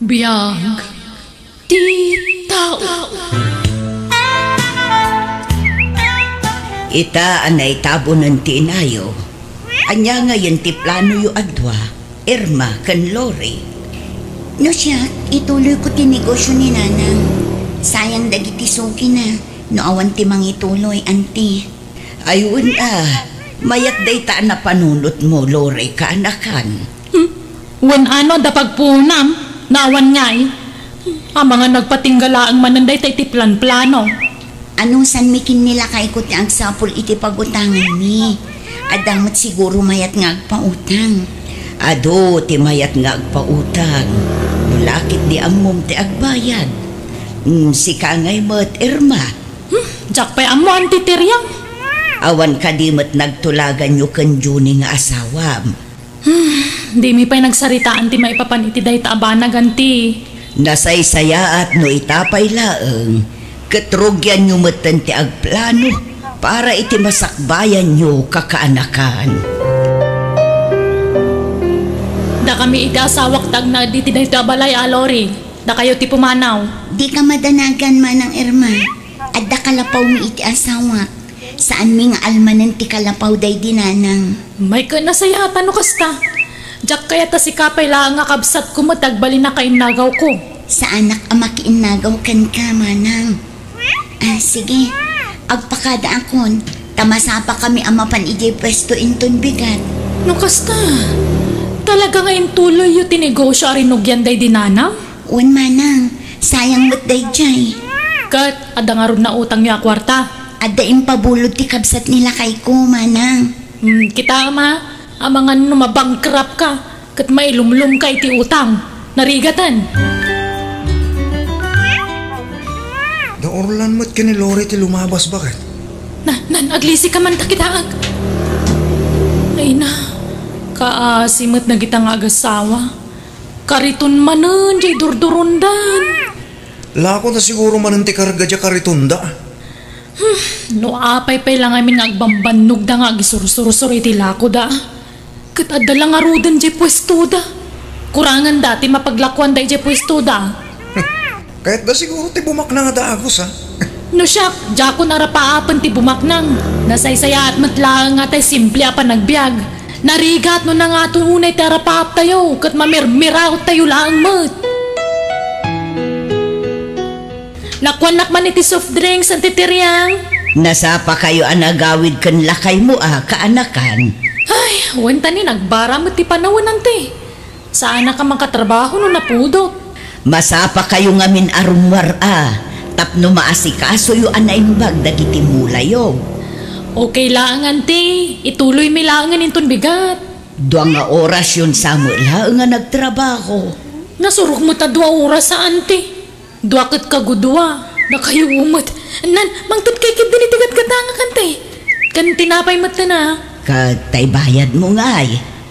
Biyag ti tao. Ita anay tabo ng tinayo. Anya ngayon ti plano yu adwa, Irma kan Lori. No siya, ituloy ko ti negosyo ni Nanang. Sayang dagiti suki na, no awan ti mangituloy, anti. Ayun mayat day ta na panunot mo, Lori, kaanakan. Wen ano da pagpunam, naawan nga'y. Ang mga nagpatinggalaang mananday tay ti plan-plano. Anong san mikin nila kay ko ti agsapol iti pagutangan mi? Adamot siguro mayat nga agpautang. Ado, ti mayat nga agpautang. Nulakit di amom ti agbayad. Si kangay mo't Irma. Jak pa'y amo antitiryang. Awan kadimot nagtulagan yu kanjuni nga asawam. Di mi pa'y nagsaritaan ti maipapan iti day taabana ganti. Nasaysaya at no itapay laeng. Katrugyan nyo matan ti agplano para iti masakbayan nyo kakaanakan. Da kami iti asawak tag na di ti day tabalay Lori. Da kayo ti pumanaw. Di ka madanagan manang Irma. At da kalapaw mi iti asawa. Saan mi nga almanan ti kalapaw day di Nanang. May ka nasayatan no kasta. Jak kaya ta si kapay lang nga kabsat ko matagbali na kainagaw ko. Sa anak ama kiinagaw kan ka manang. Sige. Agpakada akon. Tamasapa kami amapan ijay pwesto inton bigat. No kasta. Talaga ngayon tuloy yu tinegosyo arinugyan day dinana? Un manang. Sayang mo't day jay. Kat, ada nga ron na utang yu akwarta. Ada impabulod ti kabsat nila kay ko manang. Kita ama. Amangan no mabangkrap ka. Kat may lumlum ka iti utang. Narigatan. Da orlan mo't ka ni Lori ti lumabas bakit? Aglisi ka man takitaag. Ay na. Kaasimot na kitang agasawa. Kariton manan jay durdurundan. Lako na siguro mananti karga dya karitunda. No apay-pay lang amin agbambannog da nga agisurusuro iti lako da. Kat adala nga rudan jay pwesto da. Kurangan dati mapaglakwan da jay pwesto da. Kahit da siguro ti bumakna nga daagos ha. No siyak, dyan narapaapan ti bumaknang. Nasaysaya at matlaan nga tay simple pa nagbiag. Narigat no na nga tunay tarapaap tayo. Kat mamirmiraw tayo lang mat. Nakwanak man iti soft drinks ang titiryang. Nasapa kayo anagawid kan lakay mo kaanakan. Ay, wanta ni nagbara mo ti panawan ante. Saan na ka makatrabaho no napudot? Masapa kayo ngamin arumwar tapno maasikaso yu anaimbag dagiti mulayo. Okay lang ante, ituloy mi lang inton bigat. Dua nga oras yun sa mula nga nagtrabaho. Nasurok mo ta 2 oras sa ante. 2 kat kagudwa, na kayo umot. Nan, mangtod kay kid dinitigat katanga kante. Kan tinapay mo ta na. Katay bayad mo nga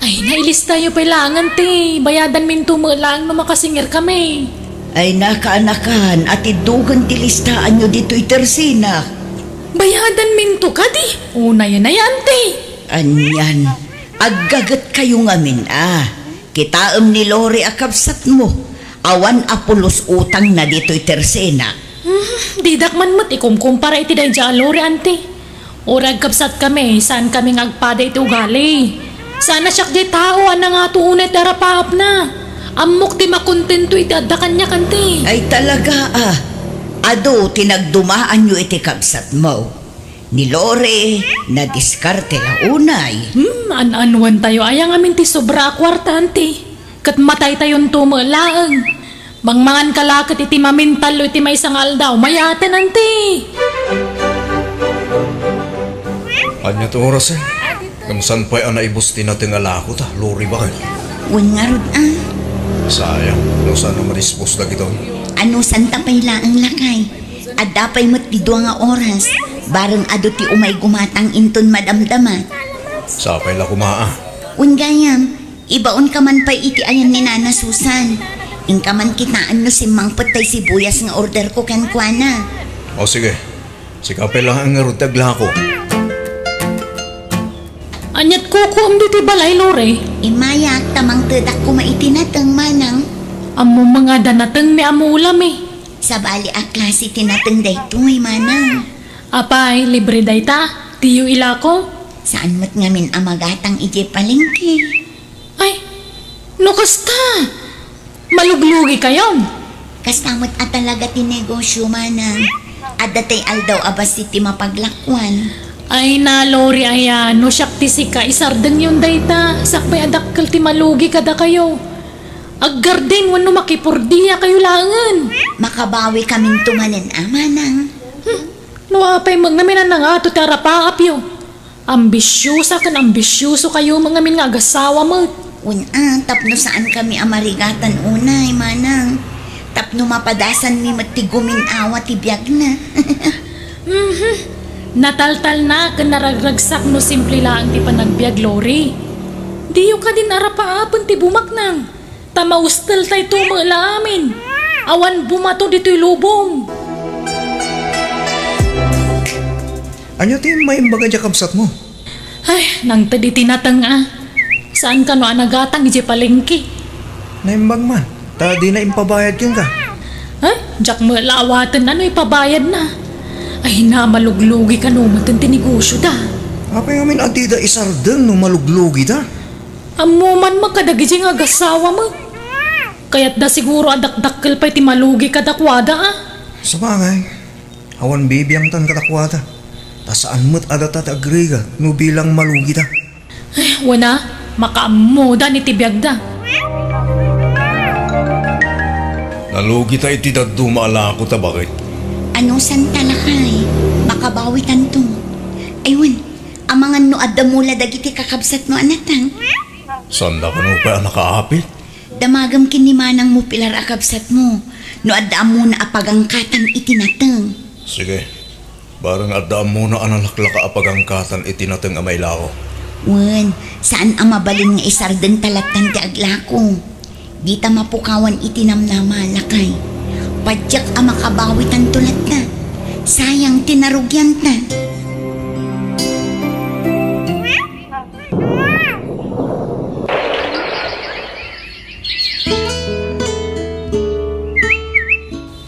Ay, nailista yu pailangan te. Bayadan minto mo lang no makasingir kami. Ay nakaanakan at idugan ti listaan nyo dito'y tersina. Bayadan minto ka di. Una yan na yan te. Anyan, aggagat kayo ngamin Kitaam ni Lori akabsat mo. Awan apulos utang na dito'y tersina. Didak man mo't ikumkumpara iti day dya Lori ante. Orag kapsat kami, saan kami ngagpada iti ugali. Sana siyak di tao na nga tuunay tarapaap na. Amok ti makontento iti adda kanya kante. Ay talaga Ado tinagdumaan nyo iti kabsat mo. Ni Lore na diskarte la unay. An-anuan tayo ayang amin ti sobra kwarta ante. Kat matay tayon tumalaang. Mangmangan kalakat iti mamintalo iti may sangal daw. Mayaten ante. Anya to oras Kamusan pa'y anaibos natin nga lako ta, Lori ba kayo? Un nga rod Sayang, no sana madispos na gito. Ano santa pay laang lakay. At dapay mo't di 2 nga oras. Barang ado ti umay gumatang inton madamdamat. Sapay la kumaa. Un gayam, ibaon ka man pa'y iti ayan ni Nana Susan. In ka man kitaan no si Mang Patay sibuyas nga order ko kan kuana. O sige, sikapay lang ang ngarutag lako. Anyat ko am diti balay Lore. Imayak tamang tedak ko maitinatang manang. Amo mga danateng mi amulam eh. Sa bali a klase tinatang daytoy manang. Apay, libre dayta. Tiyo ila ko. Saan mo't ngamin amagatang ije palengke? Ay, no kasta. Maluglugi kayon. Kastamot at talaga tinegosyo manang. At datay aldaw abas ti mapaglakwan. Ay na, Lori, ayan. No siyak ti sika. Isardeng yun dayta. Sakbay adakkel ti malugi kada kayo. Aggarden wano makipurdiya kayo langan. Makabawi kaming tumanin manang. No apay mga na nga to tarapaap yo. Ambisyosa kan ambisyoso kayo mga min nga agasawa mo. Tapno saan kami amarigatan unay manang. Tapno mapadasan mi matigumin awa ti biyag na. Nataltal na kan naragragsak no simple lang ti panagbiag, Lori. Di yung ka din arapaapon ti bumaknang. Tamaustal tayo tumala amin. Awan bumato dito'y lubong. Anya ti may imbaga dya kabsat mo? Ay, nang tadi tinatang Saan ka no anagatang ije palengke? Naimbag man. Ta di na impabayad kin ka. Ay, jak mo lawatan ipabayad na. Ay na maluglugi ka no matan tinegosyo da. Apay amin adida isardeng no maluglugi da. Amuman magkadagiji nga agasawa mo. Kaya't da siguro adakdakkel pa iti malugi kadakwada Sabagay, awan bibiyang tan kadakwada. Ta saan mo't adata ti agriga no bilang malugi da. Ay, wana, makaamuda ni tibiyag da. Nalugi ta iti daddu maalako ta bakit? Ano san talakay? Makabawi tanto. Aywan, amangan no adamula dagiti kakabsat mo anatang. Sanda ka no pa nakaapit? Damagam kinimanang mo pilar akabsat mo. No addaam mo na apagangkatan itinatang. Sige, barang addaam mo na analaklaka apagangkatan itinatang amay lao. Wan, saan ang mabalin nga isardeng talatan ti aglako? Di ta mapukawan itinam na malakay. Padyak ang makabawi tan tulat na. Sayang tinarugyan ta.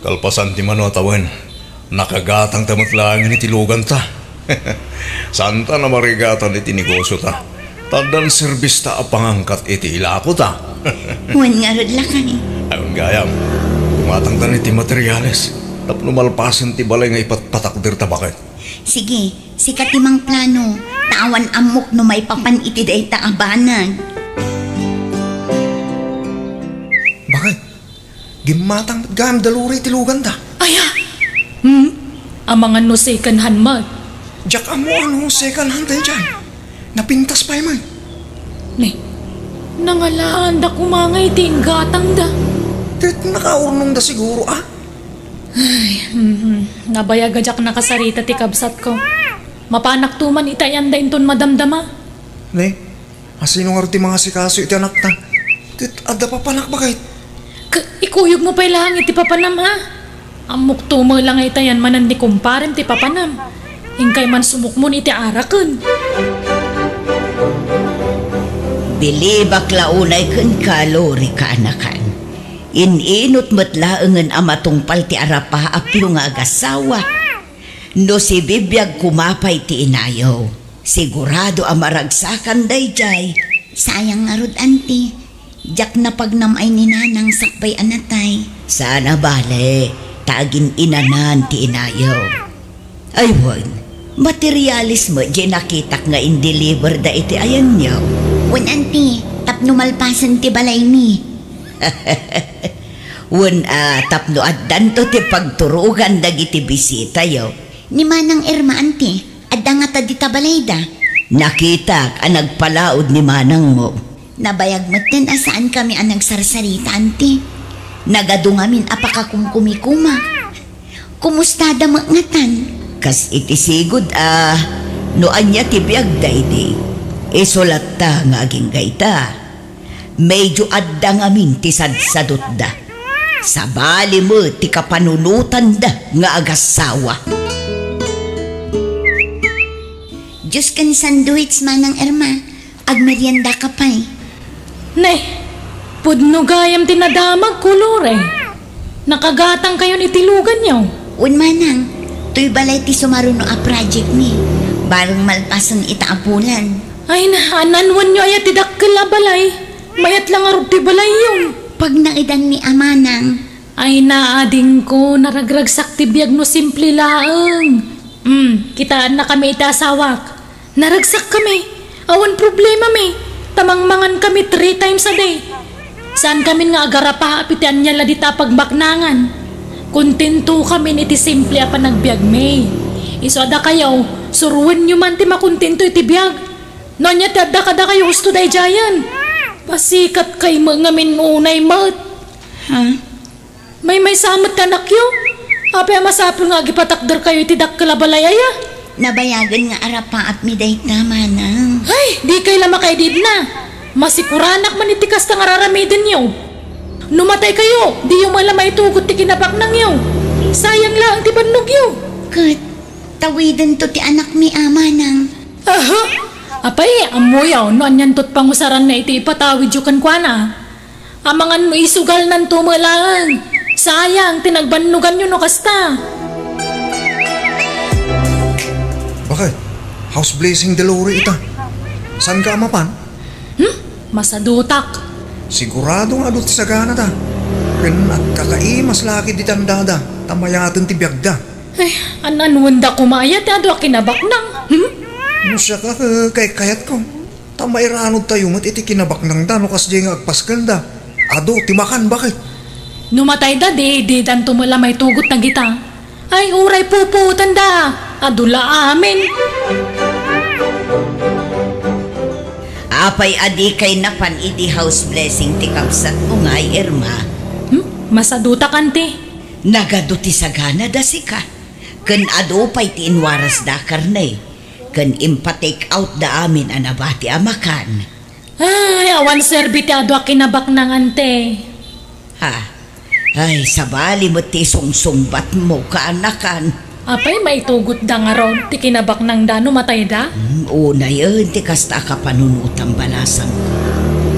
Kalpasan ti mano tawan, nakagatang tamatlaang ni tilugan ta. Santa na marigatan iti negosyo ta. Tadan serbis ta apangangkat iti ilako ta. Wan nga rod lakay. Ayun gayam, tumatang ta iti materyales. Tapno malpasan ti balay nga ipatpatakdir ta bakit. Sige, sikat timang plano. Tawan amok no may papan iti day ta abanan. Bakit? Gimatang gam daluri tilugan ta. Aya! Amangan no second hand mag. Jack amo ano second hand tayo dyan. Napintas pa man. Ne, nangalaan da kumangay tinggatang da. Tit nakaurnong da siguro Nabayaga jak nakasarita ti kabsat ko. Mapanak tuman itayan da inton madamdama. Ne, asino nga ti mga sikaso iti anak ta. Tit adda pa panak bakit? Ikuyog mo pa ilang iti papanam Amok tumo lang itayan manan di kumparem ti papanam. Hingkay man sumukmon iti araken. Dili bakla unay ken kalori ka anakan. Ininot matlaengen amatungpal ti arapa apyo nga agasawa. No si bibiyag kumapay ti inayaw. Sigurado amaragsakan dayjay. Sayang nga rod anti. Jak na pagnamay ni nanang sakbay anatay. Sana bale, tagin inanan ti inayaw. Aywan, materialis mo di nakitak nga in-deliver da iti ayan niyaw. Wan anti, tapno malpasan ti balay mi. Wan tapno addan to ti pagturugan dagiti bisita yaw. Ni manang Irma anti, adda nga ta di tabalay da. Nakitak ang nagpalaod ni manang mo. Nabayag matin asaan kami ang nagsarsarita anti. Nagadungamin apakakumkumikuma. Kumusta da magngatan? Kas iti sigud no anya ti biag daydi. Isulat ta nga aging gayta. Medyo adda ngamin ti sadsadot da. Sabali mo ti kapanunutan da nga agasawa. Diyos kan sandwich manang Irma. Agmerienda ka pa'y. Ne, Pudno gayam tinadamag kulor eh. Nakagatang kayo ni tilugan niyo. Manang, tuy balay ti sumaruno a project ni. Barang malpasan itaapulan. Ay na, ananwan niyo ay atidak balay. Mayat lang arog ti balay yun. Pag naidan mi amanang. Ay naading ko, naragragsak ti biyag no simple laang. Kitaan na kami itasawak. Naragsak kami. Awan problema mi. Tamangmangan kami 3 times a day. Saan kami nga agarapa apitian niya ladita pagbaknangan. Kontento kami iti simple apa nagbiag may. Isoada kayo, suruan nyo man ti makontento iti biyag. Nonya ti adda kada kayo gusto day jayan. Pasikat kay mga minunay mat. May samat ka nakyo. Apay masapil nga gipatakdar kayo iti dakkalabalayaya. Nabayagan nga arapa at miday manang. Ay, di kay lama kay did na. Masikuranak man iti kasta nga raramidin nyo. Numatay kayo, di yung malamay tugot ti kinabak nang yo. Sayang lang ti bannog yo. Kat, tawidan to ti anak mi amanang. Aha, apay, amoyaw, no anyan tot pangusaran na iti ipatawid yu kan kwa na. Amangan no isugal nan tumalaan. Sayang, tinagbannugan nyo no kasta. Bakit? House blazing Delore ita. Saan ka amapan? Masadutak. Sigurado nga doon ti sagana ta. Ken at kakaimas laki di tandada. Tamayatan ti biyagda. Ay, ananwanda kumaya ti ado kinabak nang. No siya ka kay kayat ko. Tamayranod tayo mat iti kinabak nang da no kas di nga agpaskal da. Ado, timakan bakit? Numatay da di dan tumala may tugot na kita. Ay, uray puputan da. Adula amin. Apay adi kay napan iti house blessing ti kapsat mo ngay Irma. Masaduta kanti. Nagado ti sagana da sika. Ken ado pay ti inwaras da karne. Ken impa-take out da amin anabati amakan. Ay, awan serbi ti ado kinabak nang ante. Ha? Ay, sabali mo ti sungsumbat mo kaanakan. Apay, may tugot da nga ron. Ti kinabak nang dano matay da? Una yun, ti kasta ka panunutang balasan ko.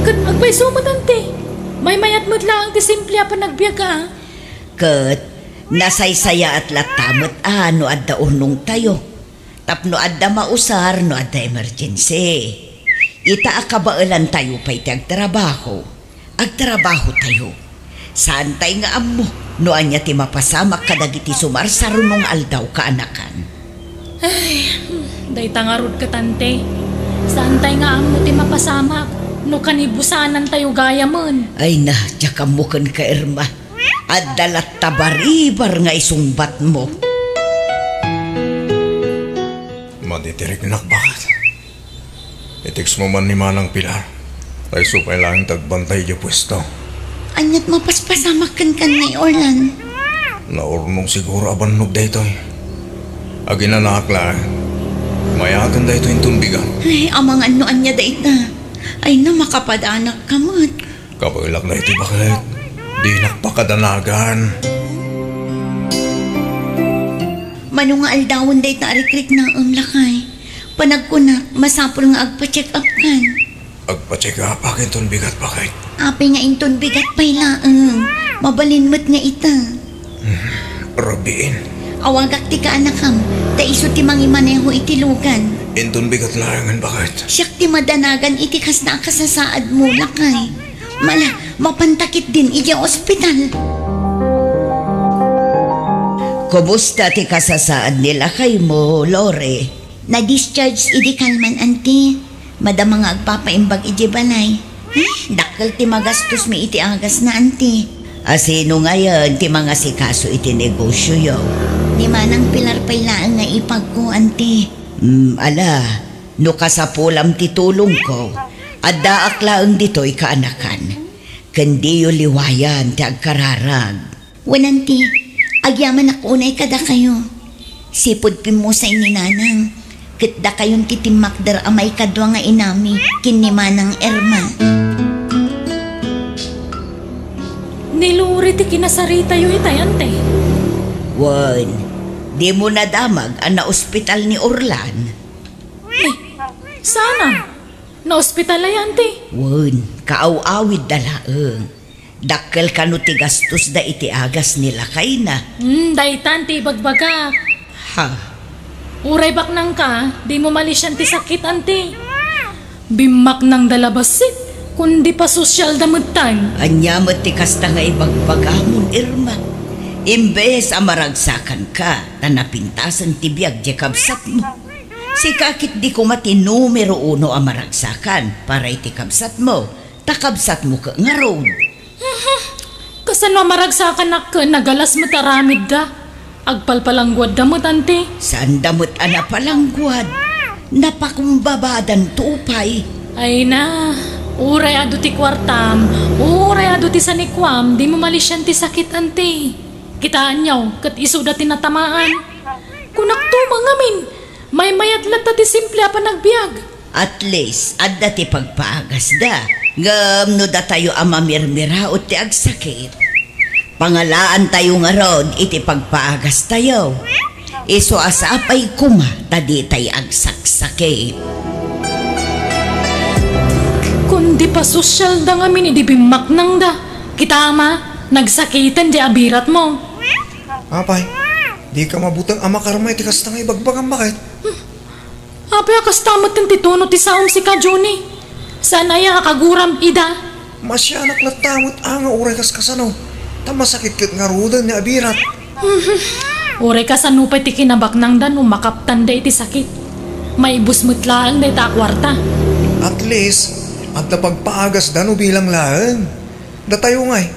Kat agpay sumot ante. May mayat mo't lang ti simple pa nagbiyaga. Kat, nasaysaya at latamot no adda unong tayo. Tapno adda mausar no adda emergency. Ita akabailan tayo pa'y ti agtrabaho. Agtrabaho tayo. Saan tayo nga amo? No anya ti mapasamak kadagiti sumarsarunong aldaw kaanakan. Ay, day tangarod ka tante. Saan tayo nga amo ti mapasamak? No kanibusanan tayo gaya mon. Ay na, tsaka mo kan ka Irma. At dalat tabaribar nga isungbat mo. Maditirik nak bakit? Itiks mo man ni Manang Pilar. Ay supay lang tagbantay di pwesto. Anyat mapaspasamak kan ngay Orlan. Naurnong siguro abannog daytoy. Aginanak lang. Mayatan daytoy yung tunbigan. Ay, amang ano anya dayta. Ay na makapadanak kamot. Kapag na ito bakit? Di nakpakadanagan. Manong nga aldawon dayta arikrik na lakay. Panagkunak, masapol nga agpa-check up kan. Agpa-check up akin tunbigat bakit? Apay nga inton bigat pa'y laang. Mabalinmat nga ita. Rabiin. Awagak ti ka anakam. Ta iso ti mangimaneho itilugan. Inton bigat layangan bakit? Siyak ti madanagan iti kas na kasasaad mo lakay. Mala, mapantakit din iya ospital. Kumusta ti kasasaad nila kay mo, Lore? Na-discharge idi kalman, auntie. Madama nga agpapaimbag iji balay. Dakal ti magastos mi iti agas na, auntie. Asino ngayon ti mga sikaso iti negosyo yo? Ni Manang Pilar pa'y laan nga ipag ko, auntie. Ala, no kasapulam ti tulong ko, adda aklaang dito'y kaanakan. Kandiyo liwayan ti agkararag. Wananti, agyaman ako unay kada kayo. Sipod pimusay ni Nanang. Kitda kayong titimakdar amay kadwa nga inami kin ni Manang Irma. Niluri ti kinasarita yu itay ante. Wan, di mo nadamag ang na-ospital ni Orlan. Sana. Na-ospital ay ante. Wan, Kaaw-awid dalaeng. Dakkel kanu ti gastos da iti agas nila kay na. Daytan ti bagbagak. Ha? Uray bak nang ka, di mo malisyan ti sakit ante. Bimak nang dalabasit, kundi pa sosyal damutan. Anya mo ti kasta nga ibagbagamon, Irma. Imbes amaragsakan ka, tanapintasan ti biyag di kabsat mo. Si kakit di ko mati numero 1 amaragsakan para iti kabsat mo. Takabsat mo ka nga road. Kasano amaragsakan na ka, nagalas mo taramid da. Agpalpalangguad damot ante. Saan damot ana palangguad? Napakumbabadan tupay. Ay na, uray ado ti kwartam, uray ado ti sanikwam, di mo malisyan ti sakit ante. Kitaan nyaw, kat iso da tinatamaan. Kunak tumang amin, may mayat lata ti simple pa nagbiag. At least, adda ti pagpaagas da. Ngam no da tayo amamirmira o ti agsakit. Pangalaan tayo nga rod, iti pagpaagas tayo. Iso asapay kuma, tadi tayo agsaksakit. Kundi pa sosyal da nga min, idibimak nang da. Kita ama, nagsakitan di abirat mo. Apay, di ka mabutang ama karmay ti kasta nga ibagbagan bakit? Apay akas tamot ng tituno ti saom si ka Johnny. Sana ya kaguram ida. Masyanak na tamot nga uray kas kasano. Tamasakit kit nga rudan ni abirat. Uray ka sa nupay ti kinabak nang dan umakaptan da iti sakit. May busmutlaan da ita kwarta. At least, at napagpaagas dano bilang laan. Datayo ngay,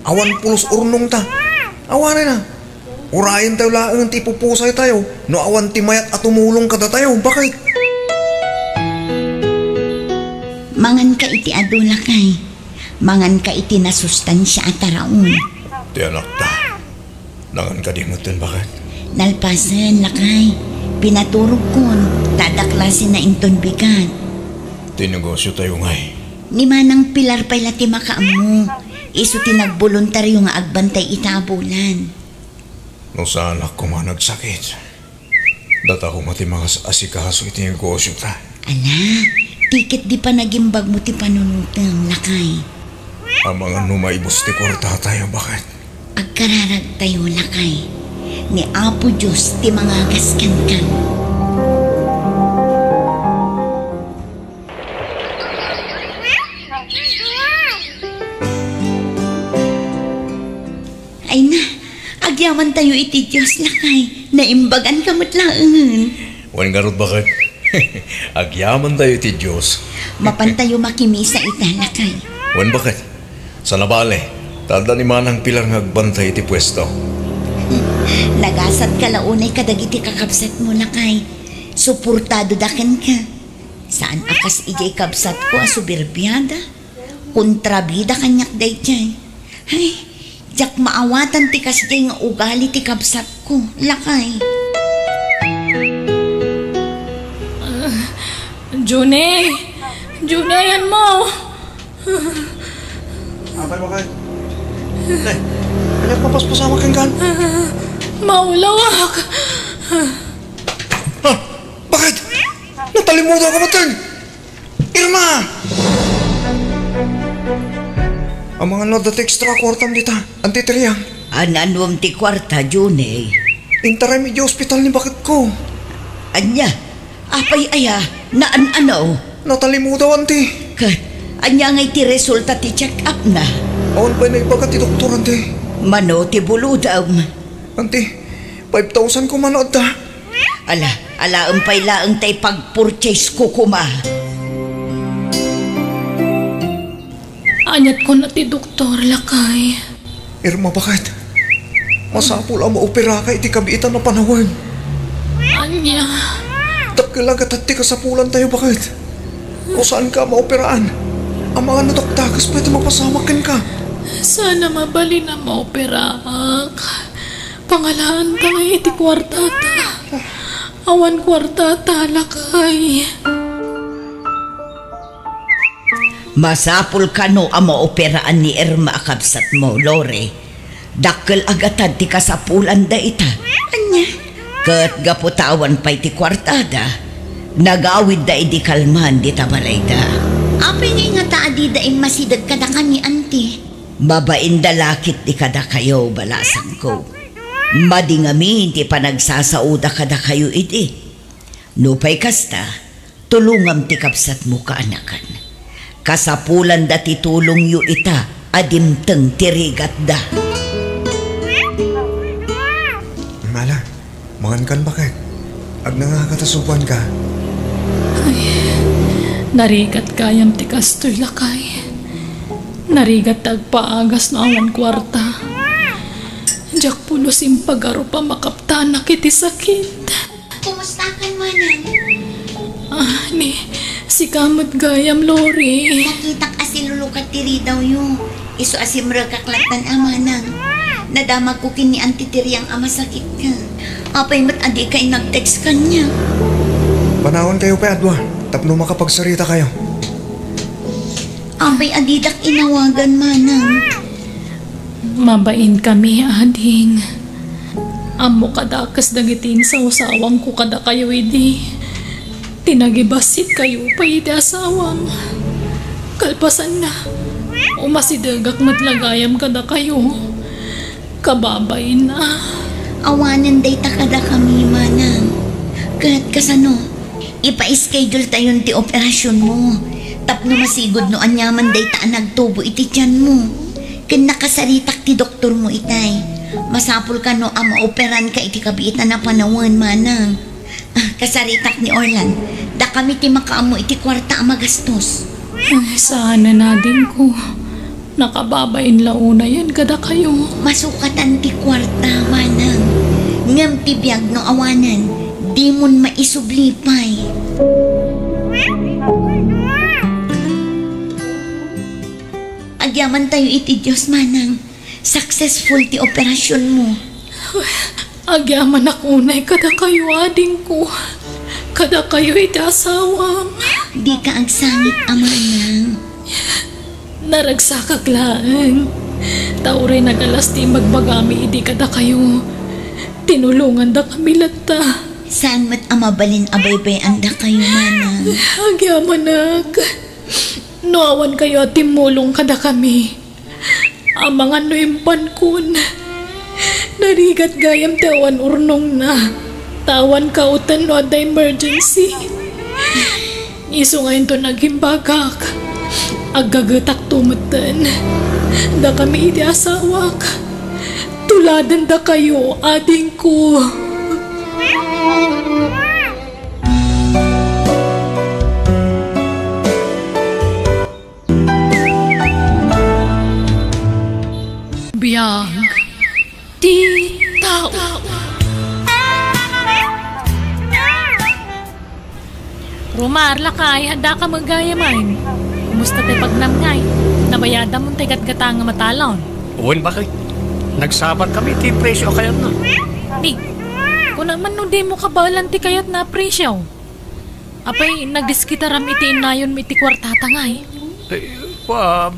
awan pulos urnong ta. Awan na. Urayin tayo laan ti pupusay tayo. No awan ti mayat at tumulong ka tayo. Bakit? Mangan ka iti adula kay. Mangan ka iti nasustansya at taraon. Ti anak ta. Nangan ka di mutin bakit? Nalpasan lakay. Pinaturog kon. Tadaklasin na inton bigat. Tinegosyo tayo ngay. Ni manang pilar pala ti makaamu. Iso tinagboluntaryo nga agbantay itabulan. No sa anak ko man nagsakit. Data ko mati mga asikaso iti negosyo ta. Ala, tikit di pa nagimbag mo ti panunutang lakay. Ang mga numaibos ti kwarta tayo bakit? Agkararag tayo lakay. Ni Apo Diyos ti mga gaskan. Ay na, agyaman tayo iti Diyos lakay. Naimbagan kamot laangan. Wan garot bakit? Agyaman tayo iti Diyos. Mapantayo makimisa ita lakay. Wan bakit? Sa nabale, tanda ni manang pilar nga agbantay iti pwesto. Nagasat ka launay kadagiti kakabsat mo lakay. Suportado daken ka. Saan akas ijay kabsat ko asubirbiyada? Kontrabida kanyak day jay. Ay, jak maawatan ti kasjay nga ugali ti kabsat ko, lakay. June, ayan mo. Apay bakit? Kanya papaspasama kang gan? Maulawak. Ha? Bakit? Natalimutan ka matern! Irma! Ang mga nodat extra kwartam dita, antitriyang. Ananwam ti kwarta, June. Intaray mi di hospital ni bakit ko. Anya, apay aya, naan-ano. Natalimutan anti. Kat, anya ngay ti resulta ti check-up na. Awan pa'y naibagat ti doktor anti. Mano ti buludam. Anti, 5,000 ko manood ta. Ala pa'y laang tay pag-purchase ko kuma. Anyat ko na ti doktor, lakay. Irma, bakit? Masapul ang maopera ka iti kabiitan na panahon. Anya. Dakilagat at ti kasapulan tayo, bakit? O saan ka maoperaan? Ang mga nadaktakas pwede magpasamakin ka. Sana mabali na maoperaak. Pangalaan ka nga iti kwartata. Awan kwartata, lakay. Masapul ka no ang maoperaan ni Irma akabsat mo, Lore. Dakkel agatad ti kasapulan da ita. Anya? Kat gaputawan pa'y ti kwartada. Nagawid da idi kalman di tabalay da. Apay ngay nga taadi daing masidag kada kani, auntie. Babain dalakit di kada kayo, balasan ko. Madingami, di pa nagsasauda kada kayo iti. Nupay kasta, tulungam ti kapsat mo kaanakan. Kasapulan dati tulong yu ita, adimteng tirigat da. Mala, mangan kan bakit? Ag nangakatasupan ka. Narigat kayam ti Castor lakay. Narigat tagpaagas no awan kwarta. Diyak pulos impagaro pa makaptanak iti sakit. Kumusta kan, manang? Ni, si kamot gayam, Lori. Nakitak asilulukat tiri daw yu. Iso asimra kaklatan amanang. Nadamag ko kini antitiri ang ama sakit ka. Apay mat adi kay nag-text kanya. Panahon kayo pa, Adwa. Tapno makapagsarita kayo. Apay adidak inawagan, manang. Mabain kami, ading. Amo kadakas dagitin sa usawang ko kada kayo, idi. Tinagibasit kayo pa iti asawang. Kalpasan na. Umasidagak matlagayam kada kayo. Kababay na. Awanan day takada kami, manang. Kahit kasano, ipa-schedule tayo ti operasyon mo. Tapno masigod no anyaman day taan nagtubo iti tiyan mo. Kin nakasaritak ti doktor mo itay. Masapul ka no ang maoperan ka iti kabiitan na panawan, manang. Kasaritak ni Orlan, da kami ti makaamo iti kwarta ang magastos. Ay, sana na din ko. Nakababain launa yan kada kayo. Masukatan ti kwarta, manang. Ngam ti biyag no awanan, di mon maisublipay. Agyaman tayo iti Diyos, manang. Successful ti operasyon mo. Agyaman akunay kada kayo, ading ko. Kada kayo iti asawang. Di ka agsangit, amanang. Naragsakaglaan. Tauray nagalas ti magbagami iti kada kayo. Tinulungan da kami lata. Saan mat amabalin abaybay anda kayo, manang. Agyamanag. Noawan kayo at timulong kada kami. Ang mga noimpan kun. Narigat gayam tawan urnong na. Tawan kautan no at emergency. Iso ngayon to naghimbagak. Agagatak tumatan. Da kami iti asawak. Tuladan da kayo, ading ko. Biyag di tao. Rumar, lakay, handa ka magayaman. Kumusta tayo pagnamngay? Nabayada mong tayo gatgatang matalon. Uwan ba kayo? Nagsabat kami, ti presyo kayat na. Di, kung naman no di mo kabalanti kayat na presyo. Apay, nagdiskitaram iti inayon mo iti kwartatangay.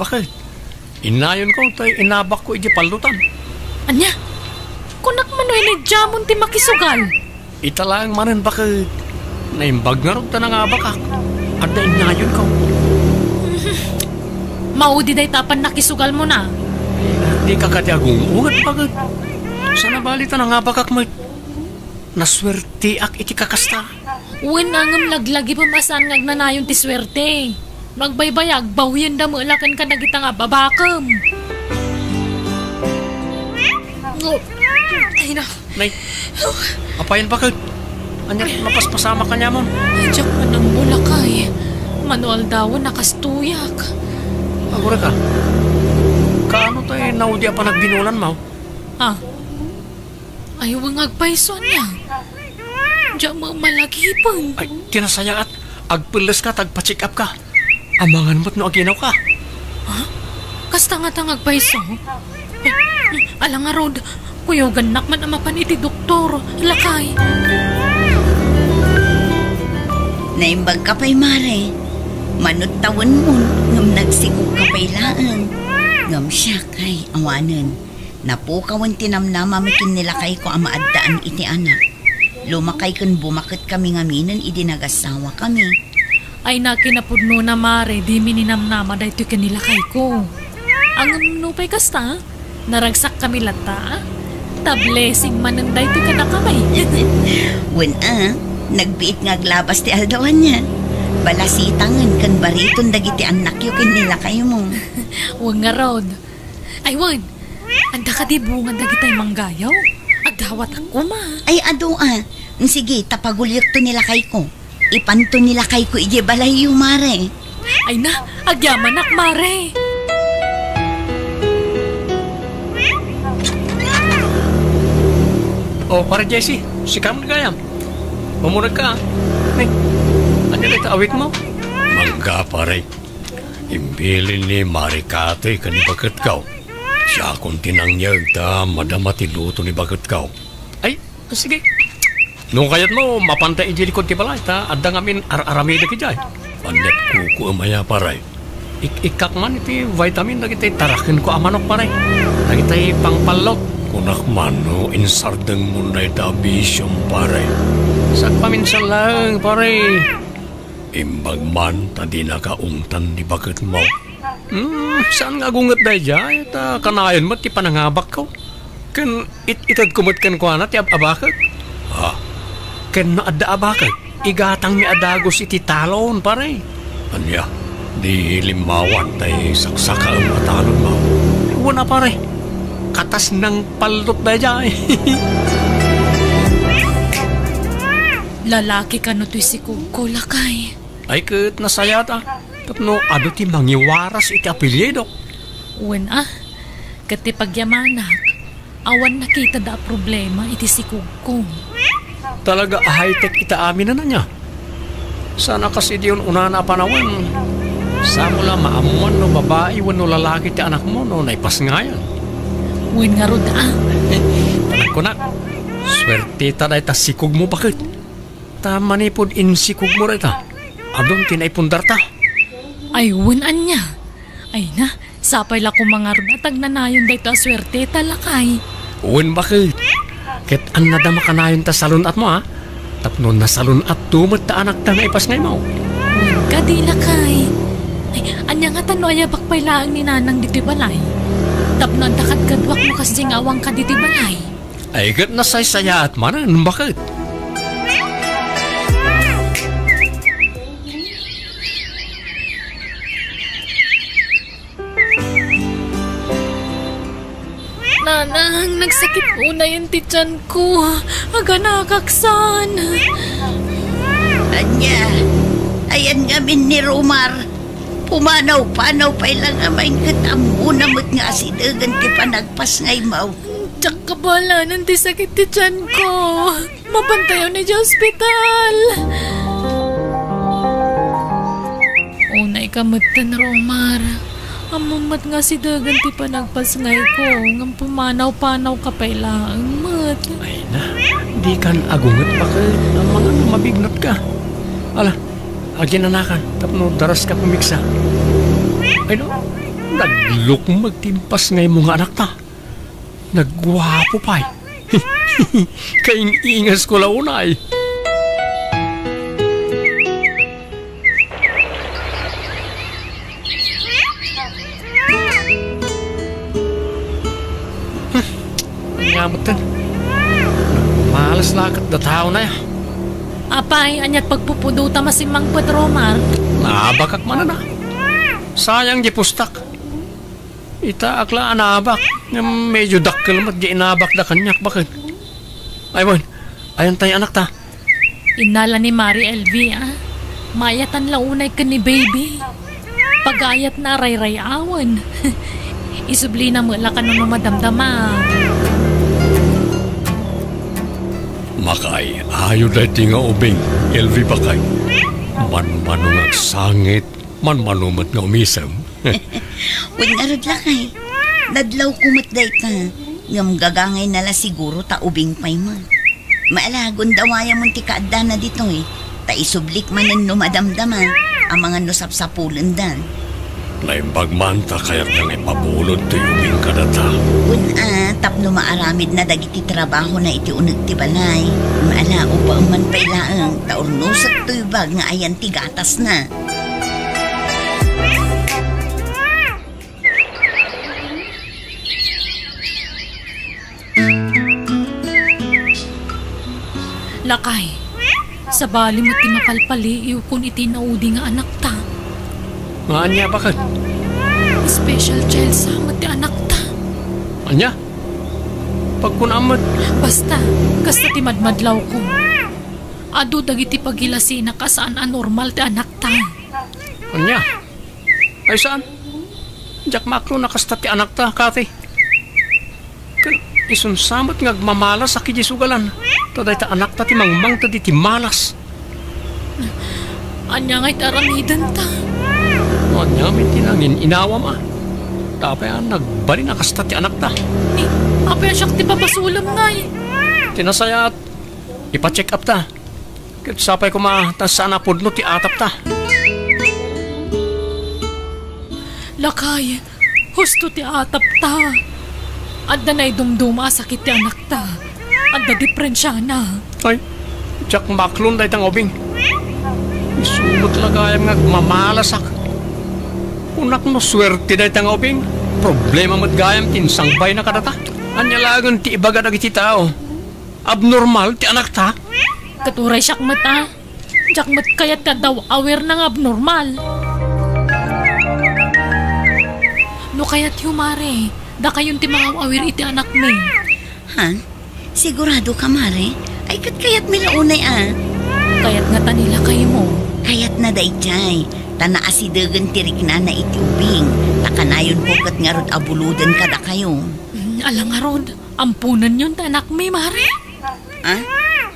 Bakit? Inayon ko, tayo inabak ko iti palutan. Anya? Kunak man no inidjamon ti makisugal. Italang manin bakit? Naimbag nga rin ta nga bakak. At na inayon ko. Maudi day tapan nakisugal mo na. Di ka katiagong ugat bakit? Sana balita na nga bakak mo. Naswerte ak iti kakasta. Uwin nangam laglagi pamasan ngag nanayon ti swerte. Magbaybayag, bawian da mo lakan ka nagita nga babakam. Ay na. Nay, apayan bakit? Anya, mapaspasama ka niya mo. Diyak man ang bulakay. Manual daw nakastuyak. Agura ka. Kaano tayo naudya pa nagbinulan mo? Ha? Ayaw ang agpaiso niya. Diyak mo malagipang. Ay, tinasaya at agpilis ka, tagpa-check up ka. Amangan mo't no aginaw ka. Ha? Kasta nga tang agpaiso? Alang nga rod, kuyogan nak man amapan iti doktor. Lakay. Naimbag ka pa'y mare. Manot tawon mo, ngam nagsikog ka pa'y laang. Ngam siya kay awanan. Napukawan tinamnama makin nila kay ko amaadaan iti anak. Lumakay kun bumakit kami ngaminan idinagasawa kami. Ay nakinapudno na mare, di mininamnama da ito kanila kay ko. Ang nupay kasta, naragsak kami lata. Ta-blessing manan da ito ka na kamay. Nagbiit nga glabas ti aldawan niya. Balasitangan kan bariton dagiti anak yu kanila kayo mo. Huwag nga rod. Ay wan, anda ka di bungan dagitay manggayaw. Agdawat ako ma. Ay sige, tapagulyak to nila kay ko. Ipanto nila kay ko ije balay yung mare. Ay na, agyaman ak mare. Oh, para Jessie, si Cam gayam. Mamunag ka. Ano ito awit mo? Mangga pare. Imbilin ni Marikate ka ni Bagat Kaw. Siya kung tinangyag ta madamati luto ni Bagat Kaw. Ay, sige. Nung kayat mo, mapantay iji likod ti balay, ta adda ngamin aramida ki jay. Pandet kuku amaya paray. Ikak man iti vitamin na kita tarakin ko amanok paray. Na kita pangpalot. Kunak mano, insardeng munay da bisyong paray. Sag paminsan lang paray. Imbag man, tadi nakaungtan di Bagat mo. Saan nga gungat da jay? Ta kanayon mo, ti panangabak ko. Kan itad kumot kan ko na, ti abakag. Ken na adda abakag, igatang ni adagos iti talon pare. Anya, di limawan tay saksaka ang matalon mo. Wala pare, katas ng palot na dyan. Lalaki ka no to'y si Kuko lakay. Ay kat nasaya ta, tapno ado ti mangiwaras iti apelyido. Wen kati pagyamanak, awan nakita da problema iti si Kuko. Talaga high-tech ita amin na niya. Sana kasi di yun una na panawan. Sa mula maamuan no babae wano lalaki ti anak mo no naipas nga yan. Uwin nga rod Talag ko na. Swerte ta na ita sikog mo bakit? Ta manipod in sikog mo rita. Adong tinaipundar ta. Ay uwin anya. Ay na, sapay la ko mga rod at agnanayon da ito swerte talakay. Uwin bakit? Ket an nadama ka na yun ta salon at mo Tapno na salon at tumot ta anak ta nga ipas ngay mo. Kadila kay. Ay, anya nga tano ay bakpay laang ni nanang dito'y balay. Tapno ang takad-kadwak mo kasi awang ka dito'y balay. Ay kat nasaysaya at manan, bakit? Nanang, nagsakit una yung tityan ko. Aga nakaksan. Anya, ayan nga min ni Romar. Pumanaw-panaw pa ilang amayin katamuna mo't nga asidagan ti panagpas ngay mau. Tsak kabala ng sakit tityan ko. Mabantayo na di hospital. Unay kamutan, Romar. Amamat nga si dagan ti panagpas ngay ko. Ngam pumanaw-panaw ka pa ilang mat. Ay na, di kan agungat bakit ang mga mabignat ka. Ala, aginanakan, tapno daras ka pumiksa. Ay no, nagluk magtimpas ngay mga anak ta. Nagwapo pa'y. Kaing ingas ko launay. Ngamutan. Malas lakat da tao na ya. Apay, anyat pagpupuduta masimang pad, Romar. Naabakak man na. Sayang di pustak. Ita akla anabak. Medyo dakkel mat di inabak da kanyak bakit. Ay bon, ayan tayo anak ta. Inala ni Mari LV Mayatan launay ka ni baby. Pagayat na ray-rayawan. Isubli na mula ka nung madamdama. Makay, ayo dati nga ubing, LV bakay. Man-manong agsangit, man-manumat nga umisam. Huwag narod lakay. Nadlaw kumatday ka. Ngam gagangay nala siguro ta ubing pay mo. Maalagon dawaya mong tikaadda na dito Ta isublik manin no madamdama ang mga nusap-sapulan dan. Naimbag man ta kaya nang ipabulod to yung kadata. Tapno maaramid na dagiti trabaho na iti uneg ti balay. Maala upa man pailaang taurnusat to bag nga ayan ti gatas na. Lakay, sa bali mo ti mapalpali kun iti naudi nga anak ta. Nga anya bakit? Special child sa ti anak ta. Anya? Pagkunamad. Basta, kasta ti madmadlaw ko. Ado dagiti pagilasi na kasaan anormal ti anak ta. Anya? Ay saan? Jack makro na kasta ti anak ta, Kati. Kan isunsamot nga agmamalas sa kijisugalan. Taday ta anak ta ti mangmang ta di ti malas. Anya nga'y taramidan ta. Anya may tinangin inawam Tapay nagbali na kasta ti anak ta. Apay siyak ti babasulam nga'y. Tinasayat. Ipa-check up ta. Kaya sapay ko sana pudno ti atap ta. Lakay, husto ti atap ta. Adda na'y dumduma sakit ti anak ta. Adda diferensya na. Ay, Jack maklon dahi tang obing. Isulot lagayam nga mamalasak. Unak no swerte dahi tang obing. Problema mat gayam tinsangbay na kadata. Anyalagan ti ibaga dagiti tao. Abnormal ti anak ta. Katuray siyak mata. Jack mat kayat ka daw aware ng abnormal. No kayat humare. Da kayon ti mga aware iti anak mi. Han? Sigurado ka, Mare? Ay, kayat milaunay Kayat nga tanila kayo mo. Kayat na dayjay. Tana asidagan tirik na iti ubing. Takanayon po kat nga rod abuludan kada kayo. Alang nga rod, ampunan yun tanak mi, Mare.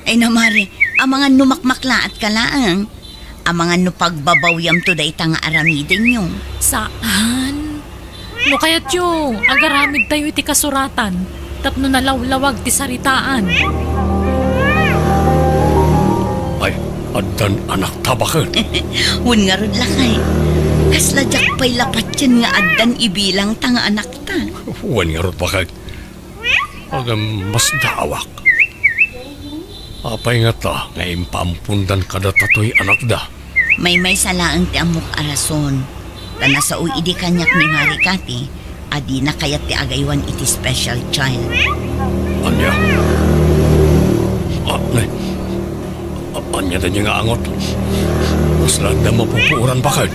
Ay na, Mare, ang mga numakmaklaat ka laang. Ang mga nupagbabawyam to day nga aramidin nyo. Saan? No kayat yung agaramid tayo iti kasuratan. Tapno nalawlawag ti saritaan. Ay, adan anak ta bakit? Hun nga rod lakay. Kasla jak pa'y lapat yan nga adan ibilang tanga anak ta. Huwan nga rod bakit? Agam mas dawak. Apay nga ta, ngayon paampundan kada tatoy anak da. May salaang ti amok arason. Tana sa uy idi kanyak ni Marikati. Adi na kayat ti agaywan iti special child. Anya? Anya na niya nga angot. Mas landa mapupuran bakit?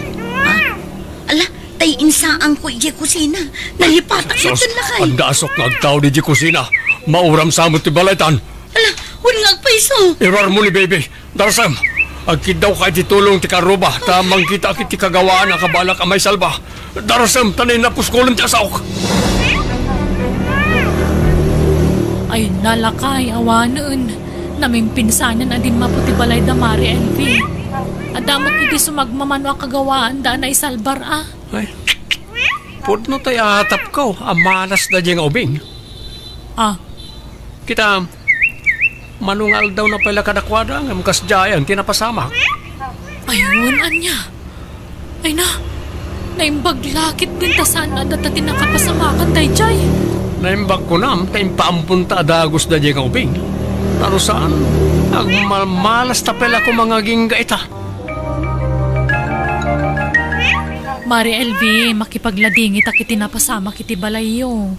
Ala, tay insaang ko iji kusina. Nalipatak ito lakay. Ang dasok nga agtaw di iji kusina. Mauram samot ti balaitan. Ala, huwag nga agpaiso. Irar mo ni baby. Darsam, agkid daw kay ti tulong ti karuba. Tamang kita akit ti kagawaan na kabalak amay salba. Darasam, tanay na puskolon ti asaok. Ay nalakay, awanan. Naming pinsanan na din maputi balay da Mari LV. Adamot hindi sumagmamano ang kagawaan da na isalbar Ay, pudno tayo atap ko. Amalas na diyang ubing. Kita, manungal daw na pala kadakwada. Ang kasdayan, tinapasamak. Ayun, anya. Ay na. Naimbag lakit din ta saan na data tinakapasamakan tayo jay. Naimbag ko nam, tayong paampunta adagos na diyang ubing. Taro saan? Agmamalas tapela ko mga gingga ita. Mari LV, makipaglading ita kiti napasama kiti balayo.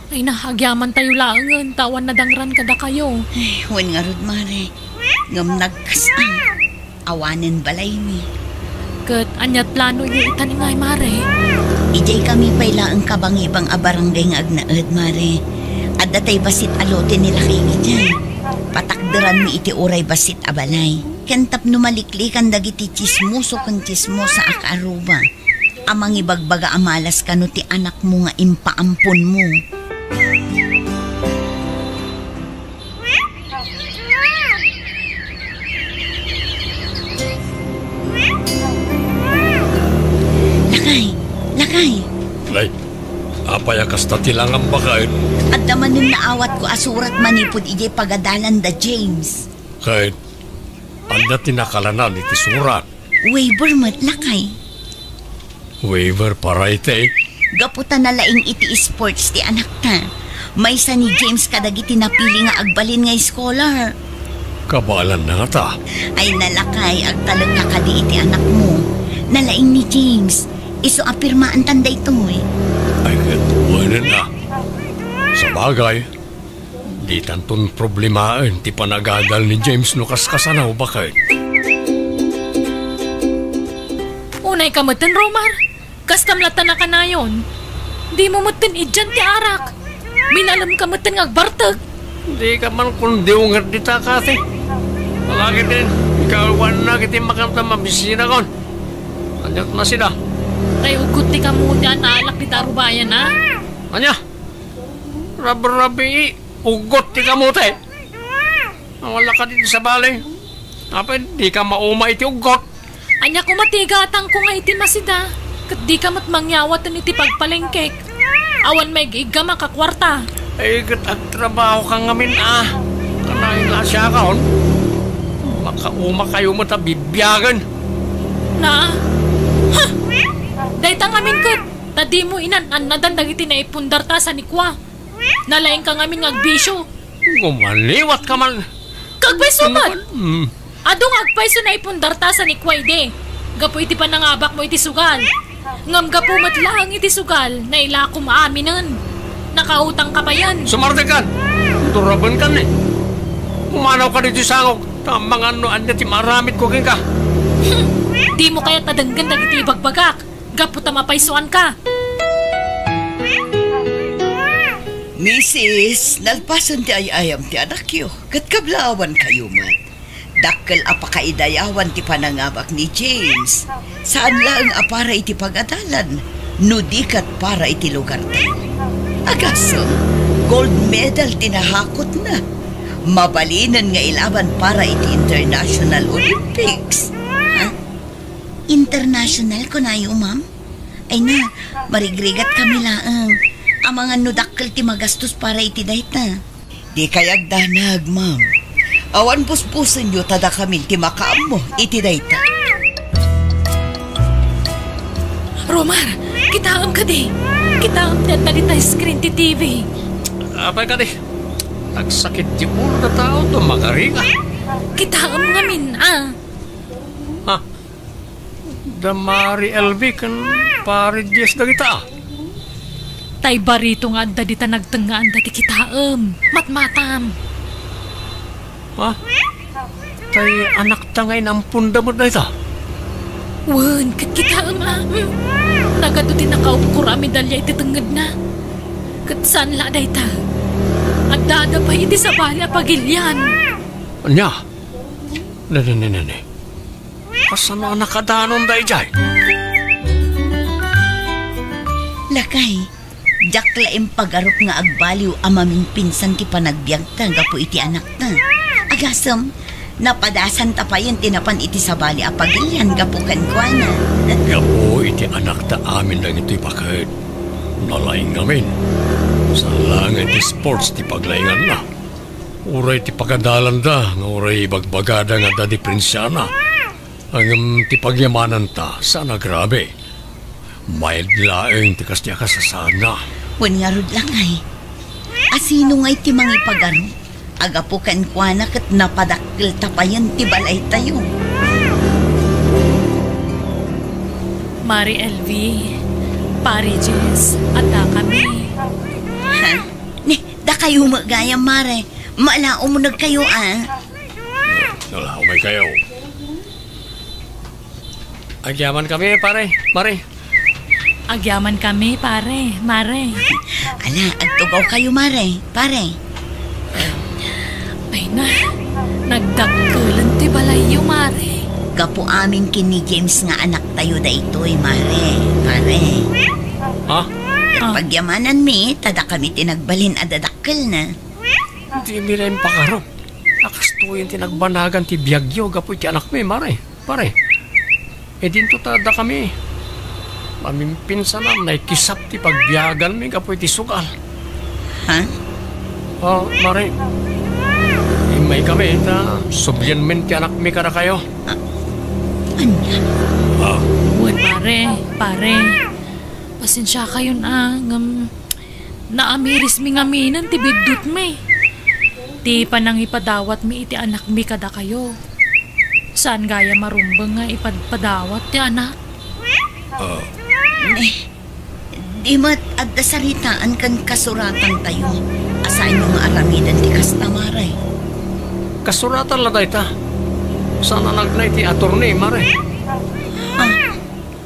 Ay nahagyaman tayo laangan, tawan na dangran kada kayo. Ay, huwag nga rod, Mare. Ngam nagkasang. Awanin balay mi. Kat anyat plano yung itanin ngay, Mare. Ijay kami payla ang kabangibang abarangay nga agnaad, Mare. At datay basit alote nila kay ijay. Patakderan mi iti uray basit abalay. Kentap numalikli kan dagiti chismoso kan chismosa akaaruba. Amang ibagbaga amalas kano ti anak mo nga impaampon mo. Lakay. Lay, apaya kasta tilangan bakain. At naman yung naawat ko asurat manipod ijay pagadalan da James. Kahit, anda tinakalanan iti surat. Waiver mat lakay. Waiver paray te. Gaputa na laing iti sports ti anak ta. May sa ni James kadagiti napili nga agbalin nga scholar. Kabalan na nga ta. Ay nalakay agtalag na kadi iti anak mo. Nalaing ni James. Iso apirmaan tanda ito eh. Ay katuwanan na. Sa bagay, di tanton problemaen ti panagagal ni James no kaskasanaw bakit. Unay ka matan, Romar. Kastamlatan na ka na yun. Di mo matan idyan ti arak. Minalam ka matan ngagbartag. Di ka man kundiungat di takate. Malaki din, ikawan na kiti makanta mabisina kon. Anyat na sila. Kay ugot ti kamuti at alak ti tarubayan, ha? Anya? Rabi-rabi, ugot ti kamote. Wala ka dito sa balay. Apay, di ka mauma iti ugot. Anya ko matigatang ko nga iti masida. Kat di ka matmangyawatan iti pagpalengkek. Awan may giga makakwarta. Ay, kat agtrabaho ka ngamin Kanayin na siya ka hon. Makauma kayo matabibyagan. Na? Ha? Dayta ngamin kat. Tadi mo inan-an na dandagiti na ipundar ta sa nikwa. Nalaing ka ngamin ngagbisyo. Gumaliwat ka man. Kagpaiso man? Adong agpaiso na ipundar ta sa nikwa ide. Gapo iti panangabak mo iti sugal. Ngam gapo matlang iti sugal na ila ko maaminan. Nakautang ka pa yan. Sumardekan. Turaban ka eh. Umanaw ka dito sa angok. Tamang ano anya ti maramit ko ka. Di mo kaya tadanggan na iti bagbagak. Gapo tamapaisuan ka. Mrs., nalpasan ti ayayam ti anak yo. Kat kablawan kayo man. Dakkel apakaidayawan ti panangabak ni James. Saan lang apara iti pagadalan? Nudikat para iti lugar tayo. Agaso, gold medal tinahakot na. Mabalinan nga ilaban para iti International Olympics. Ha? International ko na yun, ma'am? Ay na, marigrigat kami laang. Ang mga nudakkel ti magastos para iti dayta. Di kayag danag, ma'am. Awan puspusan nyo tada kami ti makaam mo iti dayta. Romar, kitaam ka di. Kitaam na talita screen ti TV. Apay ka di. Nagsakit di ulo na tao to makariga. Kitaam ngamin, Ha? Damari LV kan pari Diyos na kita Tay barito nga anda dita nagtengaan dati kitaam. Matmatam. Ha? Tay anak tangay ng punda mo na ito. Wan, kitaam Nagado din nakaukur ami dalya iti tenged na. Kat saan la dayta? Agdada pa iti sa balya pagilyan. Anya? Nene. Asan na nakadanon day jay? Lakay, jaklaim pagarok nga agbaliw amaming pinsan ti panagbiag ta gapo iti anak ta. Agasam, napadasan tapayan tinapan iti sabali apagilyan gapo kankwana. Gapo iti anak ta amin lang ito'y bakit. Nalaing ngamin. Sa langit ti sports ti paglaingan na. Uray ti pagadalan da, nga uray bagbagada nga da di prinsyana. Ang ti pagyamanan ta, sana grabe. Mild laeng ti kastya kasasana. Wan nga rod lang ay. Asino nga'y ti mangi pagaro? Agapo kankwana kat napadakil tapayan ti balay tayo. Mari LV, Pari Jess, at kami. Ha? Ne, da kayo magaya, Mare. Malao mo nagkayo, Wala, umay kayo. Agyaman kami, pare. Mare. Agyaman kami, pare. Mare. Ala, agtugaw kayo, Mare. Pare. Ay na, nagdakkulan ti balayo, Mare. Gapo amin kin ni James nga anak tayo da ito'y, Mare. Pare. Ha? Pagyamanan mi, tada kami tinagbalin adadakkel na. Hindi mi rin pakarop. Nakastuyin tinagbanagan ti biyagyo. Gapoy ti anak mi, Mare. Pare. Dinto tada kami. Pamimpinsan na, naikisap ti pagbiyagan mi. Gapoy ti sugal. Ha? Mare. Imay kami, subyan min ti anak mi kada kayo. Anya? Wan, Mare. Pare. Pasensya kayo na. Naamiris mi ngaminan ti bigdut mi. Ti panang ipadawat mi iti anak mi kada kayo. Saan gaya marumbang nga ipadpadawat ti anak? Di mat adda saritaan kan kasuratan tayo. Asain yung aramidan ti kastamaray. Kasuratan la day ta. Sana nagnay ti attorney, mare.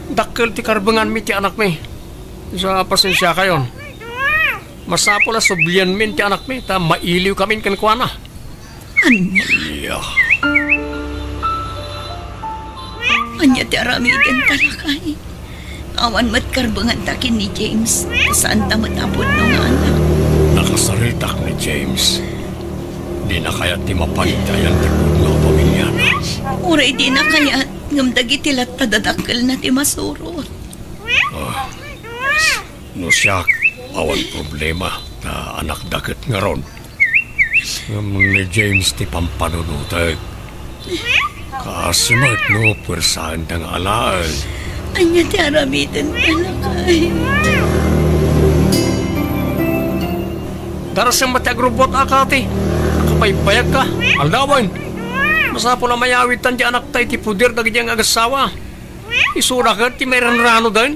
Dakkel ti karbangan mi ti anak mi. Sa pasensya kayon. Masapo la sublian min ti anak mi. Ta mailiw kamin kan kuana. Anya? Yeah. Anya ti aramidan talakay. Awan mat karbangan takin ni James. Saan ta matapod no nga anak? Nakasaritak ni James. Di na kaya ti mapanitayan ti pudno pamilya na. Uray di na kaya ngamdagi tilat tadadakkel na ti masurot. No siya, awan problema na anak dagat nga ron. Ni James ti pampanunutag. Kaasimat no, pwersaan ng alaan. Anya ti aramidan talakay. Daras yung matiagrobot akati. Nakapaypayag ka, aldawan. Masapo na mayawitan di anak tayo ti puder na ganyang agasawa. Isura ka ti mayroon rano din.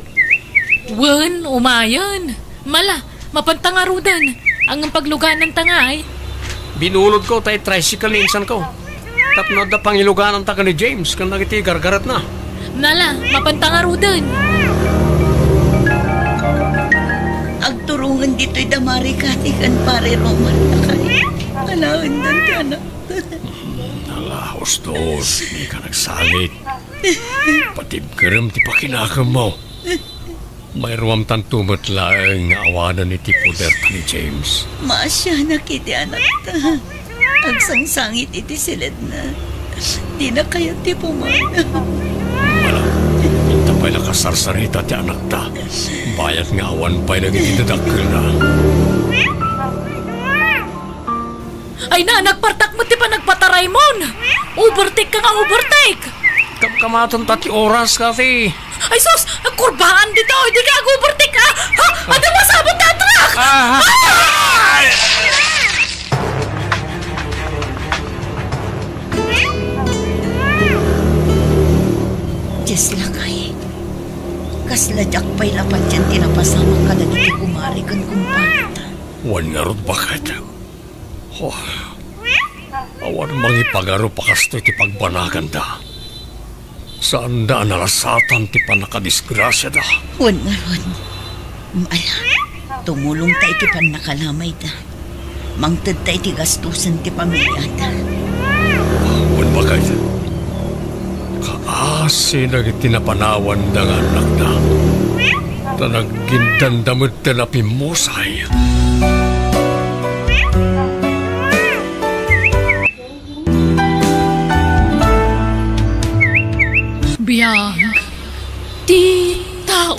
Wen, umayan. Mala, mapantangarudan. Ang pagluganan tangay. Binulod ko tayo tricycle ni insan ko. Tapno da pangiluganan ta ka ni James kan nagiti gargarat na. Nala, mapantangarudan. Agturungan dito'y damari kati kan pare Roman takay. Alaon doon ti anak. Nalahos doon, hindi ka nagsangit. Patibkaram ti pakinakam mo. Mayroong tantumot lang nga awanan ni Tipoder ni James. Maasya na kiti anak ta. Agsangsangit iti silid na. Di na kaya ti pumana. Wala, hindi pa'y nakasarsarita ti anak ta. Bayat nga awan pa'y nagigidadakil na. Ay na, nagpartak mo ti pa nagpataray mon. Overtake ka nga, overtake. Kamatan tati oras kasi. Ay sus, nagkurbaan dito. Hindi ka overtake ha. Ha? Ano masabot na truck? Diyos lakay. Kasladyak pa'y lapat yan tinapasama ka na dito kumari kan kumpanta. Wan nga ron bakit? Awan mangipagaro pakasto iti pagbanagan da. Saan da nalasatan ti panakadisgrasya da? Wan nga ron. Ala, tumulong ta iti panakalamay da. Mangtad ta iti gastusan ti pamilya da. Wan bakit? Kaasi nagiti napanawan da nga anak da. Tanagindandamot ta na pimusay. Biyang ti tao.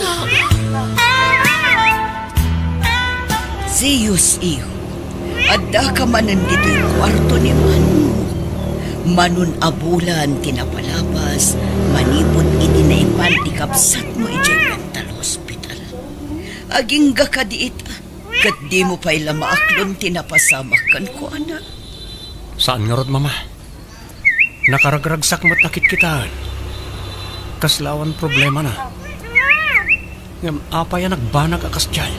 Zeus iyo, adda ka manan dito'y kwarto ni Manun abulan tinapalabas, manipot iti naipan ti kapsat mo iti mental hospital. Aging ga ka diit, kat di mo pa'y lamaaklon tinapasamak kan ko, anak. Saan nga rod, mama? Nakaragragsak mo't nakit kita. Kaslawan problema na. Ngam apa yan nagbanag akas dyan.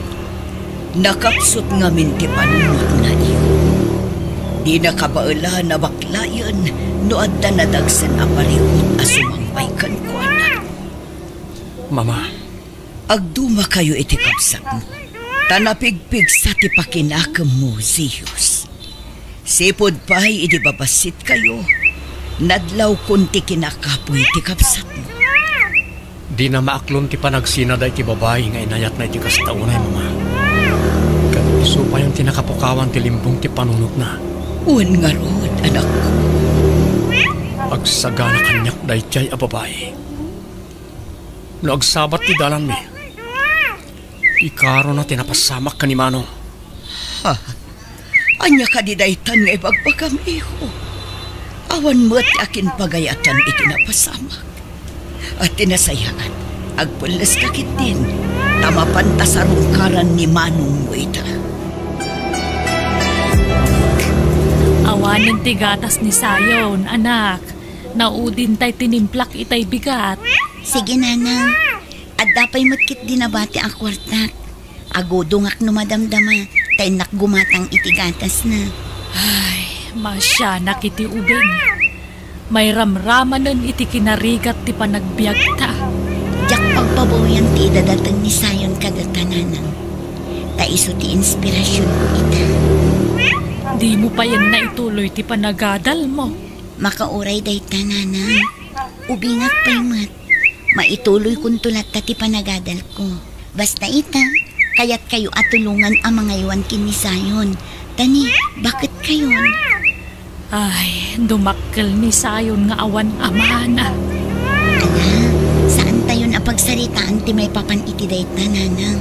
Nakapsot nga minti panunod na iyo. Di nakabaala na baklayan no adda nadagsan aparihot asumambay kan ko, anak. Mama. Agduma kayo iti kapsat mo. Tanapigpig sa ti pakinakam mo, Zeus. Sipod pa'y iti babasit kayo. Nadlaw kunti kinakapoy iti kapsat mo. Di na maaklon ti panagsinada iti babae nga inayat na iti kastaunay, mama. Iso pa yung tinakapukawan ti limbong ti panunot na. Uwan nga rod, anak ko. Agsagana kanyak dahi tiyay a babae. No agsabat ti dalan mi. Ikaro na tinapasamak ka ni Manong. Ha? Anya ka di daytan nga ipagpagamiho. Awan mo't akin pagayatan itinapasamak. At tinasayaan, agpulas kakit din, tamapanta sa rungkaran ni Manong mo ita. Awanin ti gatas ni Sayon, anak. Naudin tay tinimplak itay bigat. Sige, nanang. At dapay matkit dinabati ang kwartak. Agodongak no madamdama, tay nakgumatang itigatas na. Ay, masya nakiti ubing. May ramramanan iti kinarigat ti panagbiag ta. Jak pagpabawayan ti idadatang ni Sayon kadatananang. Ta iso ti inspirasyon ko ita. Di mo pa yan na ituloy ti panagadal mo. Makauray day tananang. Ubingak pa'y mat. Maituloy kong tulat ta ti panagadal ko. Basta ita, kaya't kayo atulungan ang mga iwan kini Sayon. Tani, bakit kayon? Ay, dumakkel ni Sayon nga awan amana. Ala, saan tayo na pagsaritaan ti may papan iti day tananang?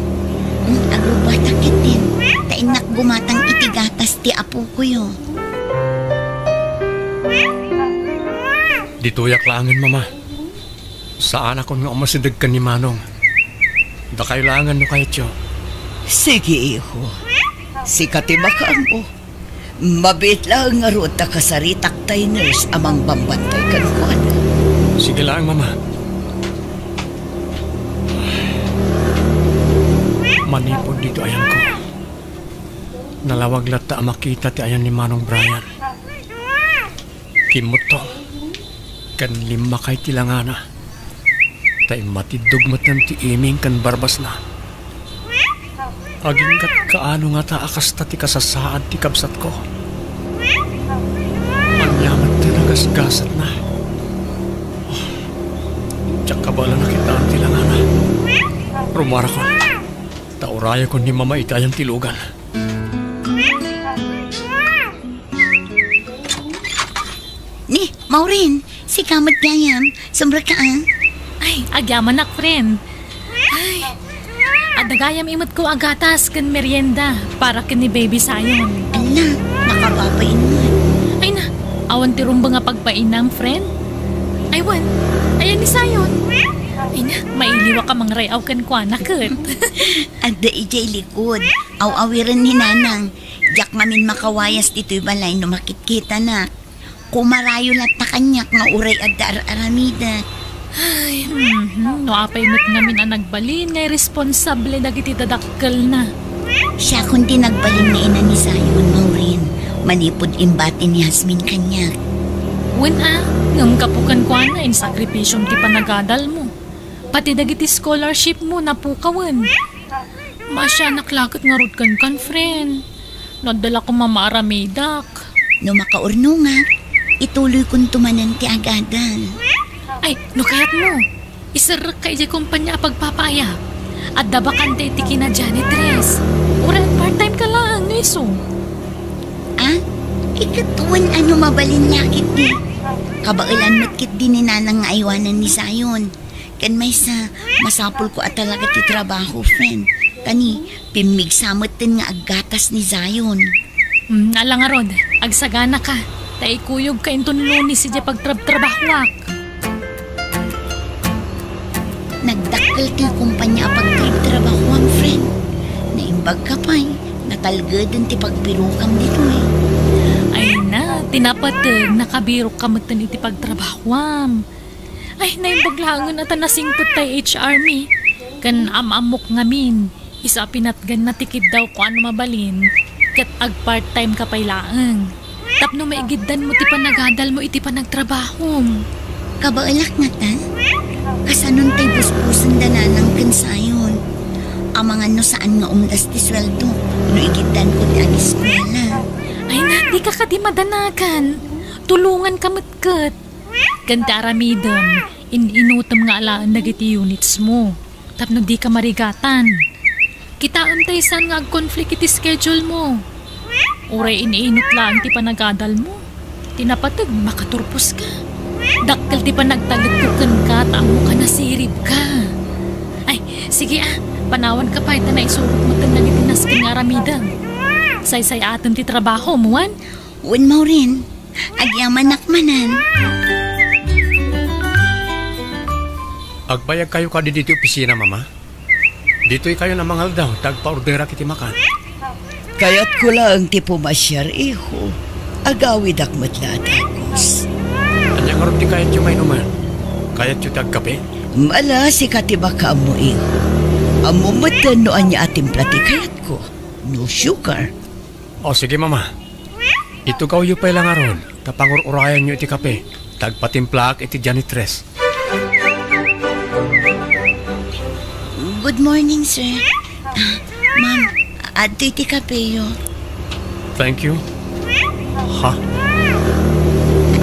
Agubatakit din. Tainak gumatang itigatas ti apo ko yo. Dituyak langin, mama. Saan ako nga umasidag ka ni Manong? Da kailangan no kahit yo. Sige, iho. Sikatimakaan mo. Mabit lang nga ruta kasaritak tay nurse amang bambantay kanukuan. Sige lang, mama. Manipod dito ayan ko. Nalawag lata makita ti ayan ni Manong Brian. Kimutong. Kan lima kay tilangana. Tay matidugmat ng ti iming kan barbas na. Aging kat kaano nga ta akas ta ti kasasaad ti kabsat ko. Anyaman ti nagasgasat na. Tiyak kabala na kita ang tilangana. Rumara ko. Tauraya ko ni mama itayang tilugan. Ni, Maureen, si Kamat Gayam, sombra ka ang? Ay, agyaman nak, friend. Ay, adagayam imot ko agatas kan merienda para kan ni baby Sayon. Ala, nakapapain mo. Ay na, awan ti rumba nga pagpainam, friend. Ay, wan, ayan ni Sayon. Ay na, mailiwa ka mang rayaw kan kwa nakit. Agda ijay likod, aw-awiran ni Nanang. Jak mamin makawayas dito'y balay no makitkita na. Kumarayo lat na kanyak nga uray adda aramida. Ay, no apay mo't namin ang nagbalin ngay responsable dagiti dadakkel na. Siya kundi nagbalin na ina ni Sayon, Maureen. Manipod imbati ni Hasmin kanyak. Wen ngam kapukan kwa na in sakripisyong ti panagadal mo. Pati dagiti scholarship mo napukawan. Masya naklakot nga rod kan friend. Nadala ko mamaramedak. No makaurno nga, ituloy kong tumanan ti agadan. Ay, no kayat mo. Isarak ka ijay kumpanya pagpapaya. At dabakante ti kina janitress. Ura part-time ka lang, iso. Ah? Ikatuan ano mabalin lakit di. Kabailan matkit din ni Nanang nga aywanan ni Sayon. Kan may sa masapol ko at talaga ti trabaho, friend. Tani, pimigsamot din nga aggatas ni Sayon. Alang nga rod, agsagana ka. Tay kuyog ka inton lunis si pagtrabahwak. Nagdakkel ti kumpanya pagtrabaho ang friend. Naimbag ka pa'y, natalgadan ti pagpirukam dito eh. Ay na, tinapatag, nakabiro ka matan iti pagtrabahwam. Ay, naimbaglangan at nasingpot tay HR me. Kan amamok ngamin, isa pinatgan na tikid daw ko ano mabalin, kat ag part-time ka pailaang. Tapno maigiddan mo ti panagadal mo iti panagtrabahom. Kabaalak nga ta? Kasanon tay busbusan dananang kansayon. Amangan no saan nga umdas ti sweldo, no igiddan ko ti ag-eskwela. Ay na, di ka di madanakan. Tulungan ka matkat. Ganda aramidam, inutam nga alaan dagiti units mo. Tapno di ka marigatan. Kita antay saan nga ag-conflict iti schedule mo. Uray iniinot lang ti panagadal mo. Tinapatag, makaturpos ka. Dakkel ti panagtalagkukan ka, tamo ka nasirib ka. Ay, sige panawan ka pa ita na isurot mo tan nang itinas ka nga aramidam. Say-say aton ti trabaho mo, wan? Wen mo rin, agyaman nakmanan. Agbayag kayo ka dito opisina, mama. Dito'y kayo na mangal daw, tagpa-ordera kiti makan. Kaya't ko lang ti pumasyar, iho. Agawid akmat latagos. Anya nga rin di kayat yung may numan. Kayat yung tagkape? Mala si katibaka mo, iho. Amumatan no anya ating plati kayat ko. No sugar. O sige, mama. Ito kaw yung pala nga ron. Tapangur-urayan nyo iti kape. Tagpatimplak iti janitress. Good morning, sir. Ma'am, adto iti kapeyo. Thank you. Ha?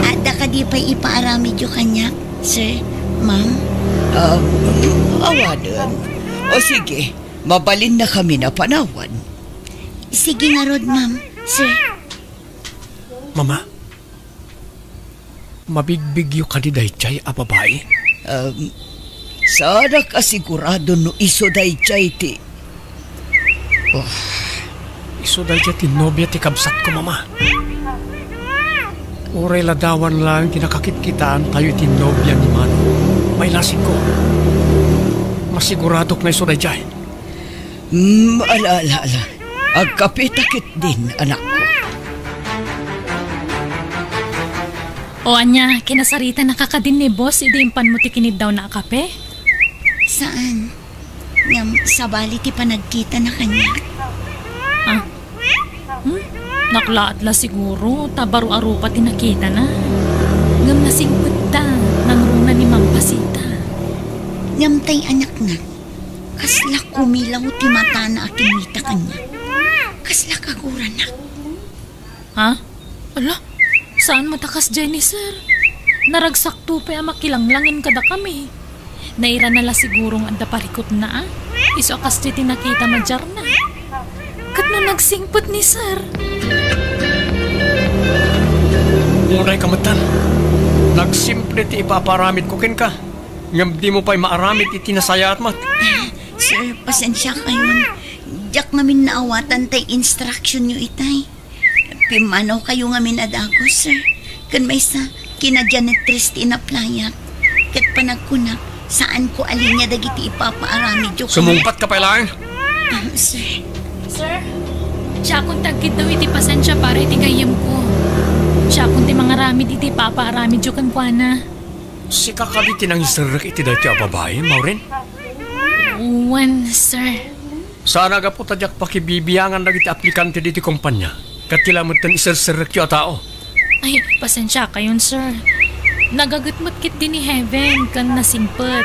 Ada ka di pa ipaaramid yung kanya, sir, ma'am? Awanan. O sige, mabalin na kami na panawan. Sige nga, Rod, ma'am, sir. Mama, mabigbig yung kaniday chay a babae? Sana kasigurado no iso day chay ti. Iso dahil ti nobya ti kabsat ko, mama. Uray ladawan lang kinakakit-kitaan tayo ti nobya ni Mano. May lasing ko. Masiguradok na iso dahil chay. Ala. Agkapitakit din, anak ko. O anya, kinasarita nakakadin ni boss, idimpan mo tikinid daw na kape? Saan? Ngam, sa bali ti panagkita na kanya. Naklaat la siguro, tabaru-aro pa tinakita na. Ngam nasingput ta, nangruna ni Mampasita. Ngam tay anak na. Kasla kumilaw ti mata na akinita kanya. Kasla kagura na. Ha? Ala, saan matakas Jenny, sir? Naragsakto pa makilanglangin kada kami. Naira nala sigurong anda parikot na Iso akas ti tinakita madjar na. Kat no nagsingpot ni sir. Muray kamatan. Nagsimple ti ipaparamid ko ken ka. Ngam di mo pa'y maaramid iti nasayat mo. Sir, pasensya kayon. Diyak ngamin naawatan tay instruction nyo itay. Pimanaw kayo ngamin adagos, sir. Kan may sa kinadjanitrist inaplayat. Kat panagkunak, saan ko alin niya dagiti ipapaaramid yung... Sumungpat ka pa lang? Sir. Sir, siya kung tagkit daw iti pasensya para iti gayam ko. Siya kung ti mga ramid iti papaaramid yung kankwana. Si kakabiti nang isarrak iti dati a babae, Maureen? Uwan, sir. Sana ga po tadyak pakibibiyangan nagiti aplikante diti kumpanya. Katilamot tan isarsarak yung tao. Ay, pasensya kayon, sir. Nagagatmat kit din ni Heaven kan nasingpet.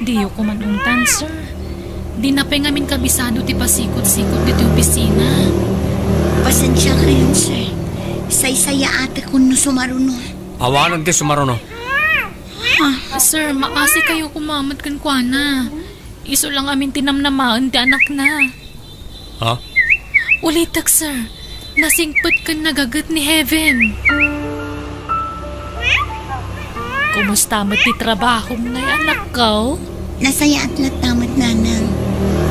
Diyo ko manuntan, sir. Di na pa ngamin kabisado ti pasikot-sikot dito opisina. Pasensya kayon, sir. Say-saya ate ko no sumaruno. Awanan ti sumaruno. Sir, maasi kayo kumamat kan kuana. Iso lang amin tinamnamaan ti anak na. Ha? Ulitak, sir. Nasingpet kan nagagat ni Heaven. Kumusta mo ti trabaho mo na anak ko? Nasaya at latamat nanang.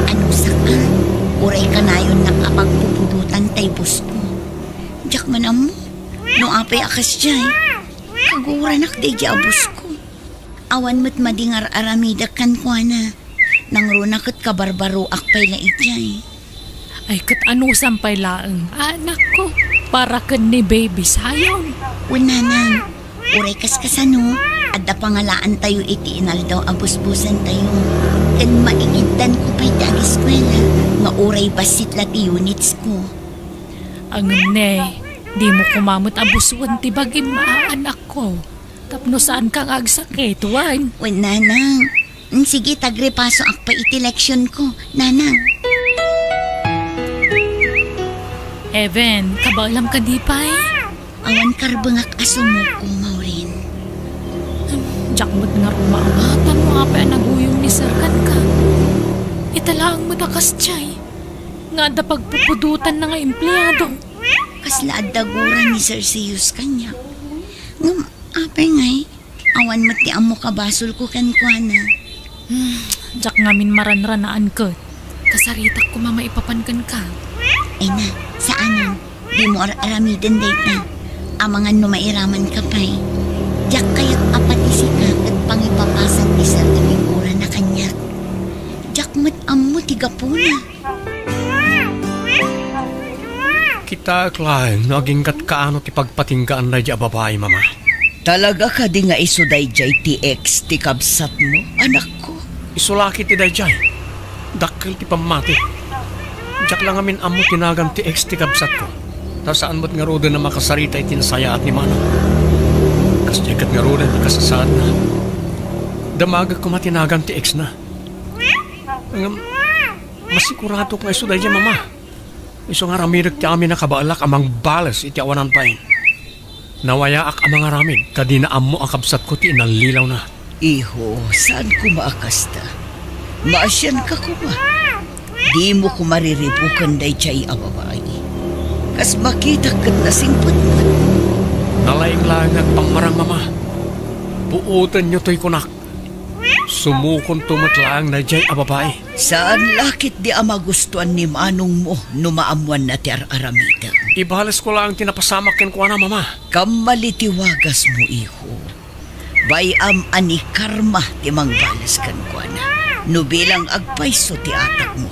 Ano sa ka? Uray ka na yun nakapagpupudutan tay bus ko. Diyak man mo. No apay akas jay. Kaguranak day abus ko. Awan mo't madingar aramida kan kwa na. Nangrunakot ka barbaro akpay la ijay. Ay, kat ano sampay laang. Anak ko, para kan ni baby sayon. Unanang, uray kaskasano, adda pangalaan tayo iti inaldaw abus-busan tayo. Kan maigidan ko pa'y dagi eskwela, nga uray basit la ti units ko. Ang ne, di mo kumamot abusuan ti bagim anak ko. Tapno saan kang agsakit, wan? Unanang, sige tagrepaso akpa iti leksyon ko, nanang. Evan, kabalam ka di pa eh? Awan karbangak asumo ko, Maureen. Jakmot nga rumaangatan mo apay naguyong ni Sir kan ka. Italaang mo takas tiyay. Nga da pagpupudutan na nga empleyado. Kasla daguran ni Sir Siyus kanya. Ngam, apay ngay, awan mo ti amo kabasol ko kankwana. Jak ngamin maranranaan ka. Kasaritak ko mamaipapankan ka. Ay na, saanan? Di mo aramiden date na. Amangan no mairaman ka pa'y. Diyak kayak apati si kakat pangipapasan ni Sir Imigura na kanyak. Diyak mat ammo tiga puna. Kita klain, naging kat kaano ti pagpatinggaan na di babae, mama. Talaga ka di nga isuday jay TX ti kabsat mo, anak ko. Isulaki ti dayjay. Dakkel ti pamati. Diyak lang amin amo tinagan ti ex ti kabsat ko. Ta saan mo't nga roda na makasarita iti nasaya at ni Mano. Kas diyakat nga roda ti kasasaan na. Damagag ko matinagan ti ex na. Masigurado ko nga isuday dyan, mama. Iso nga ramirig ti amin nakabaalak amang balas iti awanan pain. Nawayaak amang aramid, kadinaan mo ang kabsat ko ti inalilaw na. Iho, saan ko maakasta? Maasyan ka ko ba? Di mo ko mariribukan day chay ababae. Kas makita kat nasingpot na. Nalaing-laing at pangmarang, mama. Buutan nyo to'y kunak. Sumukon tumatlaang na jay ababae. Saan lakit di ama gustuan ni manong mo numaamuan na ti aramida? Ibalas ko lang tinapasamak ken ko na, mama. Kamalitiwagas mo, iho. Bayam ani karma ti mangbalas kan ko na. Nubilang agpaiso ti atak mo.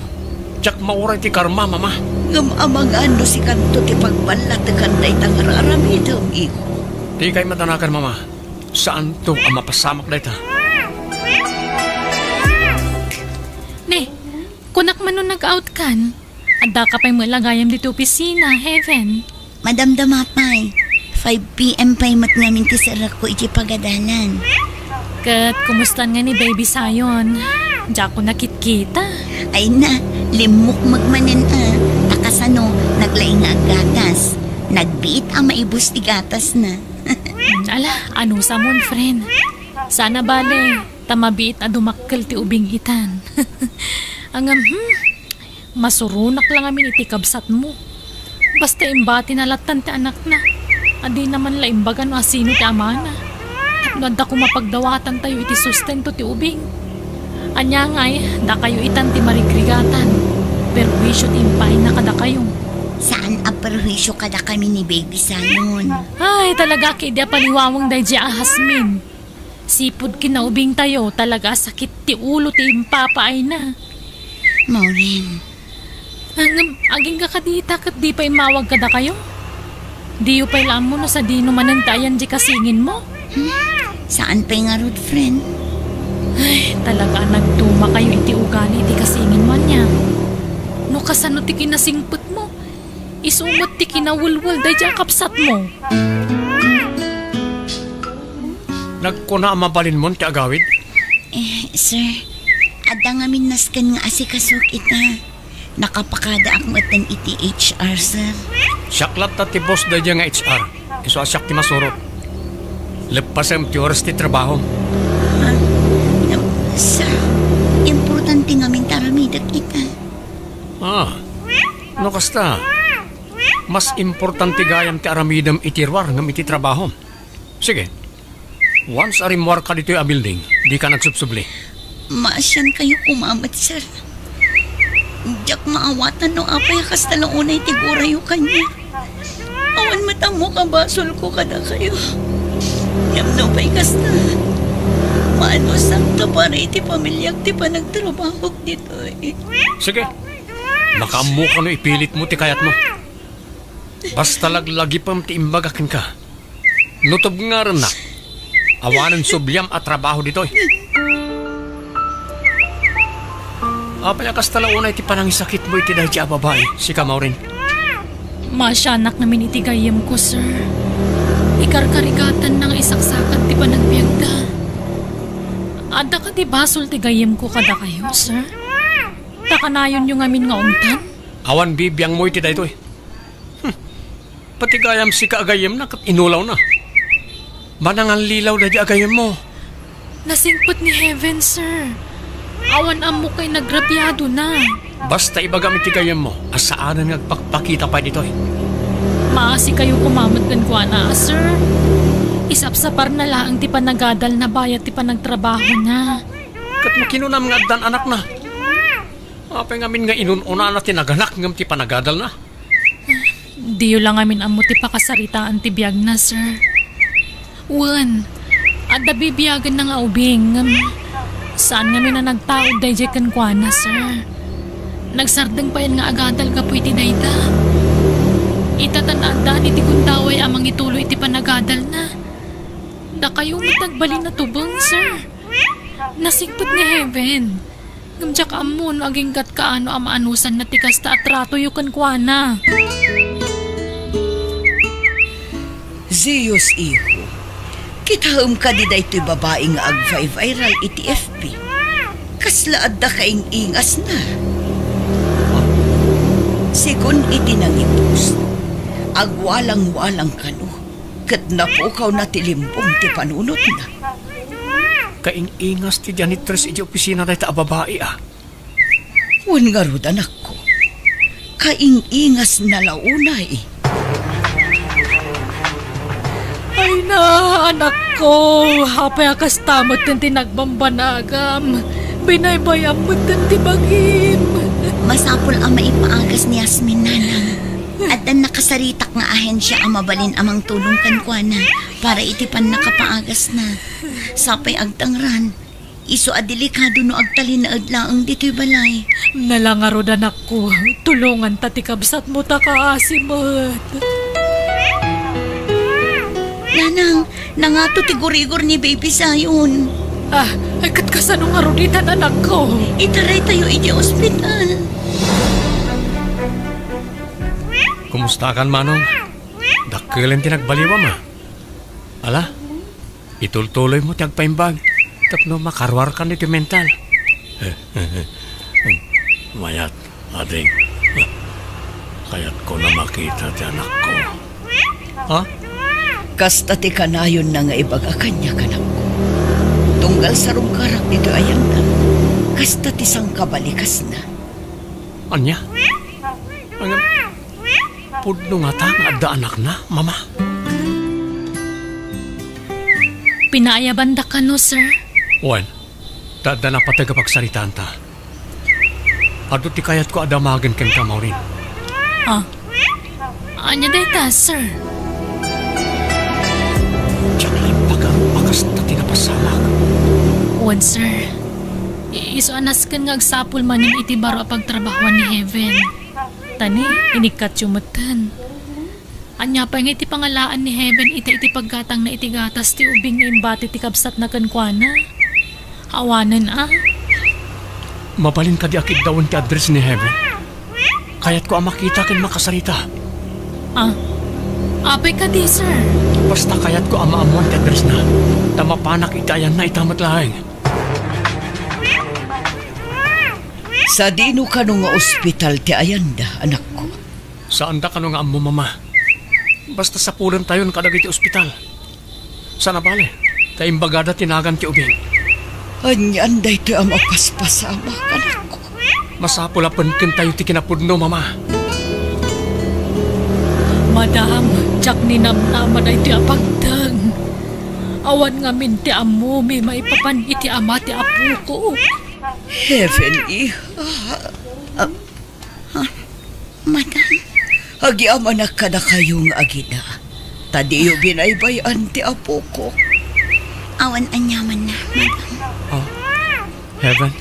Tsak mauray ti karma, mama. Ngam amang ano si kanto ti pagbalat kan na itang aramida, iho. Di kay matanakan, mama. Saan to ang mapasamak na ita? Ne, kunak man nun nag-out kan. Adda ka pa'y malagayam dito opisina, Heaven. Madam Damapay, 5 p.m. pa'y mat ngamin ti sarak ko iti pagadalan. Kat, kumustan nga ni baby sayon? Diya ko nakit-kita. Ay na, limok magmanen takasano, naglaing nga gatas. Nagbiit ang maibus ti gatas na. Ala, ano sa mon, friend? Sana bale, tamabiit na dumakkel ti ubing itan. Ang masurunak lang amin iti kabsat mo. Basta imbati na latan ti anak na. Adi naman la imbagan o asino ti amana. Nada ko mapagdawatan tayo iti sustento ti ubing. Anya ngay, da kayo itan ti marigrigatan. Pero wisyo ti impay na kada kayo. Saan ang perwisyo kada kami ni Baby Sayon? Ay, talaga kay di paliwawang day di ahasmin. Sipod kinaubing tayo, talaga sakit ti ulo ti impapaay na. Maureen. Aging ka kadita kat di pa imawag kada kayo? Di yu pa ilam mo no sa di numanantayan di kasingin mo? Saan pa'y nga road, friend? Ay, talaga nagtuma kayo iti ugali iti kasingin man niya. No kasano ti kinasingput mo? Isumot ti kinawulwul day di kapsat mo. Nagkuna ang mabalin mo ti agawid? Sir, adda nga minaskan nga asikasok ita. Nakapakada akmatan iti HR, sir. Syaklat ta ti boss da nga HR. Iso asyak ti masurot. Lepasem ti oras ti trabaho. Sir, importante nga mintaramidak ita. No kasta. Mas importante gayam ti aramidam itirwar ngam iti trabaho. Sige. Once arimwar ka dito yung building, di ka nagsubsubli. Maasyan kayo kumamat, sir. Diyak maawatan no apay kasta lang unay tigura yung kanya. Awan matamo ka basol ko kada kayo. Yam no pa'y kasta. Maano sakta para iti pamilyak ti pa nagtrabaho dito eh. Sige. Makamu ka no ipilit mo ti kayat mo. Basta laglagi pam ti imbagakin ka. Nutob nga rin na. Awanan subyam at trabaho dito eh. Apay akas talaunay ti panangisakit mo iti dahil siya babae, si Kamaurin. Masyanak namin iti gayam ko, sir. Ikarkarigatan ng isaksakan ti panagbiagda. Ada ka ti basol ti gayam ko kada kayo, sir. Takanayon yung amin nga umtan. Awan bibiyang mo iti dahil ito eh. Pati gayam si kaagayam na kat inulaw na. Manangan lilaw na di agayam mo. Nasingpot ni Heaven, sir. Awan amo kay nagrabyado na. Basta ibagam iti gayam mo, asaanan nagpakpakita pa dito eh. Maasi kayo kumamot kan ko na, sir. Isapsapar na lang ti panagadal na bayat ti panagtrabaho na. Kat makinunam nga dan anak na. Apay ngamin nga inununa na tinaganak ngam ti panagadal na. Diyo lang amin amo ti pakasaritaan ti biyag na, sir. Wan, At nabibiyagan na nga ubing. Saan nga na nagtaod day jay kankwana, sir? Nagsardeng pa yan nga agadal ka po iti dayta. Itatanadaan iti kundaway amang ituloy iti panagadal na. Da kayo matagbalin na tubong, sir. Nasigpot ni Heaven. Gamjak amon aging kat kaano amaanusan na tikasta at rato yu kankwana. Zeus iho, kitahom ka di da ito'y babae nga ag-viral iti FB. Kaslaad da kaing ingas na. Sigun iti nangipos, agwalang-walang kano, kat napukaw na tilimbong ti panunot na. Kaing-ingas ti janitress iti opisina na ita babae ah. Wan nga ro anak ko, kaing-ingas na launay. Ay na, anak ko. Hapay akas tamot din tinagbambanagam. Binaybayam mo din tibagim. Masapol ang maipaagas ni Yasmin, nanang. At ang nakasaritak nga ahensya ang mabalin amang tulong kankwana para itipan nakapaagas na. Sapay agtangran. Iso adelikado no agtalin na adlaang dito'y balay. Nalangaro anak ko. Tulungan tatikabsat mo ta kaasimot. Nanang, nangato tigurigor ni Baby Sayon. Ay katkasanong aruditan anak ko. Itaray tayo iti ospital. Kumusta kan, Manong? Dakkilan tinagbaliwa ma. Ala, itultuloy mo ti agpaimbag. Tapno makarwar ka niti mental. Mayat, ading. Kaya't ko na makita ti anak ko. Ha? Kasta ti kanayon na nga ibaga kanya kanak ko. Tunggal sa rungkarak dito ayan na. Kasta ti sang kabalikas na. Anya? Ang pudno nga ta nga adda anak na, mama. Pinaayabanda ka no, sir? Wan, dada na patagapagsaritaan ta. Ado ti kayat ko adamagan ken kamaw rin. Anya dayta, sir? Jacqueline, bagas na tinapasamak. Wan, sir. Iso anas kan nga agsapul man yung iti baro pagtrabahuan ni Heaven. Tani, inikat yumatan. Anya pa nga iti pangalaan ni Heaven iti paggatang na iti gatas ti ubing nga imbati ti kabsat na kankwana. Awanan Mabalin ka di akit dawon ti address ni Heaven. Kaya't ko ang makita ken makasarita. Apay ka di, sir. Basta kaya't ko ang maamuan ti address na. Tamapanak itayan na itamat lahing. Sa dino ka no nga ospital ti ayanda, anak ko. Saan da ka no nga amo, mama? Basta sa pulan tayo kadag iti ospital. Sana bale, tayong bagada tinagan ti ubing. Anyan day ti ang mapaspasama, anak ko. Masapulapan ken tayo ti kinapudno, mama. Madam, tsak ninamnama na iti apagdang. Awan nga min ti amo, may maipapan iti ama ti apo ko. Heaven, iha. Madam. Agiama na ka na kayong agina. Tadiyo binaybayan ti apo ko. Awan anyaman na, madam. Heaven,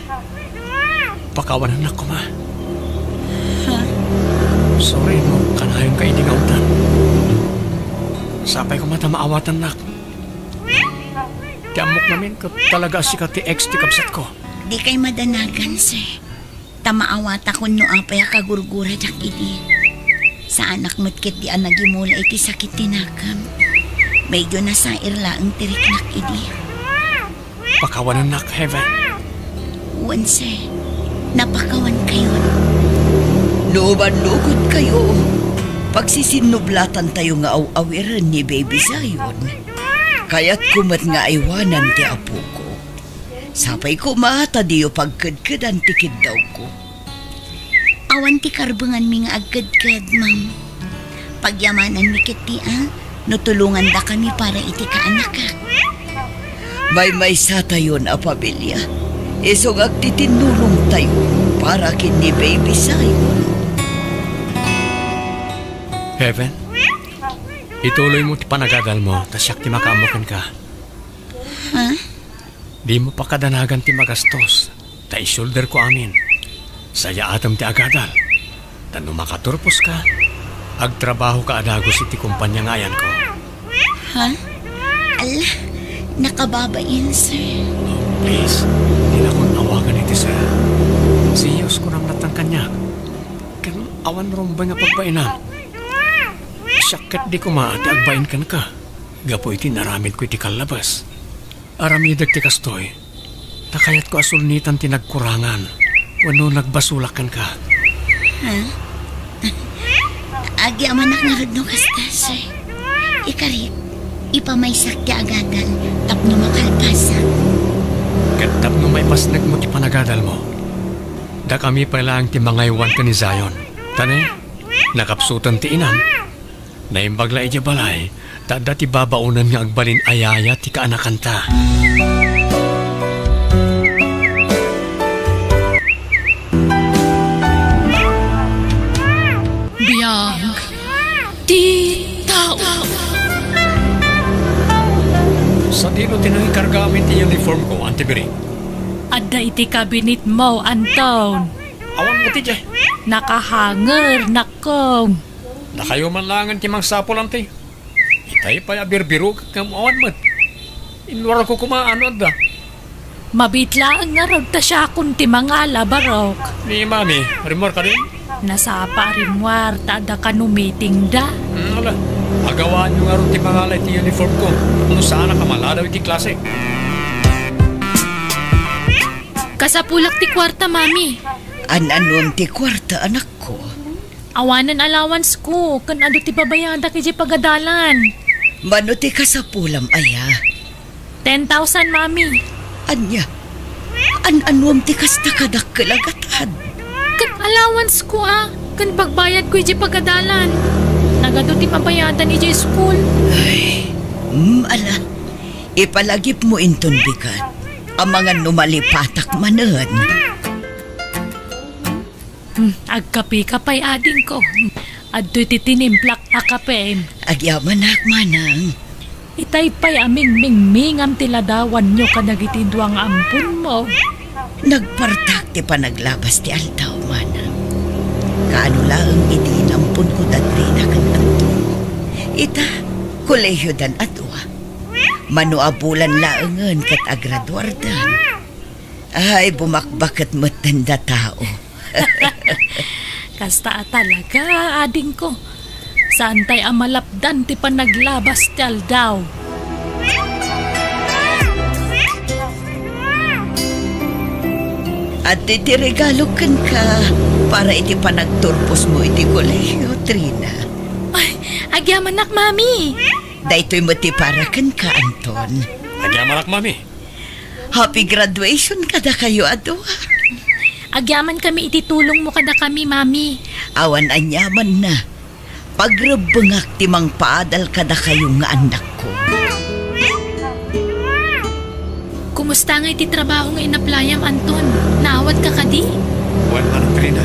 pakawanan na ko, ma. Sorry mo, kanayon ka iningautan. Sapay ko mata maawatan nak. Ti amok namin ka talaga si ka ti ex ti kabsat ko. Di kay madanagan, sir. Tamaawata ko no apay kagurgura jak idi. Sa anak mo't di ang nagimula iti sakit tinakam. Medyo nasa irla ang tiriknak idi. Pakawanan nak, Heaven. Uwan, sir. Napakawan kayo. Nuban-lugod kayo. Pagsisinublatan tayo nga awiran ni Baby Zion. Kaya't kumat nga iwanan ti apo ko. Sapay ko mata diyo pagkadkadan tikid daw ko. Awan ti karbangan mi nga agkadkad, ma'am. Pagyamanan mi kiti, no tulungan da kami para iti kaanakak. May sa tayo na pamilya. Isong agtitinulong tayo para kini Baby Zion. Heaven, ituloy mo ti panagadal mo, tas siyak ti makaamukan ka. Ha? Di mo pa kadanagan ti magastos. Ta isulder ko amin. Saya atam ti agadal. Tano makaturpos ka. Agtrabaho ka adagos iti kumpanya ngayan ko. Ha? Ala, nakababain, sir. Oh, please, di na kong awagan iti sir. Siyos ko nang natang kanya. Kan awan rombay nga pagpainam. Syakit di ko maati agbain kan ka. Gapo iti naramid ko iti kalabas. Aramidag ti kastoy. Takayat ko asulnitan ti nagkurangan. Wano nagbasulakan ka. Ha? Agi amanak narod no kasta, sir. Ikarit, ipamaysak ti agadal tapno makalpasa. Kat tapno may pasnag mo ti panagadal mo. Da kami pala ang ti mangaywan ka ni Zion. Tane, nakapsutan ti inam. Naimbagla iti balay, tada ti babaunan nga agbalin ayaya ti kaanakanta. Biyag, ti tao. Sa dino tinangikarga amin ti uniform ko, Auntie Bering. Adda iti kabinet mo, Anton. Awan mo ti jay. Nakahanger, nakong. Nakayo man langan ti mang sapol, Auntie. Itay pa abirbiru kang awan mo. Inwara ko kumaano adda. Mabitla ang nga raw ta siya kung ti mga labarok. Ni Mami, rimor ka din? Nasapa rinwar, tada ka no meeting da. Wala. Agawaan nyo nga rin ti mga ti uniform ko. Ano sana kamaladaw iti klase. Kasapulak ti kwarta, Mami. An-anon ti kwarta, anak ko. Awanan allowance ko, kan ado ti babayada kay pagadalan. Mano ti kasapulam, aya? 10,000, Mami. Anya, an-anom ti kasta kadakkalagatan. Kan allowance ko kan pagbayad ko yung pagadalan. Nagado ti pabayadan ni school. Ay, ala, ipalagip mo inton bigat. Ang mga numalipatak manad. Agkapi-kapay ading ko. Adto'y titinimplak akapen. Agyaman manang. Itay pa'y aming mingmingam tiladawan nyo kanagitindwang ampun mo. Nagpartak ti panaglabas ti altaw, manang. Kaano lang itinampun ko datrina kan antun. Ita, kolehiyo dan atwa. Manuabulan laengan kat agraduardan. Ay, bumakbakat matanda tao. Kasta talaga, ading ko. Saan tay amalapdan ti panaglabas ti aldaw. At iti regalo kan ka para iti panagturpos mo iti kolehiyo, Trina. Ay, agyamanak, Mami. Daytoy mo ti para kan ka, Anton. Agyamanak, Mami. Happy graduation kada kayo, adwa. Agyaman kami ititulong mo kada kami, Mami. Awan anyaman na. Pagrabangak timang paadal kada kayo nga anak ko. Kumusta nga iti trabaho nga inaplayam, Anton? Naawat ka kadi? Wala na, Trina.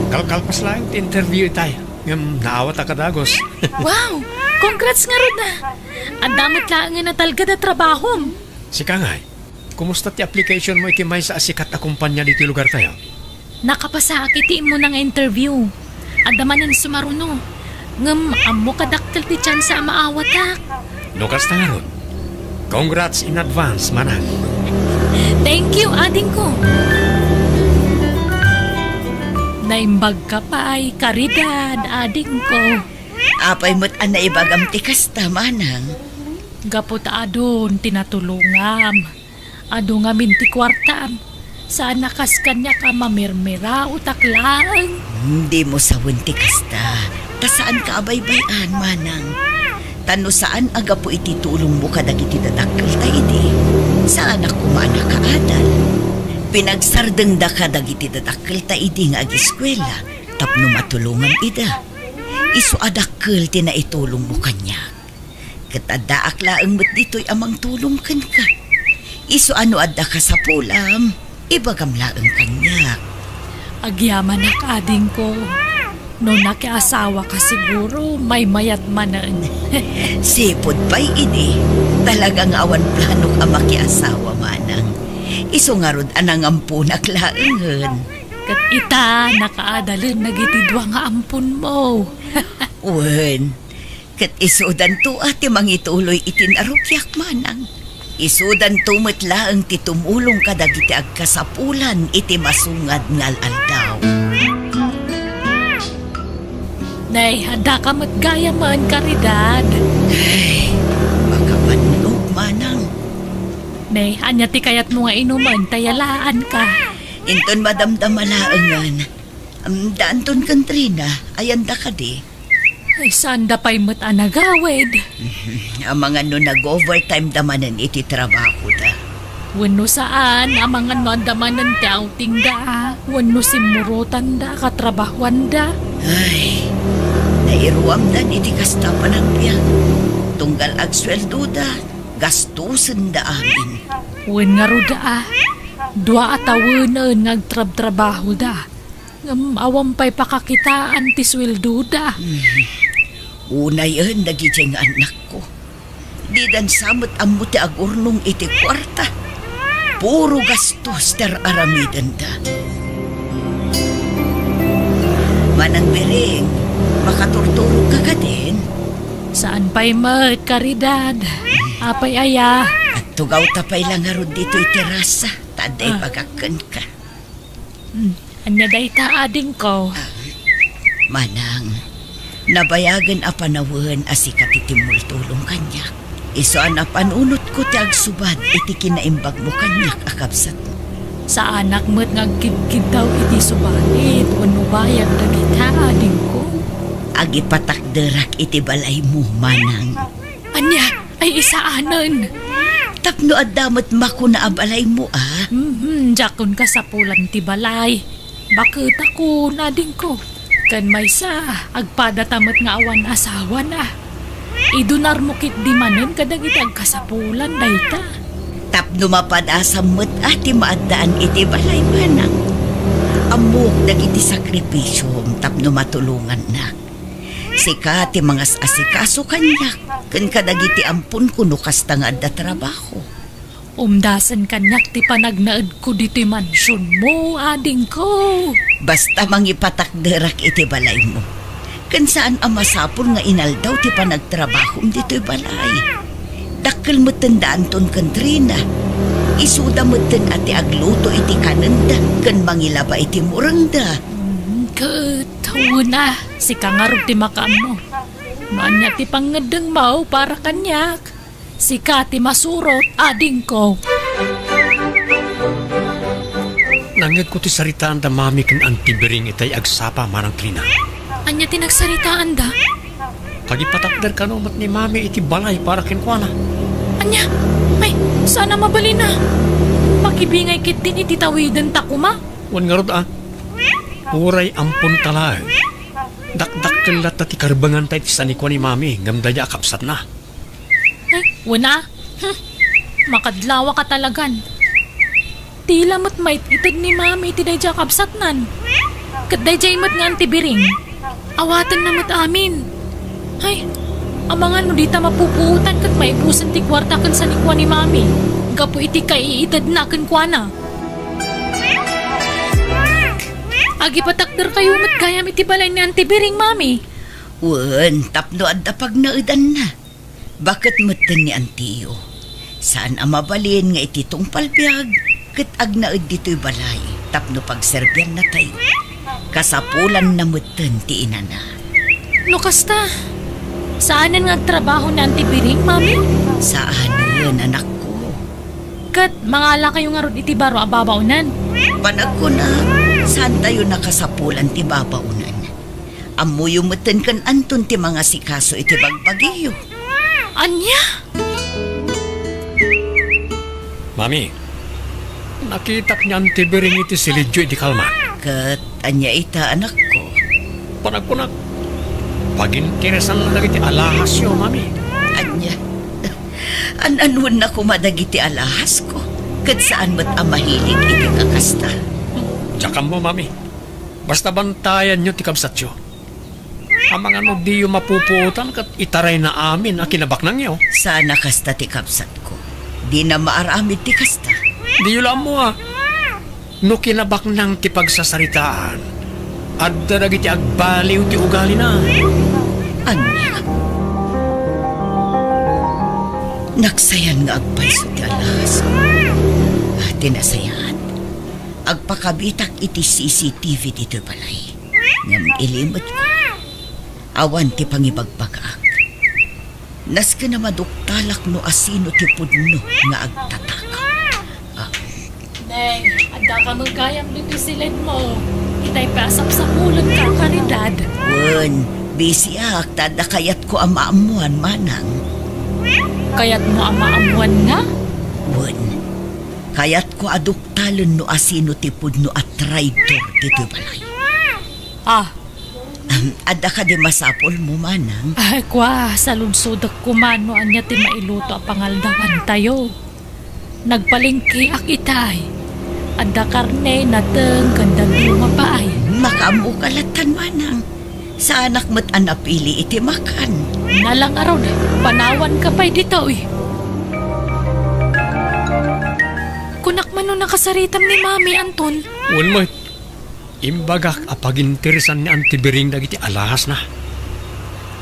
Kalkalpas lang ti interview tayo. Naawat akadagos. Wow! Congrats nga rin na. Ang damot lang nga natalga na trabaho. Si Kangay, kumusta ti application mo iti may sa asikat na kumpanya dito lugar tayo? Nakapasakiti mo ng interview. Adamanan sumaruno. Ngam, amo kadaktal ti tiyan sa maawatak. Lukas na nga ron. Congrats in advance, manang. Thank you, ading ko. Naimbag ka pa ay karidad, ading ko. Apay mo't anaibagam ti kasta, manang. Gapot adon, tinatulungam. Ado nga minti kwartam. Saan nakas kanya ka mamirmira o taklaan? Hindi mo sawin ti kasta. Ta saan ka abaybayan, manang? Tano saan aga po ititulong mo kadagiti dadakkel ta iti? Saan ako mana kaadal? Pinagsardeng da kadagiti dadakkel ta iti nga agiskwela. Tapno matulungan ida. Isu adakkel ti na itulong mo kanya. Katadaak laeng met dito'y amang tulong kan ka. Isu ano adda ka sa pulam. Ibagam laeng kanya. Agyaman ak ading ko. No nakiasawa ka siguro, may mayat manan. Sipod pa'y ini. Talagang awan plano ka makiasawa manang. Iso nga rod anang ampunak laengen. Kat ita, nakaadalin nagitidwa nga ampun mo. Wen, kat isudan to ati mangituloy itinarukyak manang. Isudan tumetla ang titumulong kadagiti agkasapulan iti masungad ngal aldaw. Nay, handa ka matgaya man karidad. Ay, makapanlog manang. Nay, anya ti kayat mo nga inuman, tayalaan ka. Inton madamdamalaangan. Daanton kantrina, ayanda ka di. Ay, saan da pa'y mat anagawid? Ang mga no nag-overtime damanan iti trabaho da. Wano saan, ang mga no andamanan ti outing da. Wano simurutan da, katrabahuan da. Ay, nairuam dan iti kastapan ang biyan. Tunggal agsweldo da, gastusin da amin. Wen nga ro da, dua atawanan ngagtrab-trabaho da. Awam pa'y pakakitaan ti sweldo da. Una yun, nagijeng anak ko. Di dan samot amo ti agurnong iti kwarta. Puro gastos ter aramidan da. Manang Bering, makaturturo ka ka din? Saan pa'y mat, karidad? Apay aya. At tugaw tapay lang harod dito iterasa. Taday pagakan ka. Anya day ta ading ko. Manang, nabayagan a panawan asikat iti multulong kanyak. Iso an panunot ko ti agsubad iti kinaimbag mo kanyak akabsat. Sa anak mo't ngagkidkid daw iti subalit. Wano bayag dagita ading ko. Agi patakderak iti balay mo, manang. Anya, ay isaanan. Tapno adamot mako na abalay mo, ah. Jakon ka sa pulang ti balay. Bakit ako nading ko? Kan may sa, agpada tamat nga awan asawa na. Idunar mo kit di manen kadagiti agkasapulan dayta. Tapno mapadasam mo't ati maadaan iti balay, manang. Amok dagiti sakripisyom tapno matulungan na. Sika ti mga asikaso kanyak, kan kadagiti ampun kuno kasta nga adda trabaho. Umdasan kanyak ti panagnaad ko dito mansyon mo, ading ko. Basta mangipatakderak iti balay mo. Kan saan ang masapul nga inaldaw ti panagtrabaho dito'y balay. Dakkel mo tandaan ton kantrina. Isuda mo ten ati agluto iti kananda, kan mangilaba iti murangda. Katawa na, si kangarog ti makam mo. Noanya ti pangadang mau para kanyak. Si Kati masurot, ading ko. Nangit ko ti saritaan da mami kan antibering itay agsapa manang trina. Anya ti nagsaritaan da? Pagipatakder ka no mat ni mami iti balay para kinkwana. Anya, ay, sana mabali na. Makibingay kit din iti tawidan takuma. Wan nga rod Uray ampun talay. Dakdak lat ti karbangan tayo ti sanikwa ni mami. Gamdaya kapsat na. Ay, wana. Makadlawa ka talagan. Tila mo't may itad ni mami ti dayja kapsat nan. Kat dayjay mo't nga antibiring. Awatan na mo't amin. Ay, amangan no dita mapupuutan kat may pusan ti kwarta kan sanikwa ni mami. Gapo iti kaiitad na kan kwana. Agi patakder kayo mat gayam iti balay ni antibiring, mami. Wen, tapno adda pag naudan na. Bakit matan ni antiyo? Saan ang mabalin nga iti tungpalpiyag? Kat agnaud dito'y balay. Tapno pagserbyan na tayo. Kasapulan na matan ti inana. Lukasta, saanan nga trabaho na antibiring, mami? Saan yun, anak ko? Kat mangala kayo nga ron iti baro ababaunan. Panag ko na, saan tayo nakasapulan ti babaunan? Amuyo matan kan anton ti mga sikaso iti bagbagiyo. Anya? Mami, nakitak niya antibering iti silidyo iti kalma. Kat anya ita, anak ko. Panagpunak, paginteresan na iti alahas yo, mami. Anya, an-anuan na kumadagiti alahas ko. Kat saan mo't amahilig iti kakasta. Tsaka mo, mami. Basta bantayan nyo ti kabsat yo. Amang ano di yung mapuputan kat itaray na amin ang kinabaknang niyo. Sana kasta ti kapsat ko. Di na maaramid ti kasta. Di yun lang mo No kinabaknang ti pagsasaritaan at daragi ti agbaliw ti ugali na. Anya. Nagsayan nga agpayso ti alahas. Tinasayan. Agpakabitak iti CCTV dito balay. Ngam ilimot ko. Awan ti pangibagbagak. Nas ka na maduktalak no asino ti pudno nga agtataka. Neng, anda ka magkayang dito silid mo. Itay pasap sa kulon ka kanidad. Wen, busy tada kayat ko amaamuan manang. Kaya't mo amaamuan nga? Wen, kayat ko aduktalon no asino ti pudno at traitor dito balay. Adda ka di masapol mo manang. Ay kwa, sa lunsodak kumano anya ti mailuto a pangaldawan tayo. Nagpalingki ak itay. Adda karne nateng gandang lumapaay. Makamu kalatan manang. Sa anak mo't anapili iti makan. Nalang aron, panawan ka pa'y dito eh. Kunak man nung nakasaritam ni Mami Anton. Wan mo, imbagak apaginteresan ni Auntie Bering dagiti alahas na.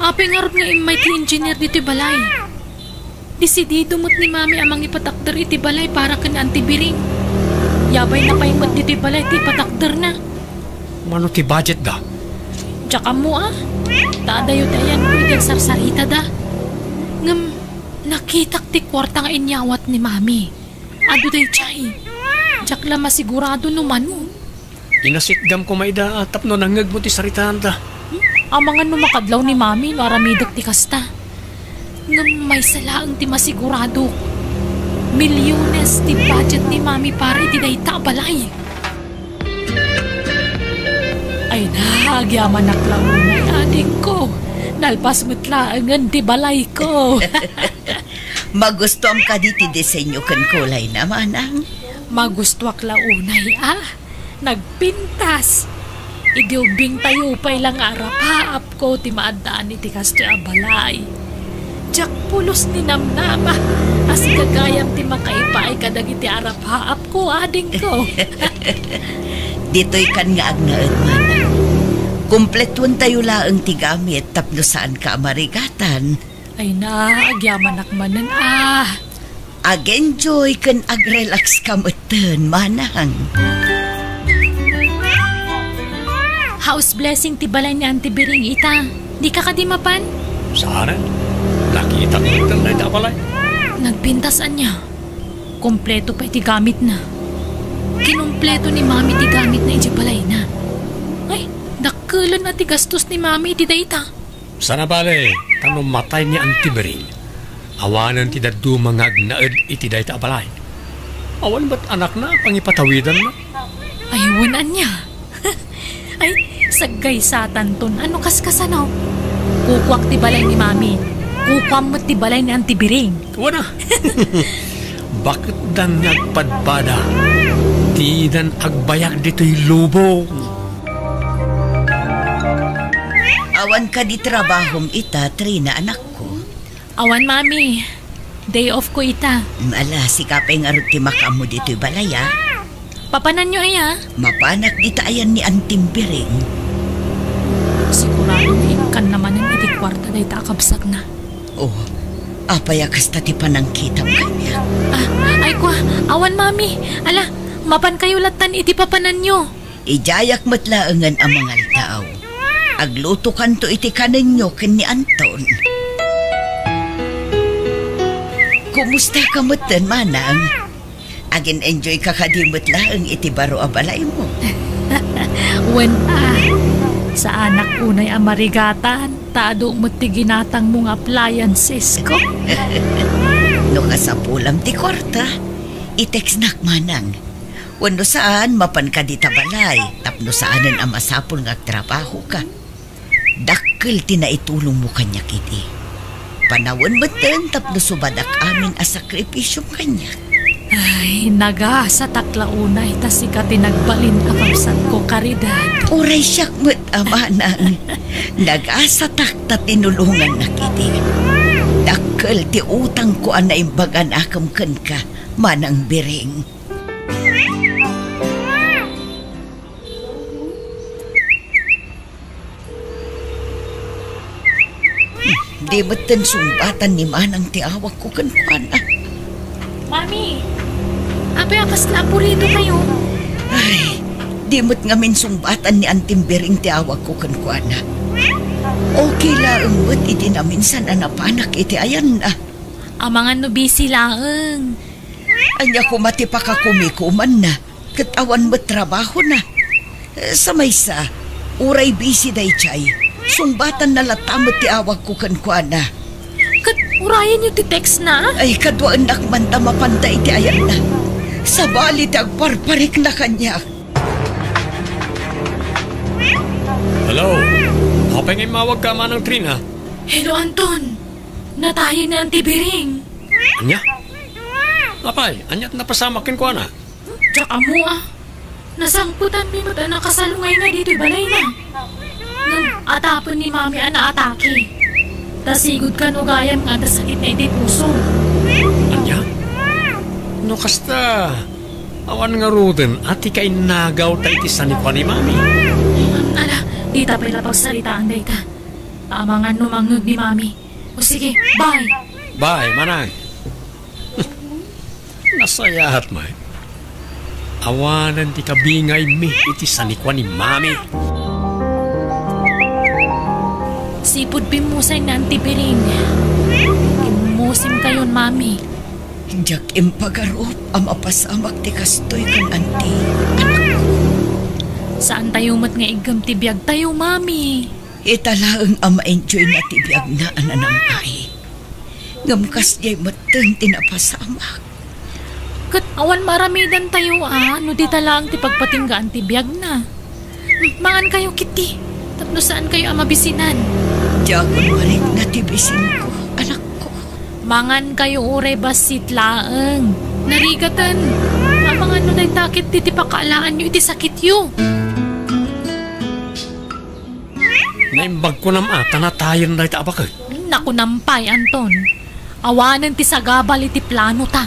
Apeng arap nga imay ti engineer dito balay. Desidido mo't ni Mami amang ipatakder iti balay para kan Auntie Bering. Yabay na paimot dito balay ti ipatakder na. Mano ti budget da? Tsaka mo Tadayo dayan ko iti sarsarita da. Ngam, nakitak ti kwarta nga inyawat ni Mami. Ado day chay. Tsak la masigurado numan mo. Inasikgam ko maida tapno nangag mo ti saritaan da. Amangan no makadlaw ni Mami no aramidak ti kasta. Ngam may salaang ti masigurado. Milyones ti budget ni Mami para iti dayta balay. Ay nagyaman naklaunay ading ko. Nalpas mutlaangan ti balay ko. Magustuam ka di ti disenyo kan kulay na manang. Magusto aklaunay Nagpintas. Idiubing tayo pa'y lang arapaap ko ti maadaan iti kasto a balay. Diyak pulos ni namnama. As gagayam ti makaipaay kadag iti arapaap ko ading ko. Dito'y kan nga agnaad manang. Kumpletuan tayo laang ti gamit tapno saan ka amarigatan. Ay agyaman akmanan Ag-enjoy kan ag-relax ka matan manang. House blessing ti balay ni Auntie Bering ita. Di ka kadimapan? Saan? Nakita ko na ita balay. Nagpintasan niya. Kompleto pa iti gamit na. Kinumpleto ni Mami ti gamit na iti balay na. Ay, dakkelan na ti gastos ni Mami iti dayta. Sana balay, tanong matay ni Auntie Bering. Awanan ti daddu mga agnaed iti dayta balay. Awan ba't anak na pangipatawidan na? Aywanan niya. Ay, sagay satan ton. Ano kaskasanaw? Kukwak ti balay ni Mami. Kukwam mo ti balay ni Auntie Bering. Wana. Bakit dan nagpadpada? Di dan agbayak dito'y lubo. Awan ka di trabahom ita, Trina, anak ko. Awan, Mami. Day off ko ita. Ala, si kapay nga rin ti makamu dito'y balaya. Papanan nyo ay Mapanak dita ayan ni Auntie Bering. Sigurado na ikan naman ang iti kwarta na itakabsat na. Oh, apaya kasta ti panangkita mo kanya. Ay kwa, awan Mami. Ala, mapan kayo latan iti papanan nyo. Ijayak matlaangan ang mga tao. Agluto kanto iti kanan nyo ken ni Anton. Kumusta ka matan, manang? Agin enjoy ka kadimot laang iti baro abalay mo. Wen sa anak unay amarigatan, tado mo ti ginatang mong appliances ko. No kasapulam ti kwarta, itext nak manang. Wano saan mapan ka di tabalay, tapno saanan ang masapul nga trabaho ka. Dakkel tinaitulong mo kanya kiti. Panawon mo ten tapno subadak amin a sakripisyong kanya. Ay, naga sa taklaunay ta si ka tinagbalin akabsat ko karidad. Uray siyak mo't amanan. Nag-asatak ta tinulungan na kiti. Dakkel ti utang ko anay bagan akam ken ka manang biring. Di beten sumbatan ni manang ti awak ko ken kuana. Mami, apay akas na apurito kayo. Ay, di mo't ngamin sumbatan ni Antim Biring ti awak ko ken kuana. Okay laeng mo't iti na minsan anapanak iti ayan na. Amangan no busy laeng. Anya ko mati pa kakumikuman na. Katawan mo't trabaho na. Sa maysa, uray busy day chay. Sumbatan na latamot ti awak ko ken kuana. Kat urayan yung ti-text na? Ay, kadwaan nakman ta mapanda iti ayan na. Sa balit agparparik na kanya. Hello? Kapay ngay mawag ka manang Trina. Hello, Anton. Natayin na ang tibiring. Anya? Apay, anyat napasamakin ko na. Tsaka mo nasangputan mi mo na kasalungay na dito balay na. Nung atapon ni Mami ana atake. Tasigod ka no gayam nga sakit na iti puso. Anya? No kasta, awan nga ruden, ati kay nagaw ta iti sanipon ni Mami. Ala, di tapay la pagsalitaan day ta. Tama nga numangag ni Mami. O sige, bye. Bye, manang. Nasayahat mo. Awanan ti kabingay mi iti sanikwan ni Mami. Sipod pimusay na antipiring. Imusim kayon, Mami. Jak impagarop ang mapasamak ti kastoy kan anti. Anak ko. Saan tayo mat nga igam tibiyag tayo, Mami? Italaang ang ma-enjoy na tibiyag na ananamay. Ngamkas jay mateng tinapasamak. Kat awan maramidan tayo, no di talang ti pagpatinggaan tibiyag na. Mangan kayo, Kitty. Tapno saan kayo ang mabisinan? Diyagon marik na tibisin ko, anak ko. Mangan kayo ure basit laeng. Narigatan. Mga ano na takit ti pakaalaan nyo iti sakit yu. Naimbag ko nam ata na tayo na ita abakay. Naku nampay, Anton. Awanan ti sagabal iti plano ta.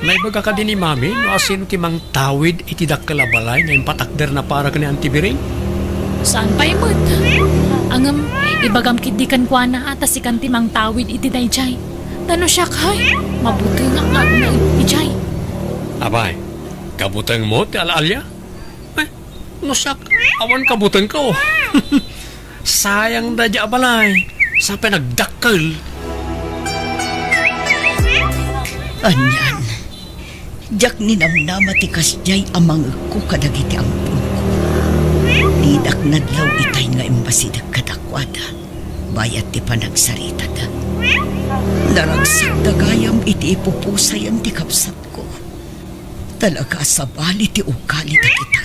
Naibaga ka din ni Mami no asin ti mang tawid iti dakkalabalay na impatakder na para ka ni Antibiring? Saan pa imot? Angam, ibagam kidikan kwa na ata si kanti mang tawid iti dayjay. Tano siya kay, mabuti nga na ijay. Abay, kabutang mo ti alalya? Ay, nusak, awan kabutang ko. Sayang da dya balay, sa pinagdakkel. Anyan, jak ninamnama ti kasjay amang ko kadagiti ampun ko. Didak nadlaw itay nga imbasidag kadakwada, bayat ti panagsarita da. Naragsak dagayam iti ipupusayan ti kapsat ko. Talaga sa bali ti ukali da kita.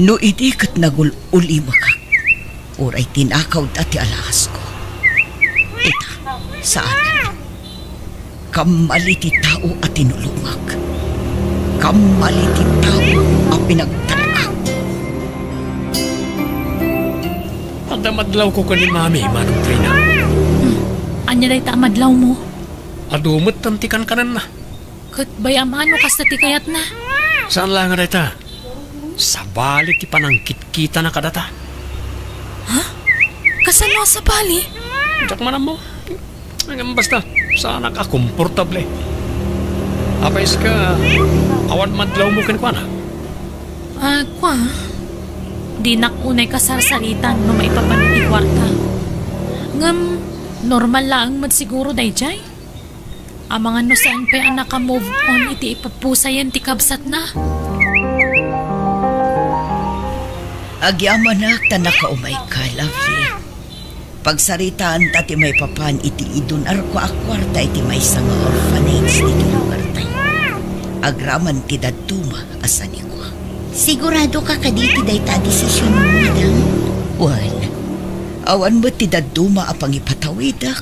No idikat nagululi makak, uray tinakaw dati alahas ko. Ita, saan? Kamali ti tao at tinulungag. Kamali ti tao ang pinagtalakak. Adamadlaw ko ka ni Mami, Manong Trina. Anya day ta madlaw mo? Adumot tantikan kanan na. Kat bayamano kas ti kayat na. Saan lang nga dayta? Sa balik ti panangkit-kita na kadata. Ha? Kasan mo sa bali? Diyak man mo. Hanggang basta, sana ka komportable. Apais ka, awan madlaw mo kan kwa na? Kwa? Di nakunay kasarsalitan no maipapaniti kwarta. Ngam, normal lang magsiguro dayjay. Ang mga no saan pa ang naka-move on iti ipapusayan ti kabsat na. Agyamanak ta nakaumay ka, lovely. Pagsaritaan tati may papan iti idun arko akwarta iti may isang orphanage iti lugar tayo. Agraman ti daduma asani ko. Sigurado ka kaditi day ta desisyon mo, madam? Well, awan mo ti daduma apang ipatawidak.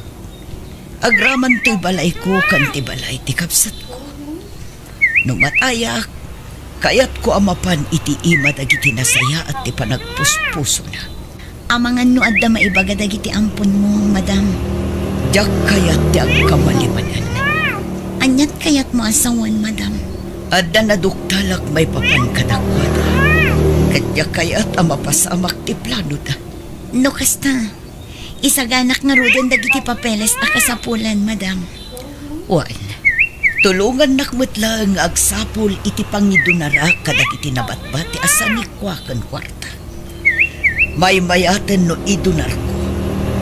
Agraman ti balay ko kan ti balay ti kapsat ko. Numatayak, kayat ko amapan iti ima dagiti nasaya at ti panagpuspuso na. Amangan no adda maibaga dagiti ampon mo, madam. Diyak kayat ti agkamalimanan. Anyat kayat mo asawan, madam. Adda na duktalak may papan kadakwada. Kadya kayat amapasamak ti plano da. No kasta, isaganak nga rudan dagiti papeles a kasapulan, madam. Wan, tulungan nakmutla ang agsapul iti pangidunara kadagiti nabatbati asa ni kwakan kwarta. May mayaten no idunar ko,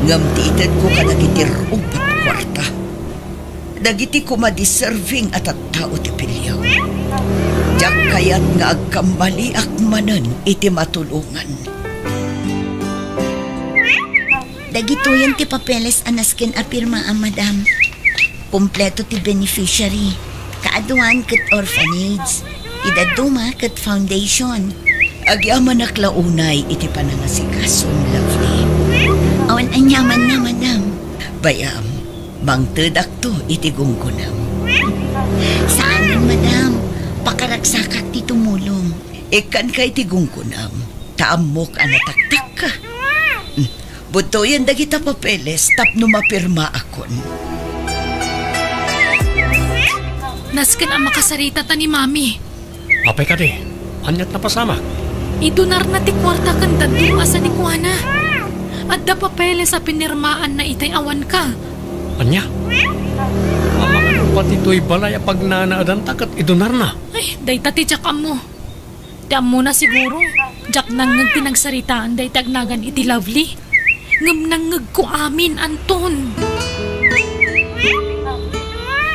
ngam tiited ko kadagiti rupat kwarta. Dagiti ko madiserving at tao ti pilyaw. Diyak kayat nga agkamali akmanan iti matulungan. Dagitoyan ti papeles anasken a pirma ang madam. Kompleto ti beneficiary. Kaaduan ket orphanage. Idaduma ket foundation. Agyaman naklaunay iti panangasikason, lovely. Awan anyaman na, madam. Bayam, mangtedak to iti gungkunam. Saanan, madam? Pakaragsakak ti tumulong. Ikan ka iti gungkunam. Taamok anataktak ka. Buto yan dagita papeles tapno mapirma akon. Nasken ang makasarita ta ni Mami. Apay ka di, anyat na pasama. Idunar na ti kwarta kang dadung asa ni Kuana. At da papele sa pinirmaan na itay awan ka. Anya? Amangan pati to'y balay a pagnanaadan takat idunar na. Ay, day tati jak mo. Diyan mo na siguro. Jak nangag pinagsaritaan day tagnagan iti lovely. Ngam nangag ko amin, Anton.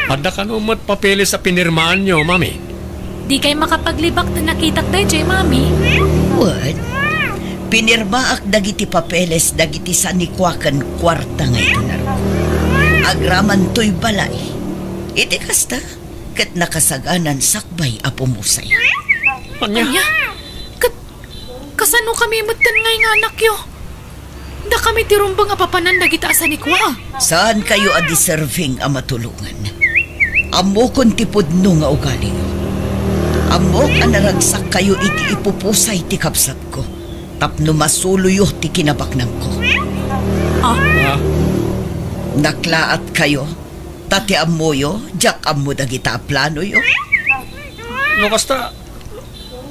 Pada ka numat papeli sa pinirmaan nyo, Mami. Di kay makapaglibak na nakitak day, Jay, Mami. What? Pinirmaak dagiti papeles dagiti sanikwakan kwarta nga idunar ko. Agraman to'y balay. Iti kasta, kat nakasaganan sakbay apumusay. Anya? Kasano kami matan ngay nga anak yo? Da kami tirumbang apapanan dagita asa ni Kwa. Saan kayo a-deserving a matulungan? Amo kon tipod no nga ugali. Amo ka naragsak kayo iti ipupusay ti kapsat ko. Tapno masuluyo ti kinabaknang ko. Naklaat kayo? Tati amoyo? Jak amo dagita plano yo? No kasta,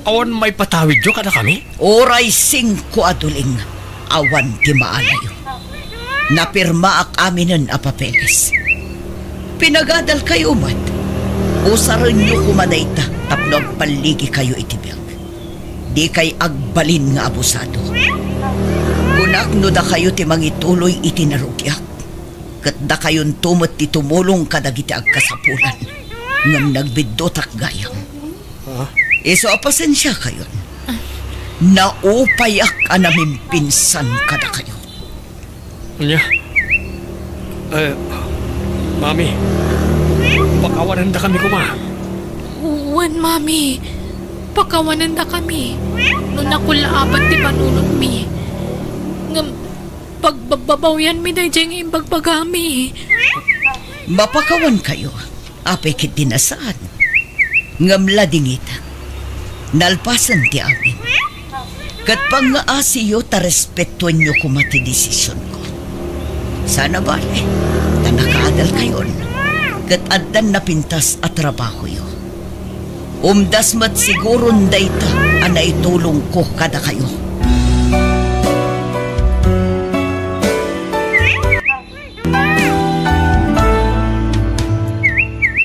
awan may patawid yo kada kami? Oray 5 aduling. Awan ti maalayo. Napirma ak aminen a papeles. Pinagadal kayo mat. Usaran nyo kumadayta tapno agpaligi kayo itibiyag. Di kay agbalin nga abusado. Kunakno da kayo ti mangituloy iti narugyak. Kat da kayon tumot ti tumulong kadagiti agkasapulan. Ngam nagbidotak gayam. Iso apasensya kayon. Naupayak anamin pinsan kada kayo. Anya? Mami, pakawanan da kami kuma. Uwan, Mami. Pakawanan da kami. Nung nakulaaban ti panunod mi. Ngam, pagbabawyan mi day diyang imbagbagami. Mapakawan kayo. Apay kit dinasaan. Ngam ladingita. Nalpasan ti amin. Kat pang nga asiyo ta respetuan nyo kumati desisyon ko. Sana bale, ta nakaadal kayon. Kat addan napintas at trabaho yo. Umdas mat siguron dayta anay tulong ko kada kayo.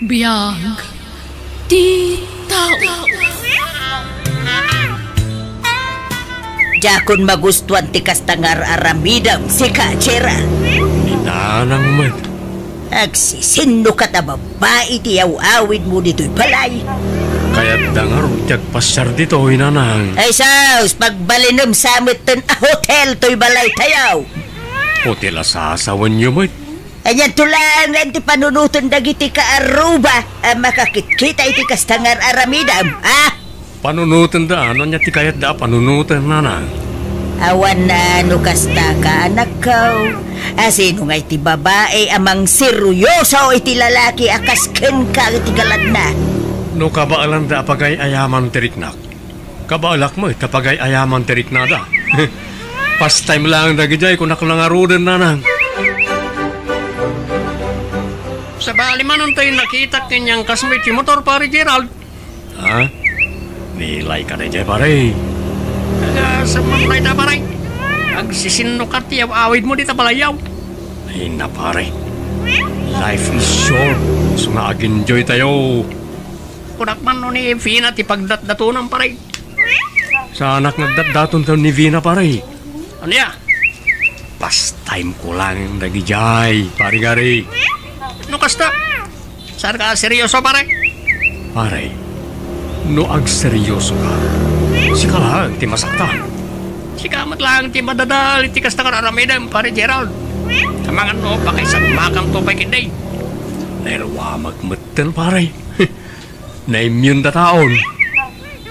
Biyag di tao. Jakon magustuhan ti kastangar aramidam si Kachera. Minanang man. Agsisindo ka ta babae ti awid mo dito'y balay. Kaya't dangar utyak pasyar dito, inanang. Ay saus, pagbalinam samit ten a hotel to'y balay tayaw. Hotel asasawan nyo mo. Anyan tulangan ti panunutan dagiti ka Aruba. Makakitkita iti kastangar aramidam. Panunutan da, ano niya ti kayat da panunutan na. Awan na no kasta ka anak ko. Sino nga iti babae amang seryoso iti lalaki akasken ka iti galad na. No kabaalan da apagay ayaman teriknak. Kabaalak mo kapagay ayaman teriknada. Past time lang dagijay kung nakalangarudan nanang. Sa bali man tayo nakita kanyang kasmate si motor pare Gerald. Ha? Nilay ka na dyan pare. Kaga sa mamlay na pare. Agsisinnukat yaw awid mo dito palayaw. Ay na pare. Life is short. So na-enjoy tayo. Kunak man no ni Vina ti pagdatdatunan pare. Sa anak nagdatdaton tayo ni Vina pare. Ano ya? Past time ko lang nagijay pare gari. No kasta? Saan ka seryoso pare? Pare, no ag seryoso ka. Sika lang ti masaktan. Sikamat lang ti madadal ti kasta kararamidam pare Gerald. Kamangan no pakisan makang tupay kinday. Nairwa magmatan pare. Na-immune na taon.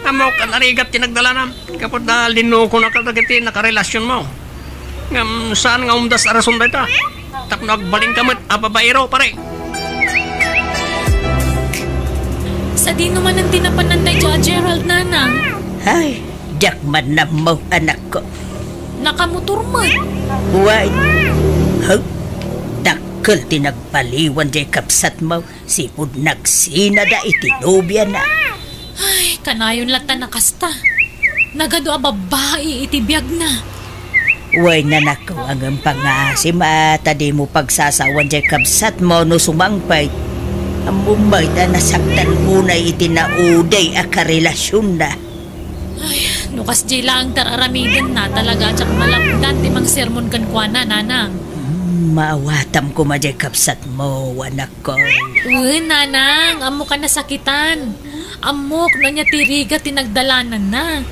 Amo ka narigat tinagdalanam. Kapag na lino ko nakatagiti nakarelasyon mo. Ngam saan nga umdas arason da ita? Tak nagbaling kamat ababairo pare. Sa di naman ang tinapanan na Gerald nanang. Ay, jakman na mo anak ko. Nakamotor mo. Huwag. Hag. Dakkel tinagpaliwan jay kapsat mo. Sipod nagsinada itinubya na. Ay, kanayon lata nakasta. Nagado a babae itibiyag na. Huwag na nako ang pangasim at di mo pagsasawan jay kapsat mo no sumangpay. Ang Mumbai na nasaktan unay itinauday a karelasyon na. Ay, nukas jay lang tararamidan na talaga tsak malapdan ti mang sermon kan kwa na nanang. Maawatam ko majay kapsat mo, anak ko. Uy, nanang, amo ka nasakitan. Amok na niya tiriga tinagdalanan na.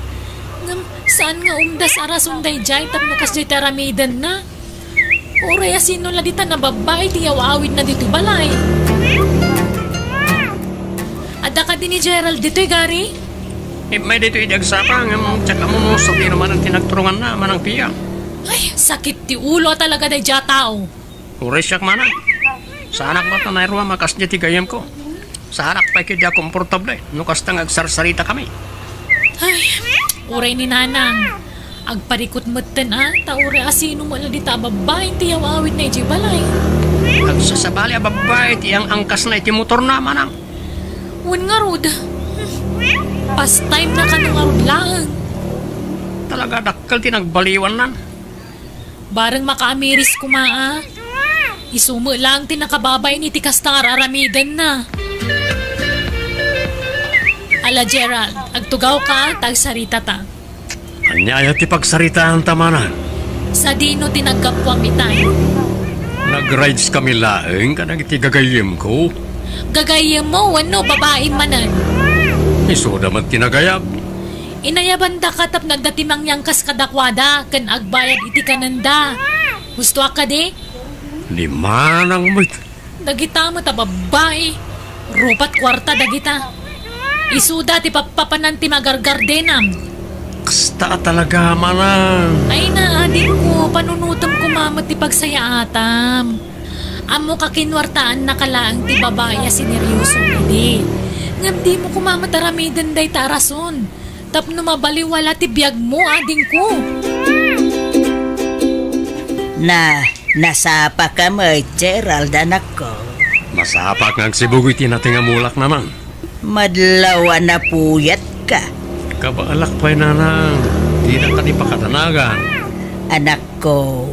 Ngam, saan nga umdas arasunday jay tap nukas jay taramidan na. Oray asino la dita na babae tiyaw awid na dito balay. Ada ka din ni Gerald dito'y gari? May dito idagsapang tsaka mo sabi naman ang tinagturungan na manang piya. Ay, sakit ti ulo talaga day dya tao. Uray siyak manang. Sa anak ba't na nairwa makas niya tigayam ko. Sa anak pa kaya komportable. Nukas tang agsarsarita kami. Ay, uray ni nanang. Agparikot matan ta uray asino mo lang dita babae tiyaw awid na iti balay. Agsasabali a babae tiyang angkas na iti motor na manang. Wan nga rod. Past time na ka nung arod lang. Talaga dakkel tinagbaliwan nan. Barang makaamiris kumaa. Isumo lang tinakababay ni tikastar aramidan na. Ala Gerald, agtugaw ka, tagsarita ta. Anyaya ti pagsaritahan tamanan. Sa dino tinagkapwang itay. Nag-rides kami laeng kanang iti gagayim ko. Gagayam mo, ano, babae manan. Iso naman tinagayab. Inayaban da katap nagdatimang yang kas kadakwada, kan agbayad iti kananda. Gusto ka di? Lima nang may... Dagita mo ta babae. Rupat kwarta dagita. Isuda ti papapanan ti magargardenam. Kasta talaga manang. Ay na, adik ko, panunutom ko mamot ti pagsayaatam. Amo kakinwartaan na kalaang ti babae sineryoso hindi. Ngam di mo kumamataramidan day tarason. Tapno mabaliwala ti biyag mo, ading ko. Nasapa ka mo, Gerald, anak ko. Masapak ng sibugoy tinatinga mulak naman. Madlaw na puyat ka. Kabaalak pa'y nanang. Di na ka di pakatanagan. Anak ko,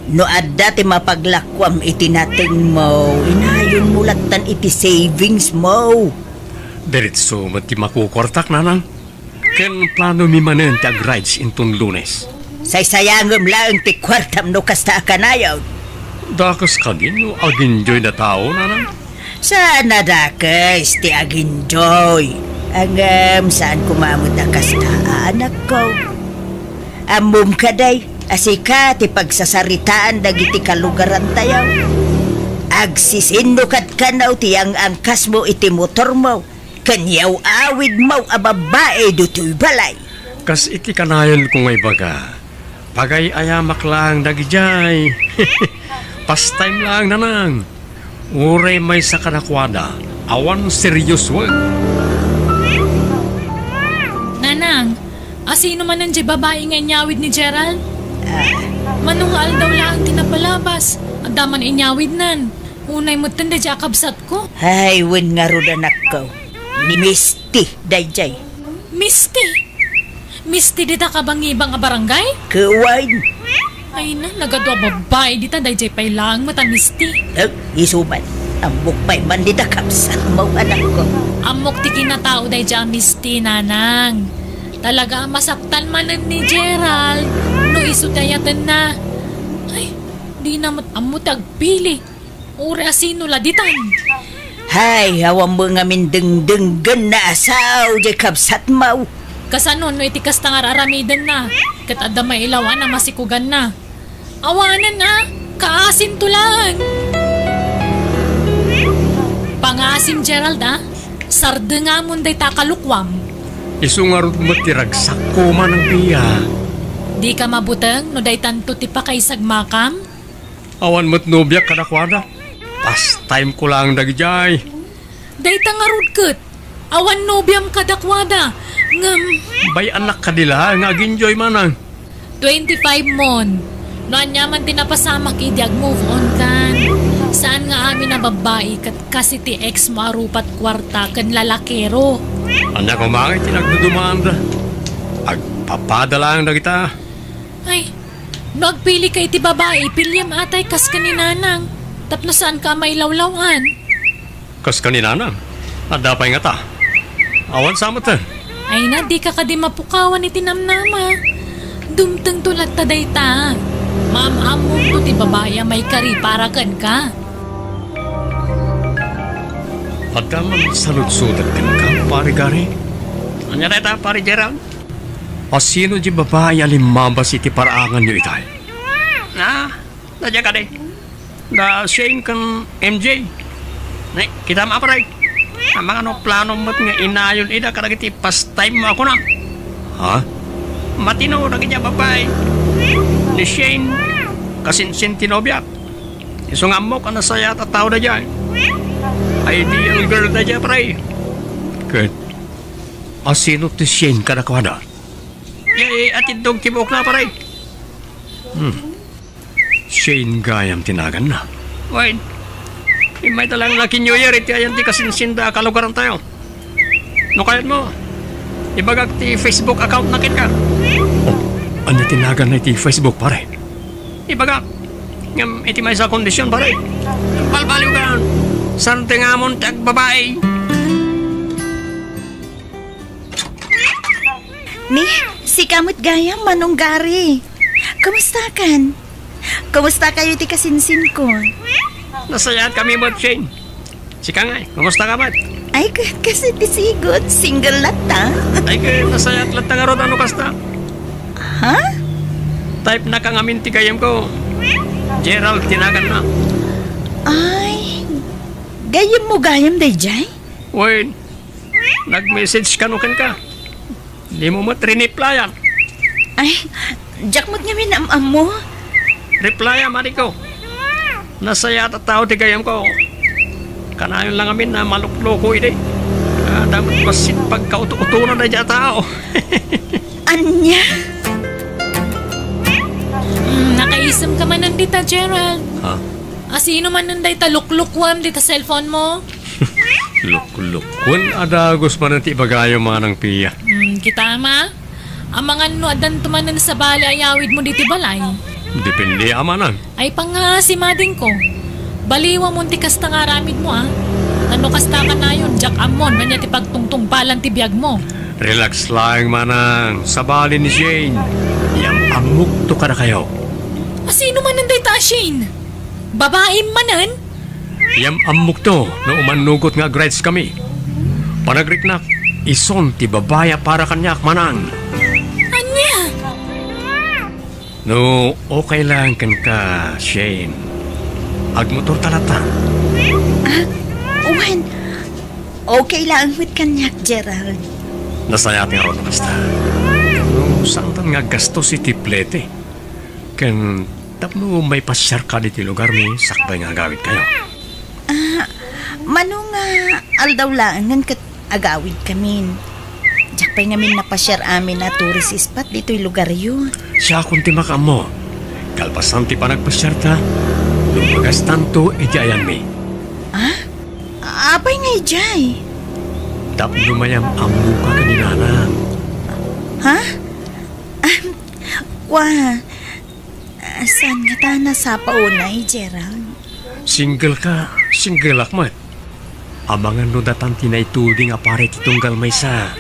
no adda ti mapaglakwam itinating mo, inayon mulatan iti savings mo. Diretso mati makukortak nanang. Ken plano mi manen ti ag-rides intong Lunes. Saysayangam lang ti kwartam no kasta kanayaw. Dakas ka din no ag-enjoy na tao nanang. Sana dakas ti ag-enjoy. Angam saan kumamot na kasta anak ko. Amum ka day. Asika ti pagsasaritaan dagiti kalugaran tayo. Agsisindukat ka na ti ang angkas mo iti motor mo. Kanyaw awid mo a babae dutoy balay. Kas iti kanayon kung may baga. Pagay ayamak lang dagijay. Pastime lang nanang. Uray may sa kanakwada. Awan serious wag. Sino man ang babae nga inyawid ni Gerald? Manungal daw lang tinapalabas. Ang daman inyawid nan. Unay mo tanda dya kabsat ko. Ay, wen nga ron anak ko. Ni Misty, dayjay. Misty? Misty dita ka bang ibang barangay? Kawan. Ay na, nagadwa babae dita dayjay pay lang mata Misty. Isuman. Ambok pa'y mandita kapsat mo anak ko. Amok ti kinatao dayjay Misty, nanang. Talaga masaktan manan ni Gerald. No isutayatan na. Ay, di na amot agpili. Uri asino laditan. Hay, hawang mo nga mindeng-denggan na asaw di kapsat mo. Kasanon no itikas tangar aramidan na. Kat adda may ilawan na masikugan na. Awanan na, kaasin tulang. Pangasim Gerald sarda nga munday takalukwam. Isungarot mo tiragsak ko man ang piya. Di ka mabutang no day tanto ti pa kay sagmakam? Awan mo't nobya kadakwada. Past time ko lang dagjay. Day tangarod ket. Awan nobyam kadakwada. Ngam. Bay anak ka nila nga ginjoy manang. 25 mon. Noan man tinapasama kidiag move on kan. Saan nga amin na babae kat kasi ti ex mo arupat kwarta kan lalakero. Anya ko mangit tinagdudumaan da. Agpapadala ang kita. Ay, nagpili kay ti babae, pilyam atay kas kaninanang. Tapno saan ka may lawlawan? Kas kaninanang? Nadapay nga ta. Awan samot Ay na, di ka kadi mapukawan iti namnama. Dumteng tulad taday ta. Maam-among to ti babae may kari para kan ka. Pagka magsalutsudat kan ka, pari gari. Anya na ita, pari Gerald? O sino di babae alimabas iti paraangan nyo itay? Nadya ka de. Da Shane kan MJ. Kita maaparay. Ang mga plano mo't nga inayon ida karag iti past time mo ako na. Ha? Matino na kanya babae. Ni Shane kasinsin tinobyak. Isungam mo ka na saya at tao na dyan. Ideal girl na dyan, pare. Kurt, sino ti Shane ka na kwada? Atid dong tibok na, pare. Shane gayam tinagan na. Wait, may talang laki New Year, iti ayan ti kasinsinda kalugaran tayo. No kayat mo, ibagag ti Facebook account na ka. Ano tinagan na iti Facebook, pare? Ibagag, ngam iti may sa kondisyon, pare. Balbaliw ka, saan tingamon tag babae? Ni, si kamot gayam manunggari. Kamusta kan? Kamusta kayo ti kasinsin ko? Nasayat kami mo, Shane. Si Kangay, kamusta ka ba? Ay, kasi tisigot, single lata. Ay, nasayat lahat nga ron, ano kasta? Ha? Type na kang amin ti kayam ko. Gerald, tinagan na. Ay, gayam mo gayam day jay? Wait, nag-message ka nukan ka. Di mo matriniply yan. Ay, jakmot nga minamam mo. Reply yan, Mariko. Nasayat at tao ti kayam ko. Kanayon lang amin na malukloko ide. Dapat masin pagkaututunan na dyan tao. Anya? Nakaisam ka man nandita, Gerald. Ha? Sino man nanday taluklukwam dita cellphone mo? Luklukwan adagos man ang tibagayo manang piya. Kita ma? Ang mga nuadan tumanan sa bali ayawid mo diti balay. Depende amanan. Ay pang si mading ko. Baliwa mo ti kasta nga ramid mo Ano kasta ka na yun, Jack Amon, manya ti pagtungtung palang ti biyag mo. Relax lang manang. Sa bali ni Shane. Yang amuk to ka na kayo. Sino man nanday ta, Shane? Babae manan? Yang amuk to na umanugot nga grades kami. Panagrik na ison ti babaya para kanyak manang. Anya? No, okay lang kan ka, Shane. Agmotor talata. Uwan, okay lang with kanyak, Gerald. Nasayat nga ron basta. No, saan nga gasto si Tiplete? Ken, tapno may pasyar ka diti lugar mi, sakbay nga agawid kayo. Manong aldaw lang kat agawid kami. Diyak pa'y ngamin napasyar amin na tourist spot dito'y lugar yun. Siya kung timaka mo. Kalpasan ti pa nagpasyarta. Lumagas tanto, ayan mi. Apay nga ijay. Tap lumayam ang muka ka ni Nanang. Ha? Saan nga ta nasa paunay, Gerald? Single ka, single akmat. Amangan no datan tinaituli nga pare titunggal may sa.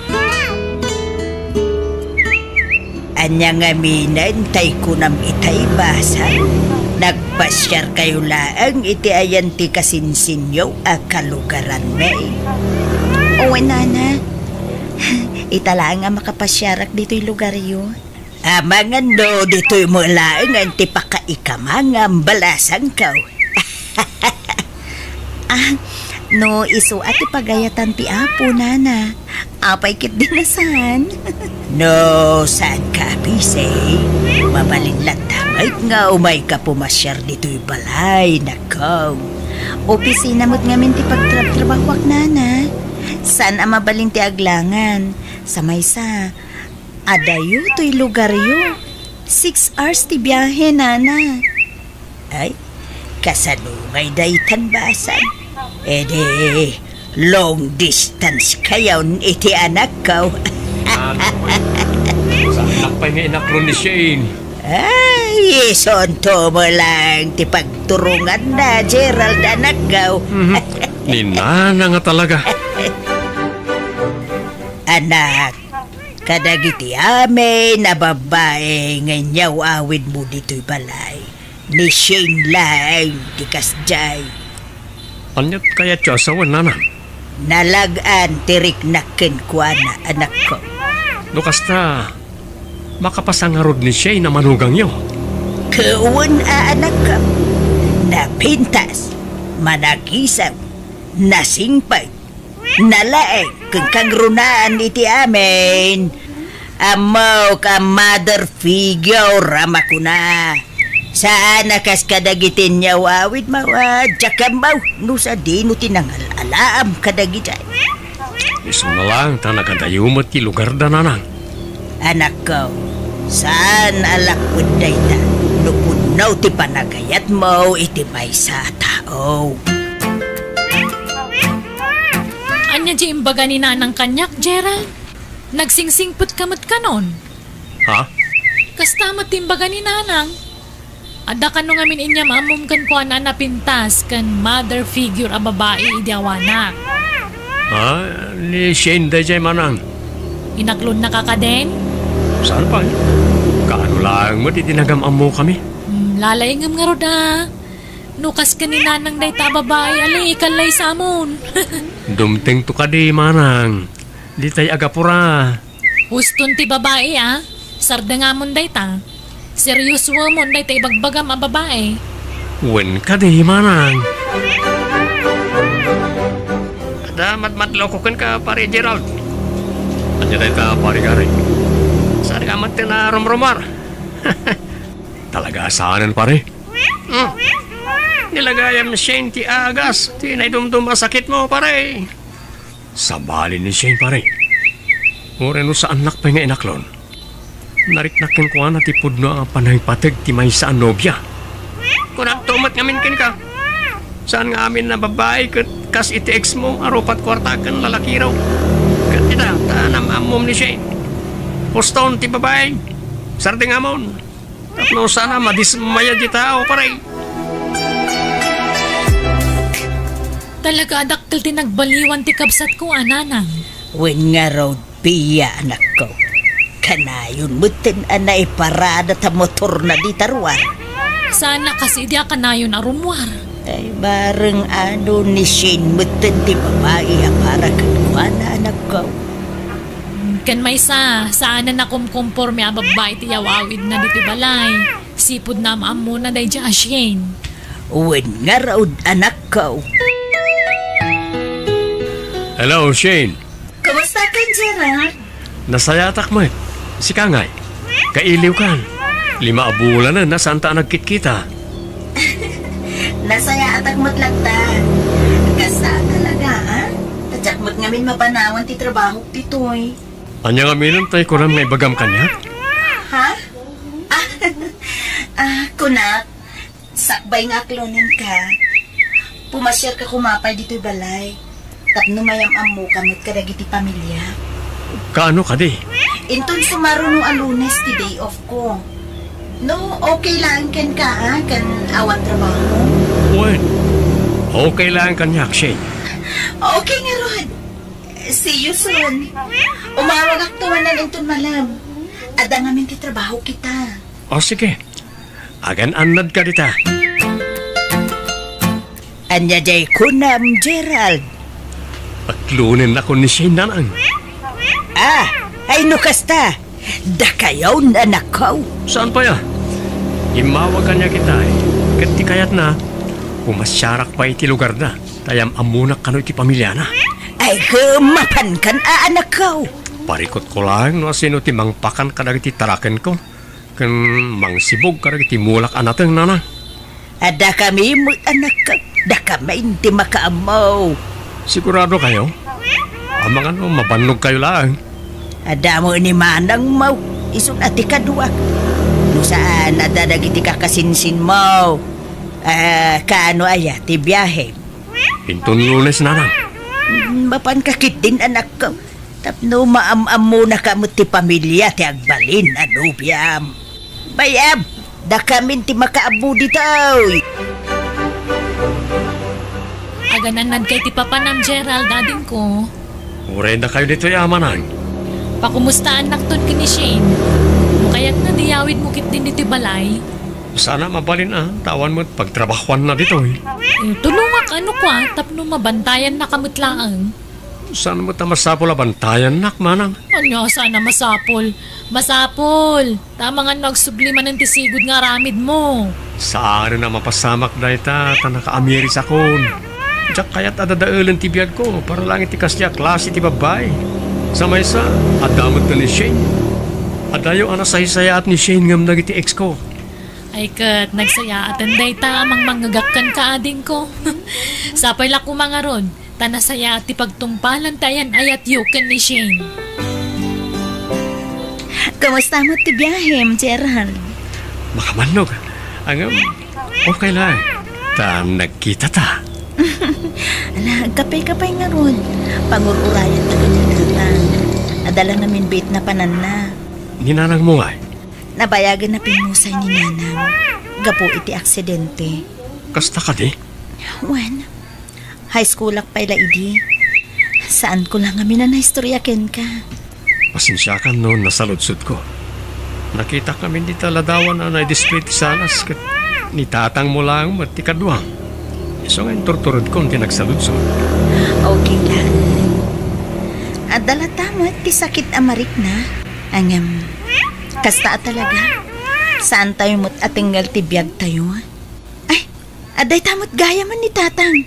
Anya nga minan, tay kunam itay basan. Nagpasyar kayo laang iti ayan ti kasinsinyo a kalugaran may. Owe, Nana. Itala nga makapasyarak dito'y lugar yun. Amangan do dito'y mulaang ang ti pakaikamang balasan kaw. No, iso at ipagayatan ti Apo, Nana. Apay kit dinasan. No, saan ka, Pisay? Mabalinlat tamay nga umay ka pumasyar dito'y balay na kaw. Opisina mo't ngamin ti pagtrabahwak, Nana. Saan ang mabalin ti aglangan? Sa maysa. Adayo to'y lugar yo. 6 hours ti biyahe, Nana. Ay, kasanungay daytan basan. Ede, long distance kayaw iti anak kaw. Saan nakpay nga inakron ni Shane? Ay, sonto mo lang ti pagturungan na, Gerald, anak kaw. Ni Nana nga talaga. Anak, kadagiti ame na babae nganyaw awid mo dito'y balay. Ni Shane lang, di kasjay. Anyat kaya siya asawan, Nanang? Nalagaan tirik na kenkwana, anak ko. No kasta, makapasangarod ni Shane na manugang niyo. Kauwan anak ko. Napintas, managisam, nasingpay, nalaeng kung kangrunaan iti amin. Amaw ka mother figure rama ko na. Saan nakas kadagitin niya wawid mawad jakambaw no sa dino tinangal alaam kadagitay. Iso na lang ta nakadayumot ti lugar da, Nanang. Anak ko, saan alakwid day ta? Nupunaw ti panagayat mo iti may sa tao. Anya di imbaga ni Nanang kanyak, Gerald? Nagsingsingput kamot kanon. Ha? Kastamot imbaga ni Nanang. Ada ka nung amin inyam amom kan ko na napintas kan mother figure a babae idiawanak. Ha? Ni Shane da jay, Manang. Inaklon na ka din? Saan pa? Kaano lang mo titinagam mo kami? Lalayngam nga roda. Nukas ka ni Nanang day ta babae alay ikalay sa amon. Dumting to ka di, Manang. Di tay agapura. Huston ti babae Sarda nga mon day ta. Seryoso mo day ta ibagbagam a babae. Wen ka di, Manang. Matlokokan ka, pare Gerald. Anya day ta, pare Gary. Saan ka mat na rumrumar? Talaga asahanan, pare. Nilagayam ni Shane ti agas. Ti naidumdum masakit mo, pare. Sabali ni Shane, pare. Mure no sa anak pa nga inaklon. Nariknakin ko na tipod no ang panaypatag ti may sa nobya. Kung nagtumat ngamin kin ka. Saan nga amin na babae kas iti ex mo arupat kwartakan lalaki raw. Katita, tanam amom ni Shane. Poston ti babae. Sarding amon. Tapno sana madismaya di tao, pare. Talaga adaktil ti nagbaliwan ti kabsat ko, Nanang. Wen nga raw piya, anak ko. Kanayon mutin anay parada ta motor na di tarwar. Sana kasi di kanayon arumwar. Ay bareng ano ni Shane mutin ti babae para kanwana, anak ko. Kan may saan na kumkumporme a babae ti yawawid na dito balay. Sipod na maam mo na day dya, Shane. Wen nga raw, anak ko. Hello, Shane. Kumusta ka, Gerald? Nasayatak mo. Si Kangay. Kailiw kan. 5 bulan na nasaan ta nagkit-kita. Nasaya atag mo't lagta. Kasa talaga, Tadyak mo't ngamin mapanawan ti trabaho titoy. Anya nga minon tayo ko may bagam kanya? Ha? Kunak, sakbay nga klonin ka. Pumasyar ka kumapay dito'y balay. Tapno mayam-am mo kamot kadagiti pamilya. Kaano ka di? Inton sumaro no Lunes ti day off ko. No, okay lang kan ka kan awan trabaho mo. Wen, okay lang kanya, Shane. Okay nga Rod. See you soon. Umawag aktuanan inton malam. Ada ngamin ti trabaho kita. O sige, agan anad ka dita. Anya jay kunam, Gerald. Atlunin ako ni Shane nanang. Ay no kasta. Dakayaw na nakaw. Saan pa ya? Imawag ka niya kita eh. Kati kayat na, umasyarak pa iti lugar na. Tayam amunak ka no iti pamilya na. Ay gemapan kan anak kau. Parikot ko lang no asino ti mangpakan ka iti taraken ko. Kan mangsibog ka iti mulak anateng nana. Ada kami mo anak ka. Da kami hindi makaamaw. Sigurado kayo? Amang ano, mabannog kayo lang. Ada mo ni manang mau. Isun ati kadua. No saan nadadagiti kakasinsin mo. Kaano aya ti biyahe. Pintun Lunes nanang. Mapan kakit din anak ko. Tapno maam-am mo na kamot ti pamilya ti agbalin ano biyam. Bayab, da kami ti makaabu dito. Agananad kay ti papanam Gerald, dading ko. Urenda kayo dito yamanang. Pakumustaan nakton ki ni Shane. Mukayat na diyawid mo kit din dito balay. Sana mabalin tawan mo at pagtrabahuan na dito eh. Tulungak ano kwa, tapno mabantayan na kamutlaang. Sana mo masapol bantayan nak manang. Ano, sana masapol. Masapol. Tama nga nagsubliman ng tisigod nga ramid mo. Saan na mapasamak na ita, tanaka-amiris akon. Diyak kaya't adadaulan ti biyag ko, para lang iti kasya klase ti babay. Sa maysa, adamot na ni Shane. Adayo saysaya at ni Shane ngam nagiti ex ko. Ay kat, nagsaya at anday ta amang manggagakkan ka ading ko. Sapay la ko mga ron, tanasaya at ipagtumpalan tayan ayat yuken ni Shane. Kamusta mo ti biyahem, Gerald? Makamannog. Ang okay lang. Nagkita ta. Ala, kapay-kapay nga ron. Pangururayan na ganyan. Adala namin bait na panan na. Ninanang mo nga. Nabayagan na pinusay ni Nanang. Gapo iti aksidente. Kasta ka di? Wan, high school ak pala idi. Saan ko lang kami na naistoryaken ka? Pasensya ka noon nasaludsod ko. Nakita kami di taladawan na na-display ti sanas. Ni tatang mo lang mati kadwang. So ngayon torturod ko hindi nagsaludsod. Okay lang. Adala tamat ti sakit amarik na. Angam, kasta talaga. Saan tayo mo't atinggal ti biyag tayo? Ay, aday tamot gaya man ni tatang.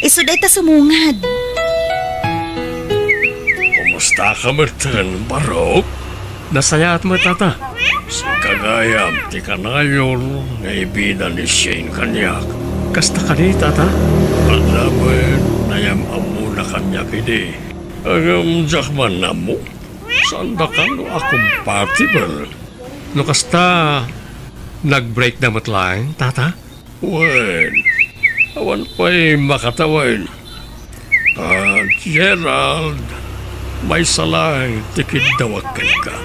Isuday ta sumungad. Kumusta ka Merten, Barok? Nasaya at matata. Si kagayam ti kanayon nga ibida ni Shane kanyak. Kasta ka di, tata? Alaman, nayam-amu na kanya kini. Agam jakman na mo. Saan da ka no compatible? No kasta, nag-break na matlaing, tata? Wen, awan pa'y makatawan. Gerald, may salang tikid dawakan ka.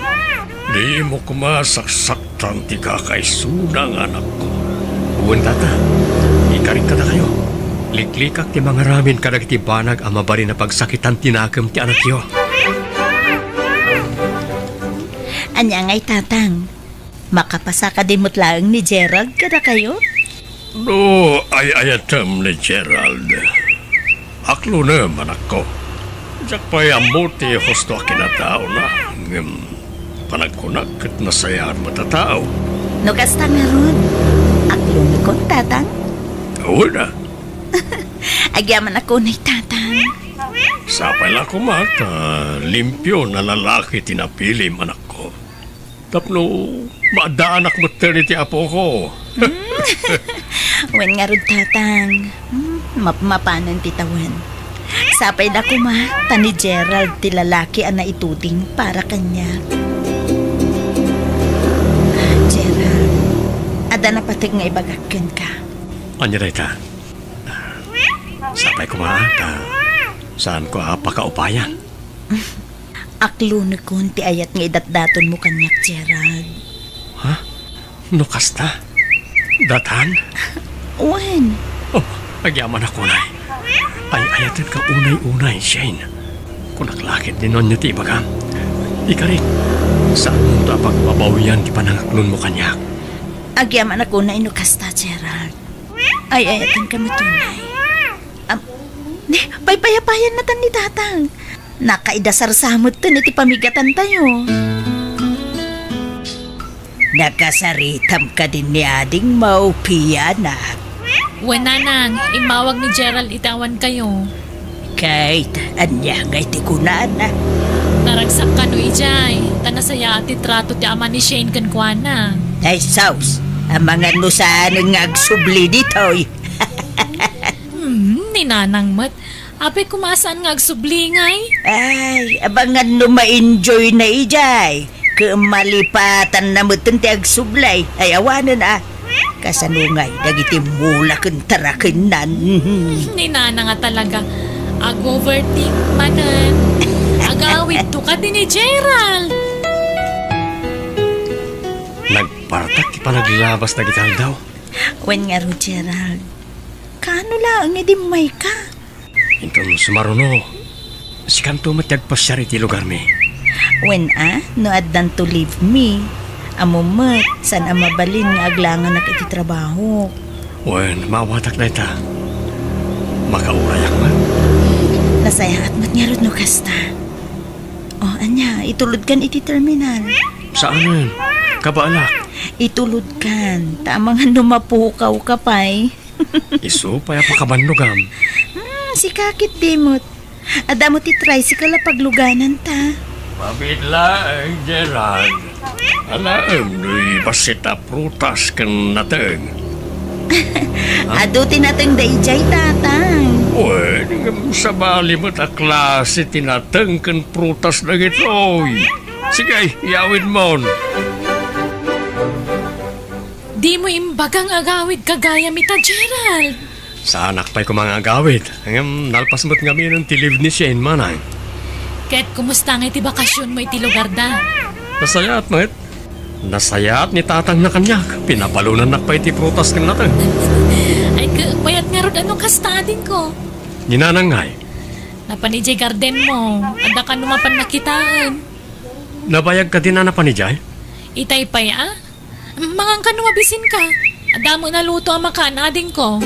Di mo kumasaksaktan ti kakaisudang anak ko. Wen, tata, ikarin ka na kayo. Liklikak ti mga ramin kadag ti banag ang mabari na pagsakitan tinakam ti anak yo. Anya ngay tatang, makapasa ka din mo't lang ni Gerald kada kayo? No, ay ayatam ni Gerald. Aklo naman ako. Diyak pa'y amuti husto kinatao na. Panagkunak at nasayaan matatao. No kasta nga ron, aklo ni ko tatang. Oo na. Agyaman ako na tatang. Sapay lang kumata, limpyo na lalaki tinapilim anak ko. Tapno, maadaan ak maternity apo ko. Wen nga ron tatang, mapanan titawan. Sapay na kuma, tani Gerald ti lalaki ana ituting para kanya. Gerald, ada na patig nga ibagakin ka. Anya day ta? Sapay kuma ta. Saan ko pakaupayan? Aklo na kun ti ayat nga idatdaton mo kanyak, Gerald. Ha? Nukas ta? Datan? Wen? Oh, agyaman ako na. Ay ayatan ka unay-unay, Shane. Kung naklakit din nun niya ti ibagam. Ikarit, saan mo dapat mabawiyan ti panangaklon mo kanyak? Agyaman ako na inukas ta, Gerald. Ay ayatan ka matunay. Paypayapayan na tan ni tatang. Nakaidasar samot to iti pamigatan tayo. Nakasaritam ka din ni ading maupiyanak. Wenanang, imawag ni Gerald itawan kayo. Kahit anya ngay ti kunana. Naragsak ka no ijay. Tanasaya ati trato ti ama ni Shane kan kuana. Ay saus, ang mga nusaan nga agsubli ditoy. Ninanang mat. Ape kumasaan nga agsublingay? Ay, abangan no ma-enjoy na ijay. Kemalipatan na mutin ti agsublay. Ay awanan Kasanungay, dagiti mula keng tarakenan. Ninana nga talaga. Ag-overthink manan. Agawid to ka din ni Gerald. Nagpartak ti panaglabas na gital daw. Wen nga ro, Gerald. Kaano lang edi may ka? Intong sumaruno. Si kanto matagpasyari ti lugar mi. Wen no addan to leave me. Amumat, san mabalin nga aglangan na iti trabaho. Wen, mawatak na ita. Makaurayak man. Nasaya at matnyarod no kasta. Oh, anya, itulod kan iti terminal. Saanan? Kabaalak? Itulod kan. Tamang numapukaw ka pa'y. Iso, paya pa kabanlugam. Si kakit dimot. Adamot i-tricycle na pagluganan ta. Mabidla ang Gerald. Alam, nu'y basita prutas kan nateng. Aduti nateng dayjay tatang. Wen, sa bali mo't a klase tinateng kan prutas na gitoy. Sige, iawid mo. Di mo imbagang agawid kagaya mita, Gerald. Sa anak pa'y kumang agawid. Hanggang nalpas mo't kami ng tilib ni Shane manang. Ket, kumusta nga iti bakasyon mo iti lugar da? Nasayat, mate. Nasayat ni tatang na kanyak. Pinabalunan na pa iti prutas kan nateng. Ay, payat nga rod anong kastadin ko. Ninanangay. Napanijay garden mo. Ada ka numapan nakitaan. Nabayag ka din na napanijay? Itay pay, Mangang ka numabisin ka. Ada mo naluto ang makanading ko.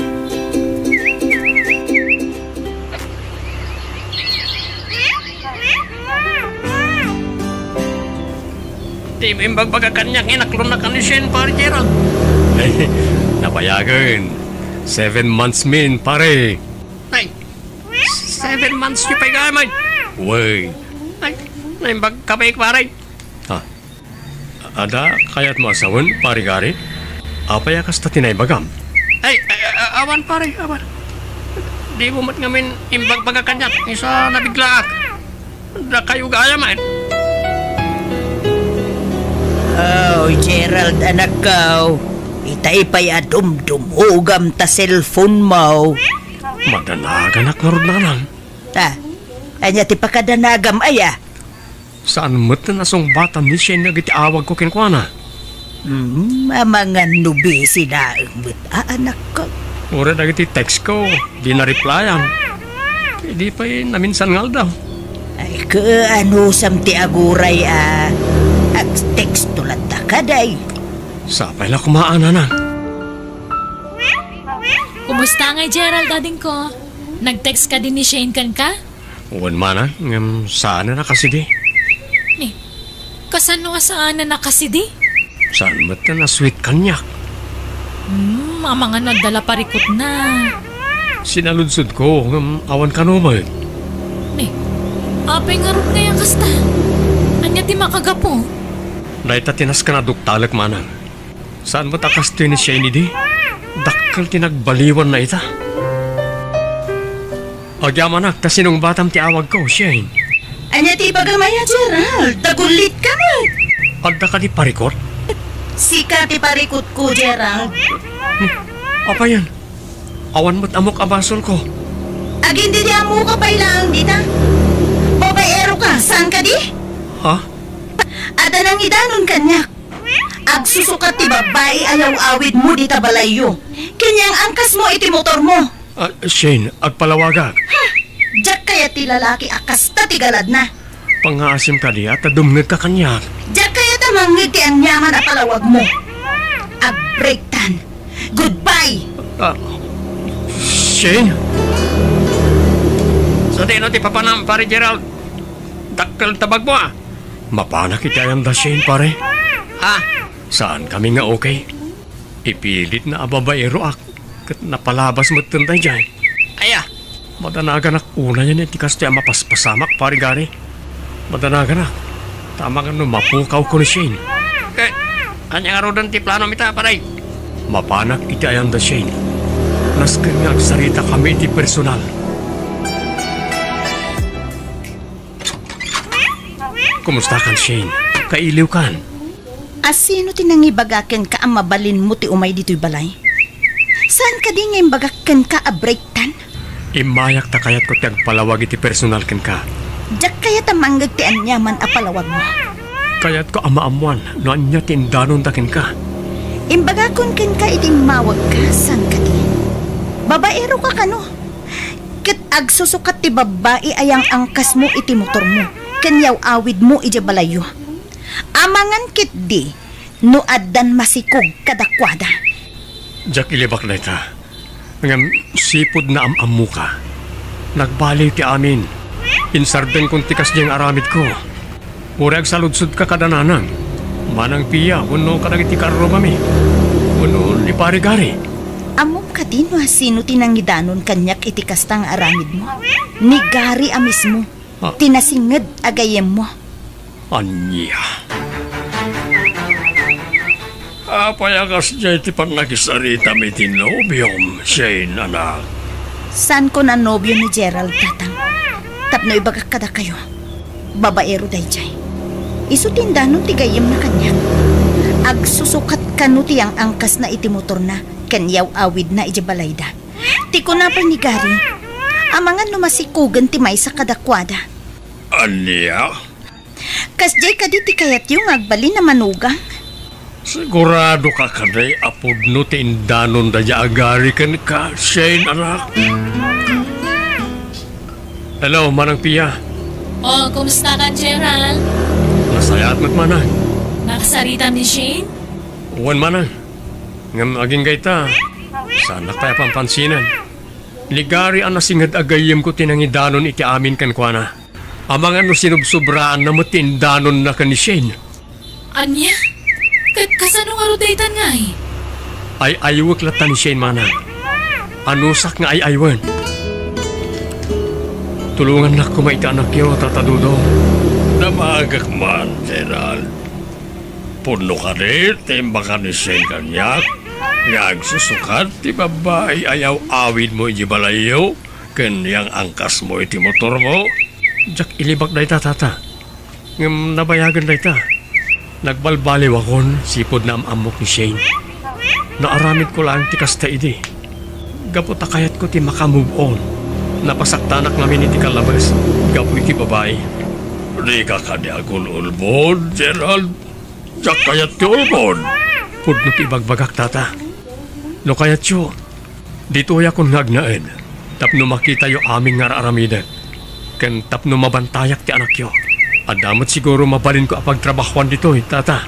Di mo yung bagbaga-kanyak inaklon na ka ni Shane, pare Gerald. Ay, nabayagan. 7 months min, pare. Ay, 7 months yung pagkamay. Uy, ay, naimbag kabay, pare. Ha, ada, kaya't mo asawan, pare gari. Apaya kas ta tinaybagam. Ay, awan, pare, awan. Di mo mat ngamin imbag bagag-kanyak. Isa nabiglaak. Da kayo gaya, man. Oh, Gerald, anak ko. Itay pa'y adum-dumugam ta cellphone mo. Madanagan ak nga na lang. Anya ti pakadanagam aya. Saan mo't na nasong bata ni Shane nagitiawag ko kinkwana? Mga nubi sila anak ko. Ura nagiti text ko, di na-replyan. Di pa'y naminsan ngal daw. Ay, ano sam ti aguray text tulad ta kaday. Sapay la kumaana na. Kumusta nga, Gerald, ading ko? Nag-text ka din ni Shane kan ka? Uwan mana, saan na kasi di? Ni, kasano nga saan na nakasidi? Saan mo't na sweet kanyak? Mga nagdala parikot na. Sinaludsod ko, awan ka naman. Ni, apay nga rin kaya kasta. Anya ti makagapo? Naitatinas ka na duktalak manang. Saan mo takas to ni Shane di? Dakkal tinagbaliwan na ita. Agyamanak, ta sinong batam ti awag ko, Shane. Anya ti pagamaya, Gerald. Tagulit ka mo. Adda ka di parikot? Sika ti parikot ko, Gerald. Apa yan? Awan mo't amok abasol ko. Agin di mo ka pailang dita. Babaero ka, saan ka di? Ha? Ada nang idanon kanyak. Agsusukat ti babae ayaw awid mo di tabalayo. Kanyang angkas mo iti motor mo. Shane, agpalawagag. Diyak kaya ti lalaki akas ta ti galad na. Pangaasim ka di at dumngit ka kanyak. Diyak kaya ta mangit ti anyaman at palawag mo. Agbreaktan. Goodbye. Shane? Sa tino ti papanam, pare Gerald. Dakkel tabag mo Mapana kita yung da Shane, pare. Saan kami nga okay? Ipilit na ababaero ak. Kat napalabas mo tinday dyan. Madanagan ak una yan ti kasto yung mapaspasamak, pare gari. Madanagan ak. Tama nga no, mapukaw ko ni Shane. Anya nga rodan ti plano mita, paray? Mapanak iti ayan da Shane. Naskan nga agsarita kami iti personal. Kumusta kan, Shane? Kailiw kan? Asino tinangibagaken ka ang mabalin mo ti umay dito'y balay? Saan ka di ngayon bagaken ka abreaktan? Imayak ta kayat ko tiyag palawag iti personal ken ka. Diyak kaya tamanggag ti anyaman a palawag mo. Kayat ko amaamuan no anya tindanon takin ka. Imbagakon ken ka iti mawag ka, saan ka di? Babaero ka kano? Ket agsusukat ti babae ayang angkas mo iti motor mo. Kanyaw awid mo iti balayo. Amangan kit di, no addan masikog kadakwada. Diyak ilibak na ita. Ngam sipod na amamu ka. Nagbaliw ti amin. Insarden kong tikas diyang aramid ko. Murag saludsud ka kadananang. Manang piya, uno ka nagiti karro mami. Uno ni pare-gari. Amom ka din no sino tinangidanon kanyak iti kastang aramid mo. Ni gari a mismo. Tinasinged agayem mo. Anya. Payagas niya iti pangagisarita mi tinobyom, Shane, anak. Saan ko na nobyo ni Gerald, tatang? Tapno ibagak kada kayo. Babaero day jay. Isutindanon ti gayem na kanyan. Agsusukat kanu ti ang angkas na iti motor na kanyaw awid na iti balayda. Ti ko na pa ni Gary. Amangan numasikugan ti may sa kadakwada. Anya? Kasjay ka di ti kayat yung agbali na manugang. Sigurado ka kanay apod no ti indanon da agari kan ka, Shane, anak. Hello, Manang Pia. Kumusta ka, Gerald? Nasayat mo't manang. Nakasarita ni Shane? Uwan manang. Ngam aging gayta. Sana kaya pampansinan. Ligari ang nasingad agayim ko tinangidanon iti amin kan kwa na. Amang ano sinubsobraan na matindanon na ka ni Shane. Anya? Kasano nga rodatan nga Ay aywak lata ni Shane, manang. Anusak nga ay aywan. Tulungan na kumaita anak yo, tatadudo. Namagak man, Gerald. Puno ka rin, timbakan ni Shane kanyak. Ngagsusukat, ti babae ayaw awid mo iti balayo. Kanyang angkas mo iti motor mo. Jack ilibak na ita, tata. Ngam nabayagan na ita. Nagbalbaliw akon, sipod na amamok ni Shane. Naaramid ko lang ti kasta idi. Gapot akayat ko ti makamove on. Napasaktanak namin iti kalabas. Gapo iti babae. Di ka kadi akon ulbod, Gerald. Diyak kayat ti ulbod. Pudno ti bagbagak, tata. No kayat yo, dito ay akong ngagnaed. Tapno makita yo aming ngararamidan. Ken tapno mabantayak ti anak yo. Adamat siguro mabalin ko apagtrabahuan dito, tata.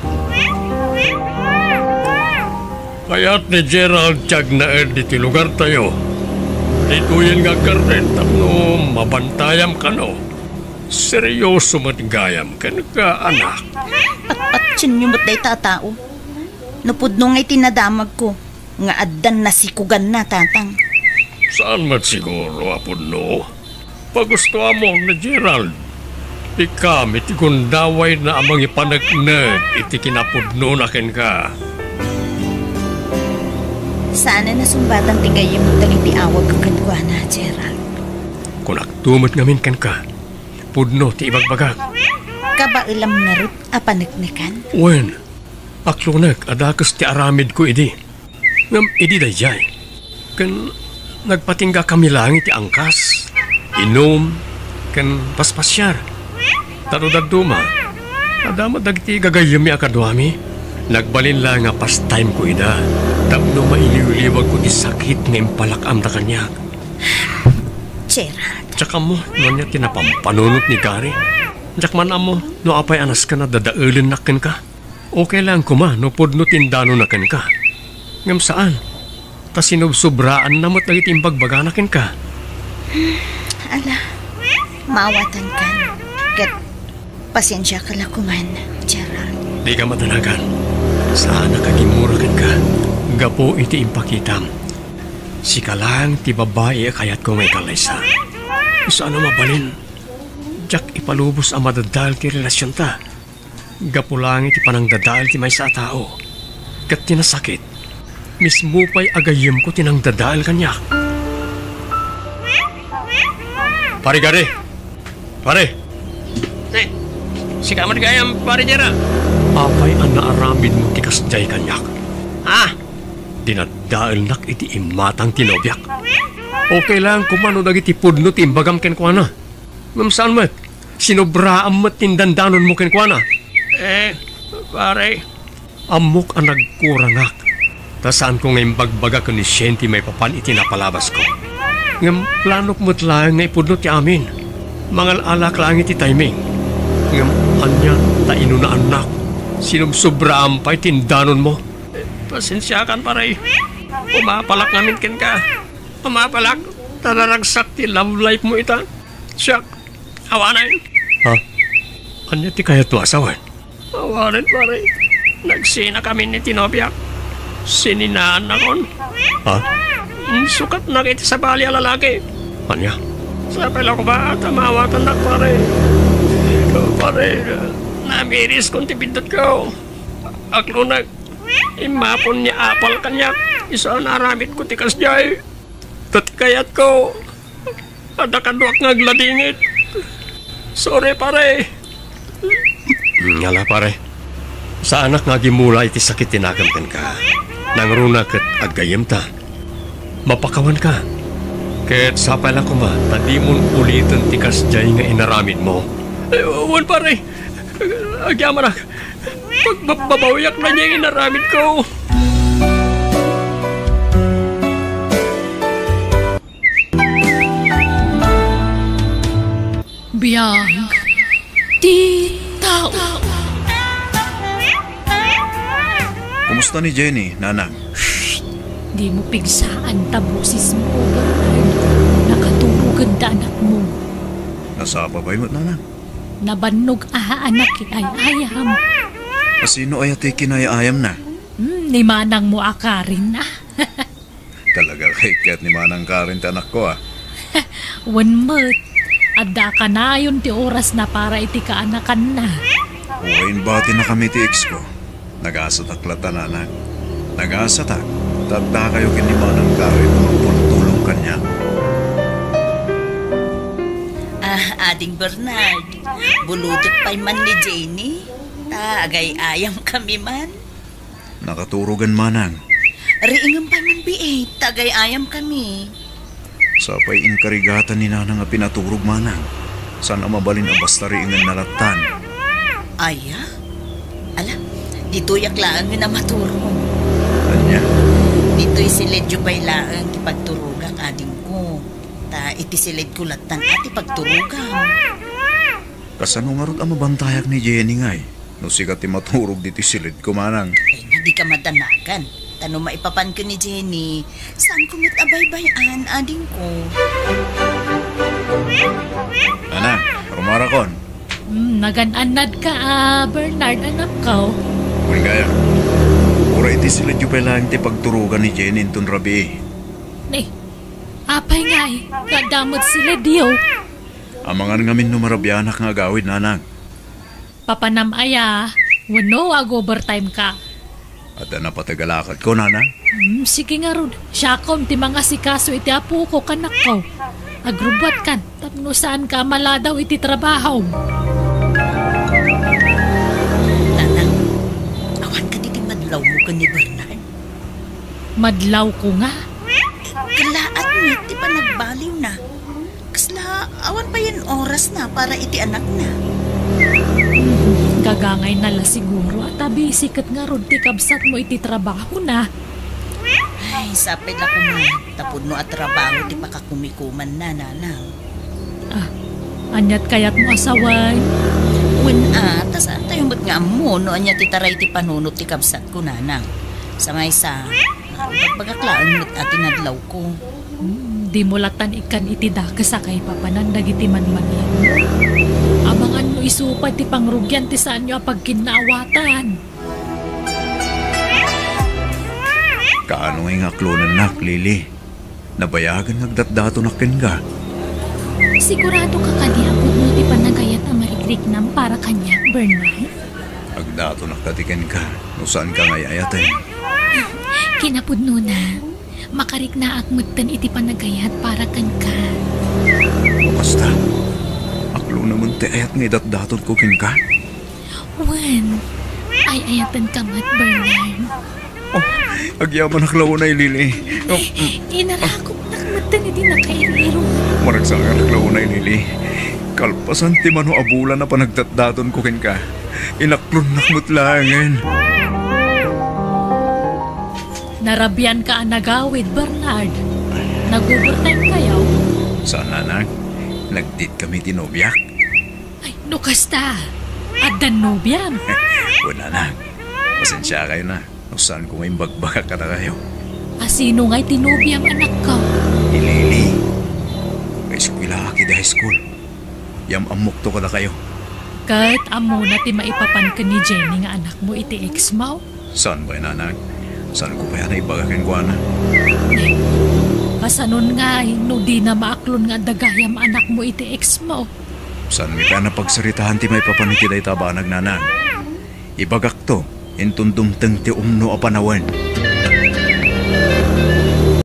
Kaya't ni Gerald tiyag naed diti lugar tayo. Dito yan nga karin, tapno mabantayam ka no. Seryoso matgayam ka anak. Patpatsin niyo mo't day tatao. Napudno nga'y tinadamag ko. Nga addan nasikugan na, tatang. Saan mat siguro, apudno? Pagustuhan mo na Gerald. Di kami ti gundaway na amang ipanagnag iti kinapudno na ken ka. Sana nasumbatang tigayim mo dagiti awag kang kadwana, Gerald. Kung aktumot ngamin kan ka, pudno ti ibagbagak. Kabailam nga rin apanagnakan. Wen, aklunak adakas ti aramid ko idi. Ngam idi dayay. Kan nagpatingga kami lang ti angkas, inom, kan paspasyar. Tarudad duma, adama dagti gagayami akadwami. Nagbalin lang nga pastime ko ida. Tapno mailiwliwag ko ti sakit nga impalakam na kanya. Gerald. Tsaka mo, no niya tinapampanunot ni Gary. Tsak man mo, no apay anas ka na dadaulin nakin ka. Okay lang ko ma, no pudno tindano nakin ka. Ngam saan? Ta sinubsobraan na mo't nagiting bagbaganakin ka. Ala, maawatan ka. Kat, pasensya ka lang kuman, Gerald. Di ka matanagan. Sana kagimurakan ka. Gapo iti impakitam. Si ka lang ti babae kayat ko ngay kalaysa. Sana mabalin. Jack ipalubos ang madadal ti relasyon ta. Gapo lang iti panangdadal ti may sa tao. Kat tinasakit. Mismo pa'y agayim ko tinangdadal kanya. Pare Gary! Pare! Si kamad gayam, pare Jera. Apay ang naaramid mo ti kasjay kanyak. Ha? Dinadaal nak iti imatang tinobyak. Okay lang kumano dagiti pudno ti imbagam ken kuana. Ngam saan mat? Sinobraam mat tindandanon mo ken kuana. Pare. Amok ang nagkurangak. Ta saan ko ngayon bagbaga ko ni Shenty may papan itinapalabas ko. Ngam planok mo't lang nga ipudno ti amin. Mangal alak lang iti timing. Ngam anya ta inuna anak. Sinubsobraam pa'y tindanon mo. Pasensya kan pare. Pumapalak namin ken ka. Pumapalak. Tararagsak ti love life mo ita. Siyak. Awanan. Ha? Anya ti kaya to asawan? Awanan pare. Nagsina kami ni Tinobyak. Sininaan na kon. Ha? Sukat na kita sa bali ang lalaki. Anya? Sa pala ko ba tamawatan na pare. Ikaw pare. Namiris kong tipindot ko. Aklunag. Imapon niya apal kanya. Isa naramit ko tikas jay. Tatikayat ko. Ada kaduak ngagladingit. Sorry pare. Ngala pare. Sa anak nga gimula iti sakit tinagamkan ka. Nangruna kat agayem ta. Mapakawan ka. Ket sapay lang ko ma. Tadi mon ulitin tikas jay nga inaramid mo. Wan pare. Agyaman ak. Pagbabawiyak na niya yung inaramid ko. Biyang di tao. Kumusta ni Jenny, nanang? Di mo pigsaan tabusis mo, Bernard. Nakaturugan da anak mo. Nasapa ba yung nanang? Nabannog anak ay ayam. Sino ay ati kinayayam na? Ni manang mo akarin na. Talaga kay ket ni manang Karin anak ko ah. Wan mat. Adda ka na yun ti oras na para iti kaanakan na. Uwain bati na kami ti ex ko. Nag-asatak lata nanang. Nag-asatak. Tagda kayo kin ni manang Karin magpultulong kanya. Ading Bernard, buludot pa'y man ni Jenny. Agay ayam kami man. Nakaturugan manang. Riingam pa man biay, tagay ayam kami. Sapay inkarigatan ni nanang nga pinaturog manang. Sana mabalin ang basta riingan nalatan. Aya? Ala, dito'y aklaan nga na maturong. Anya? Dito'y silid yung bailaan kipagturugang ading ko. Ta iti silid kulatan at ipagturugang. Kasano nga rot ang mabantayak ni Jenny ngay? No sikat ti maturog dito silid ko manang. Ay na di ka madanagan. Tano maipapan ka ni Jenny. Saan ko abay-bayan ading ko? Nanang, rumarakon. Nagananad ka, Bernard, anak ko. Kung gaya, pura iti silid yung pailang ti pagturugan ni Jenny intun rabi. Apay nga kadamot sila diyo. Amangan ngamin numarabyanak nga gawid nanang. Papanamaya, wano overtime ka. At napatagalakad ko nanang. Sige nga ron, siya kom ti mga sikaso iti apo ko kanak ko. Agrubat kan, tapno saan ka maladaw iti trabaho. Nanang, awan ka diti madlaw mo ka ni Bernard. Madlaw ko nga. Kalaat mo, ti pa nagbaliw na. Kasla, awan pa yan oras na para iti anak na. Gagangay nala siguro at abisikat nga ron ti kabsat mo iti trabaho na. Ay, sapid ako mo. Tapod no at trabaho ti pakakumikuman na, nanang. Anyat kayat mo asaway. Tas tayo mo't nga mo, no anya ti taray ti panunot ti kabsat ko, nanang. Sa ngay sa, pagbagaklaan mo't atin adlaw ko. Di mo latan ikan iti dakasakay papanandag iti manmanyan. Abangan mo isupad ti pangrugyan ti saan nyo apag kinaawatan. Kaano nga aklonan nak, Lili? Nabayagan nagdatdato nakin ka. Sigurado ka kaniapod mo ti panagayat ang maikrik nam para kanya, Bernard? Agdato nakatiken ka. No saan ka ngayayatan? Kinapudno na. Makarik na akmutan iti panagayat para kan ka. Basta, aklo naman ti ayat nga idatdaton ko kin ka. Wan, ay ayatan ka mat, Bernard. Agyaman aklaw na Lili. Inarakop nakmutan iti nakairiro. Maragsangan aklaw na Lili. Kalpasan ti mano abulan na panagdatdaton ko kin ka. Inaklon nakmutlangan. Narabyan ka ang nagawid, Bernard. Nag-overtime kayaw? Saan nanak? Nagdit kami tinobyak. Ay, nukasta. At dan nobyam. Wala na. Pasensya kayo na. No saan ko may bagbaka ka na kayo. Sino nga'y tinubyam anak ka? Ilili. Kay eskwela ki high school. Yam amok to ka na kayo. Kahit amo na ti maipapan ka ni Jenny nga anak mo iti ex-maw? Saan ba nanak? Saan ko pa yan ay bagakin ko na? Kasanon nga no di na maaklon nga dagayam anak mo iti ex-maw. Saan mi pa napagsaritahan ti may papaniti day tabanag nanan? Ibagak to, intundumteng ti umno a panawan.